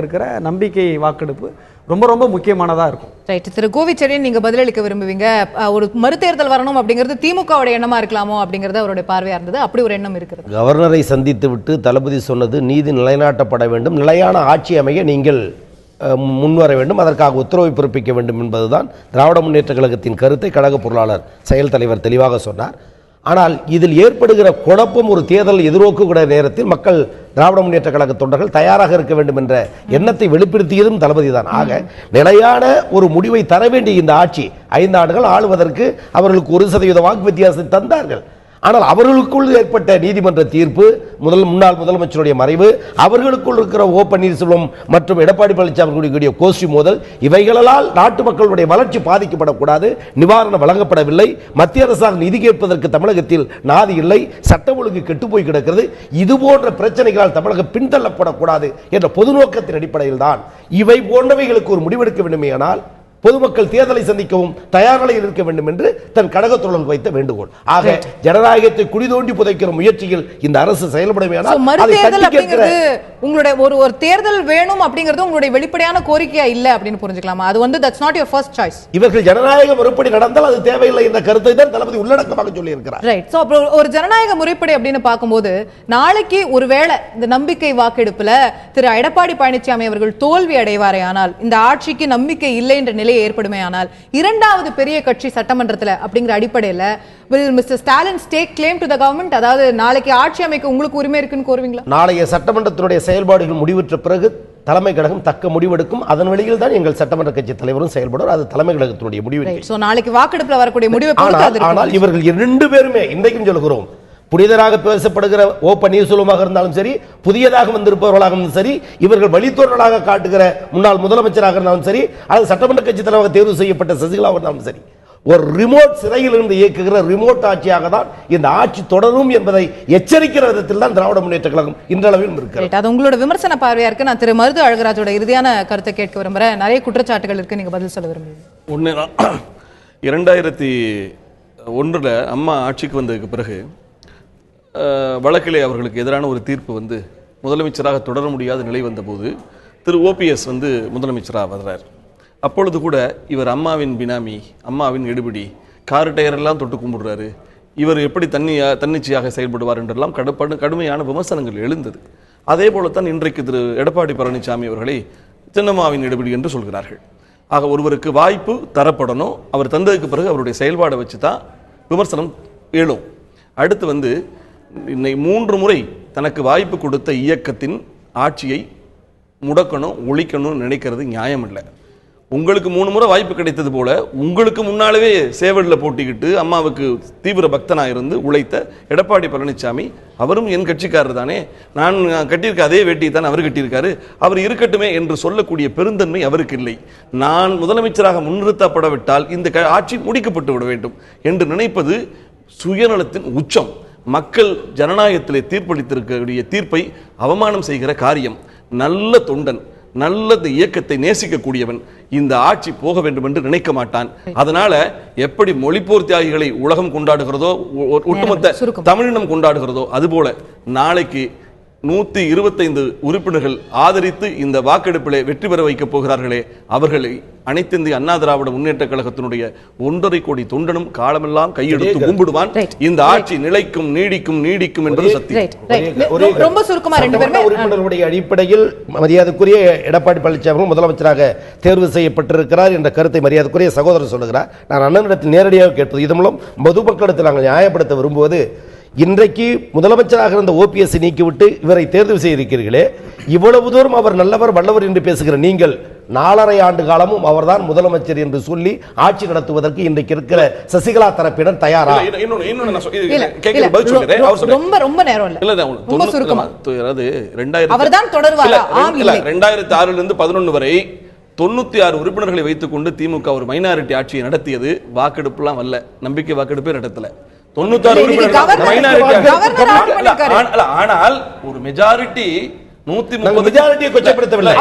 இருக்கிற நம்பிக்கை வாக்கெடுப்பு ரொம்ப ரொம்ப முக்கியமானதா இருக்கும். ரைட். திரு கோவிச்செழியன், நீங்க பதிலளிக்க விரும்புவீங்க. ஒரு மறுதேர்தல் வரணும் அப்படிங்கிறது திமுகவோட எண்ணமா இருக்கலாமோ அப்படிங்கிறது அவருடைய பார்வையா இருந்தது. அப்படி ஒரு எண்ணம் இருக்கிறது. கவர்னரை சந்தித்து விட்டு தளபதி சொன்னது நீதி நிலைநாட்டப்பட வேண்டும், நிலையான ஆட்சி அமைய நீங்கள் முன்வர வேண்டும், அதற்காக உத்தரவை பிறப்பிக்க வேண்டும் என்பதுதான் திராவிட முன்னேற்ற கழகத்தின் கருத்தை கழக பொருளாளர் செயல் தலைவர் தெளிவாக சொன்னார். ஆனால் இதில் ஏற்படுகிற குழப்பம் ஒரு தேர்தல் எதிர்நோக்குகிற நேரத்தில் மக்கள் திராவிட முன்னேற்ற கழக தொண்டர்கள் தயாராக இருக்க வேண்டும் என்ற எண்ணத்தை வெளிப்படுத்தியதும் தளபதி தான். ஆக நிலையான ஒரு முடிவை தர வேண்டிய இந்த ஆட்சி 5 ஆண்டுகள் ஆளுவதற்கு அவர்களுக்கு 1% வாக்கு வித்தியாசத்தை தந்தார்கள். ஆனால் அவர்களுக்குள் ஏற்பட்ட நீதிமன்ற தீர்ப்பு, முன்னாள் முதலமைச்சருடைய மறைவு, அவர்களுக்குள் இருக்கிற ஓ பன்னீர்செல்வம் மற்றும் எடப்பாடி பழனிசாமி கோஷ்டி மோதல், இவைகளால் நாட்டு மக்களுடைய வளர்ச்சி பாதிக்கப்படக்கூடாது, நிவாரணம் வழங்கப்படவில்லை, மத்திய அரசாங்கம் நிதி கேட்பதற்கு தமிழகத்தில் நாதி இல்லை, சட்டம் ஒழுங்கு கெட்டுப்போய் கிடக்கிறது, இது போன்ற பிரச்சனைகளால் தமிழகம் பின்தள்ளப்படக்கூடாது என்ற பொது நோக்கத்தின் அடிப்படையில் தான் இவை போன்றவைகளுக்கு ஒரு முடிவெடுக்க வேண்டுமேயானால் பொதுமக்கள் தேர்தலை சந்திக்கவும் தயார் நிலையில் இருக்க வேண்டும் என்று தன் கழக தோழர்கள் வைத்த வேண்டுகோள். ஆக ஜனநாயகத்தை குடிதோண்டி புதைக்கிற முயற்சியில் இந்த அரசு செயல்படுமையானால் உங்களுடைய ஒரு தேர்தல் வேணும் அப்படிங்கிறது உங்களுடைய வெளிப்படையான கோரிக்கையா இல்ல அப்படின்னு புரிஞ்சுக்கலாமா? அது வந்து that's not your first choice. இவர்கள் ஜனநாயக முறைப்படி நடந்தால் அது தேவையில்லை என்ற கருத்தை தான் தளபதி உள்ளடக்கமாக சொல்லி இருக்கிறார். ரைட். சோ ஒரு ஜனநாயக முறைப்படி அப்படின்னு பார்க்கும்போது நாளைக்கு ஒருவேளை இந்த நம்பிக்கை வாக்கெடுப்புல திரு எடப்பாடி பழனிசாமி அவர்கள் தோல்வி அடைவாரே ஆனால், இந்த ஆட்சிக்கு நம்பிக்கை இல்லை என்ற நிலை ஏற்படுமே ஆனால், இரண்டாவது பெரிய கட்சி சட்டமன்றத்தில் அப்படிங்கிற அடிப்படையில் will Mr. Stalin stake claim to the government? அதாவது நாளைக்கு ஆட்சி அமைக்க உங்களுக்கு உரிமை இருக்குன்னு கோருவீங்களா? நாளைய சட்டமன்றத்தினுடைய செயல்பாடுகள் முடிவுற்ற பிறகு தலைமை கழகம் தக்க முடிவெடுக்கும். அதன் வழியில் தான் எங்கள் சட்டமன்ற கட்சி தலைவரும் செயல்படும். அது தலைமை கழகத்தினுடைய முடிவு. சோ நாளைக்கு வாக்கெடுப்புல வரக்கூடிய முடிவை பொறுத்து. ஆனால் இவர்கள் 2 பேருமே இன்றைக்கும் சொல்கிறோம், புதியதாக பேசப்படுகிற ஓ பன்னீர்செல்வமாக இருந்தாலும் சரி, புதியதாக வந்திருப்பவர்களாக இருந்தாலும் சரி, இவர்கள் வழித்தோன்றலாக காட்டுகிற முன்னாள் முதலமைச்சராக இருந்தாலும் சரி, அல்லது சட்டமன்ற கட்சி தலைவராக தேர்வு செய்யப்பட்ட சசிகலாவாக இருந்தாலும் சரி, ஒரு ரிமோட் சிறையில் இருந்து இயக்குகிற ரிமோட் ஆட்சியாக தான் இந்த ஆட்சி தொடரும் என்பதை எச்சரிக்கிற விதத்தில் தான் திராவிட முன்னேற்ற கழகம் இன்றளவில் இருக்கிறது. அது உங்களோட விமர்சன பார்வையா இருக்கு. நான் திரு மருது அழகராஜோட இறுதியான கருத்தை கேட்க விரும்புறேன். நிறைய குற்றச்சாட்டுகள் இருக்கு, நீங்க பதில் சொல்ல விரும்புறீங்க. 2001 அம்மா ஆட்சிக்கு வந்ததுக்கு பிறகு வழக்கிலே அவர்களுக்கு எதிரான ஒரு தீர்ப்பு வந்து முதலமைச்சராக தொடர முடியாத நிலை வந்தபோது திரு ஓபிஎஸ் வந்து முதலமைச்சராக வர்றார். அப்பொழுது கூட இவர் அம்மாவின் பினாமி, அம்மாவின் எடுபிடி, கார் டயரெல்லாம் தொட்டு கும்பிடுறாரு, இவர் எப்படி தன்னிச்சையாக செயல்படுவார் என்றெல்லாம் கடுமையான விமர்சனங்கள் எழுந்தது. அதே போலத்தான் இன்றைக்கு திரு எடப்பாடி பழனிசாமி அவர்களை சின்னம்மாவின் எடுபிடி என்று சொல்கிறார்கள். ஆக ஒருவருக்கு வாய்ப்பு தரப்படணும். அவர் தந்ததுக்கு பிறகு அவருடைய செயல்பாடை வச்சு தான் விமர்சனம் எழும். அடுத்து இன்னை 3 முறை தனக்கு வாய்ப்பு கொடுத்த இயக்கத்தின் ஆட்சியை முடக்கணும், ஒழிக்கணும்னு நினைக்கிறது நியாயம் இல்லை. உங்களுக்கு 3 முறை வாய்ப்பு கிடைத்தது போல உங்களுக்கு முன்னாலே சேவடில் போட்டிக்கிட்டு அம்மாவுக்கு தீவிர பக்தனாக இருந்து உழைத்த எடப்பாடி பழனிசாமி, அவரும் என் கட்சிக்காரர் தானே, நான் கட்டியிருக்க அதே வேட்டியை தான் அவர் கட்டியிருக்காரு, அவர் இருக்கட்டுமே என்று சொல்லக்கூடிய பெருந்தன்மை அவருக்கு இல்லை. நான் முதலமைச்சராக முன்னிறுத்தப்படவிட்டால் இந்த ஆட்சி முடிக்கப்பட்டு விட வேண்டும் என்று நினைப்பது சுயநலத்தின் உச்சம். மக்கள் ஜனநாயகத்திலே தீர்ப்பளித்திருக்கக்கூடிய தீர்ப்பை அவமானம் செய்கிற காரியம். நல்ல தொண்டன், நல்ல இயக்கத்தை நேசிக்கக்கூடியவன் இந்த ஆட்சி போக வேண்டும் என்று நினைக்க மாட்டான். அதனால எப்படி மொழிப்போர் தியாகிகளை உலகம் கொண்டாடுகிறதோ, ஒட்டுமொத்த தமிழினம் கொண்டாடுகிறதோ, அதுபோல நாளைக்கு 125 உறுப்பினர்கள் ஆதரித்து இந்த வாக்கெடுப்பிலே வெற்றி பெற வைக்கப் போகிறார்களே, அவர்களை அனைத்திந்திய அண்ணா திராவிட முன்னேற்ற கழகத்தினுடைய 1.5 கோடி தொண்டனும் காலமெல்லாம் கையெடுத்து கும்பிடுவான். இந்த ஆட்சி நிலைக்கும் நீடிக்கும் நீடிக்கும் என்பது சத்தியம். ரொம்ப சுருக்கமா உறுப்பினர்களுடைய அடிப்படையில் மரியாதைக்குரிய எடப்பாடி பழனிசாமி முதலமைச்சராக தேர்வு செய்யப்பட்டிருக்கிறார் என்ற கருத்தை மரியாதைக்குரிய சகோதரர் சொல்லுகிறார். நான் அண்ணனிடத்தில் நேரடியாக கேட்பது, இது மூலம் பொதுமக்களிடத்தில் நாங்கள் நியாயப்படுத்த விரும்புவது, இன்றைக்கு முதலமைச்சராக இருந்த ஓபிஎஸ் நீக்கிவிட்டு இவரை தேர்வு செய்திருக்கிறீர்களே, இவ்வளவு தூரம் அவர் நல்லவர் வல்லவர் என்று பேசுகிற நீங்கள் 4.5 ஆண்டு காலமும் அவர்தான் முதலமைச்சர் என்று சொல்லி ஆட்சி நடத்துவதற்கு இன்றைக்கு இருக்கிற சசிகலா தரப்பினர் தயாரா? ரொம்ப நேரம் இல்ல, ரொம்ப சுருக்கமா. அதாவது 2006 இருந்து 11 வரை 96 உறுப்பினர்களை வைத்துக் கொண்டு திமுக ஒரு மைனாரிட்டி ஆட்சியை நடத்தியது. வாக்கெடுப்புலாம் வரல, நம்பிக்கை வாக்கெடுப்பே நடத்தல. 96 ஆனால் ஒரு மெஜாரிட்டி 130 மெஜாரிட்டியை கொச்சப்படுத்தவில்லை.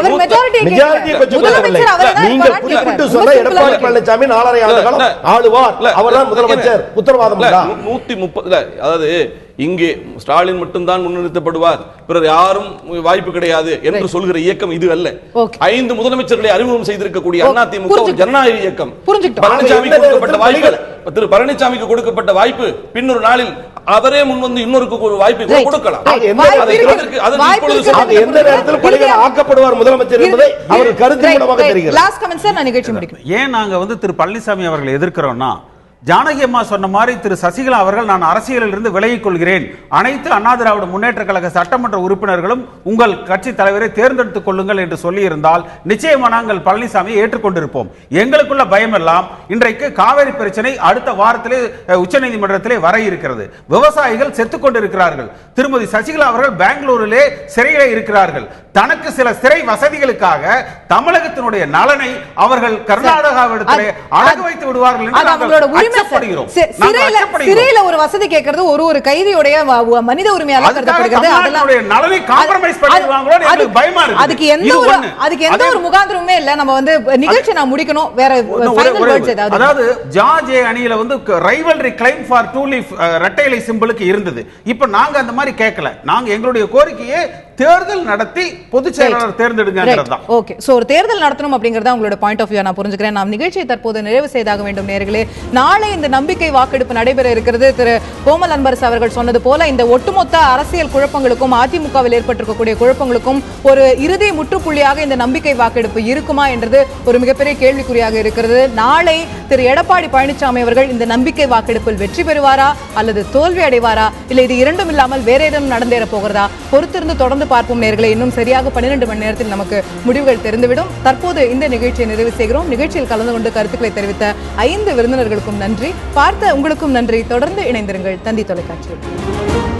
நீங்கள் குறிப்பிட்டு சொன்ன எடப்பாடி பழனிசாமி 4.5 ஆண்டு காலம் ஆளுவார், அவர்தான் முதலமைச்சர் உத்தரவாதம் 130. அதாவது இங்கே ஸ்டாலின் மட்டும்தான் முன்னிறுத்தப்படுவார், பிறர் யாரும் வாய்ப்பு கிடையாது என்று சொல்கிற இயக்கம் இது அல்ல. 5 முதலமைச்சர்களை அறிமுகம் செய்திருக்கக்கூடிய அதிமுக ஒரு ஜனநாயக இயக்கம். பழனிசாமிக்கு கொடுக்கப்பட்ட வாய்ப்பு, திரு பழனிசாமிக்கு கொடுக்கப்பட்ட வாய்ப்பு, பின்னொரு நாளில் அவரே முன்வந்து இன்னொருக்கு ஒரு வாய்ப்பை கொடுக்கலாம். எந்த நேரத்தில் பணிகள் ஆக்கப்படுவார் முதலமைச்சர் என்பதை அவர் கருத்து மூலமாக தெரிகிறது. ஏன் நாங்க திரு பழனிசாமி அவர்களை எதிர்க்கிறோம்னா, ஜானகி அம்மா சொன்ன மாதிரி திரு சசிகலா அவர்கள் நான் அரசியலில் இருந்து விலகிக் கொள்கிறேன், அனைத்து அண்ணா திராவிட முன்னேற்ற கழக சட்டமன்ற உறுப்பினர்களும் உங்கள் கட்சி தலைவரை தேர்ந்தெடுத்துக் கொள்ளுங்கள் என்று சொல்லி இருந்தால் நிச்சயமா நாங்கள் பழனிசாமியை ஏற்றுக்கொண்டிருப்போம். எங்களுக்குள்ள பயம் எல்லாம் இன்றைக்கு காவிரி பிரச்சனை அடுத்த வாரத்திலே உச்சநீதிமன்றத்திலே வர இருக்கிறது. விவசாயிகள் செத்துக் கொண்டிருக்கிறார்கள். திருமதி சசிகலா அவர்கள் பெங்களூரிலே சிறையிலே இருக்கிறார்கள். தனக்கு சில சிறை வசதிகளுக்காக தமிழகத்தினுடைய நலனை அவர்கள் கர்நாடகாவிடத்திலே அடகு வைத்து விடுவார்கள் என்று சிறையில ஒரு வசதி கேட்கிறது ஒரு கைதியுடைய மனித உரிமையாக கருதப்படுகிறது. நலனை காம்ப்ரமைஸ் பண்ணிடுவாங்களோ எனக்கு பயமா இருக்கு. அதுக்கு எந்த ஒரு முகாந்திரமுமே இல்ல. நம்ம நிகழ்ச்சி நான் முடிக்கணும். வேற ஃபைனல் வேர்ட்ஸ் ஏதாவது? அதாவது ஜார்ஜ் அணியில rivalry claim for two leaf ரெட்டை இலை சிம்பலுக்கு இருந்தது. இப்ப நாங்க அந்த மாதிரி கேட்கல. நாங்க எங்களுடைய கோரிக்கையை தேர்தல் நடத்தி பொதுச் செயலாளர் தேர்ந்தெடுங்க. ஓகே, சோ ஒரு தேர்தல் நடத்தணும் அப்படிங்கறத உங்களோட பாயிண்ட் ஆஃப் வியூ நான் புரிஞ்சுக்கிறேன். நாம் நிகழ்ச்சியை தற்போது நிறைவு செய்தாக வேண்டும். நேயர்களே, நாளை இந்த நம்பிக்கை வாக்கெடுப்பு நடைபெற இருக்கிறது. திரு கோமல் அன்பரசு அவர்கள் சொன்னது போல இந்த ஒட்டுமொத்த அரசியல் குழப்பங்களுக்கும் அதிமுகவில் ஏற்பட்டிருக்கக்கூடிய குழப்பங்களுக்கும் ஒரு இறுதி முற்றுப்புள்ளியாக இந்த நம்பிக்கை வாக்கெடுப்பு இருக்குமா என்றது ஒரு மிகப்பெரிய கேள்விக்குறியாக இருக்கிறது. நாளை திரு எடப்பாடி பழனிசாமி அவர்கள் இந்த நம்பிக்கை வாக்கெடுப்பில் வெற்றி பெறுவாரா அல்லது தோல்வி அடைவாரா, இல்ல இது இரண்டும் இல்லாமல் வேற ஏதும் நடந்தேற போகிறதா? பொறுத்திருந்து தொடர்ந்து பார்ப்போம் நேயர்களே. இன்னும் சரியாக 12 மணி நேரத்தில் நமக்கு முடிவுகள் தெரிந்துவிடும். தற்போது இந்த நிகழ்ச்சியை நிறைவு செய்கிறோம். நிகழ்ச்சியில் கலந்து கொண்டு கருத்துக்களை தெரிவித்த 5 விருந்தினர்களுக்கும் நன்றி, பார்த்த உங்களுக்கும் நன்றி. தொடர்ந்து இணைந்திருங்கள் தந்தி தொலைக்காட்சியில்.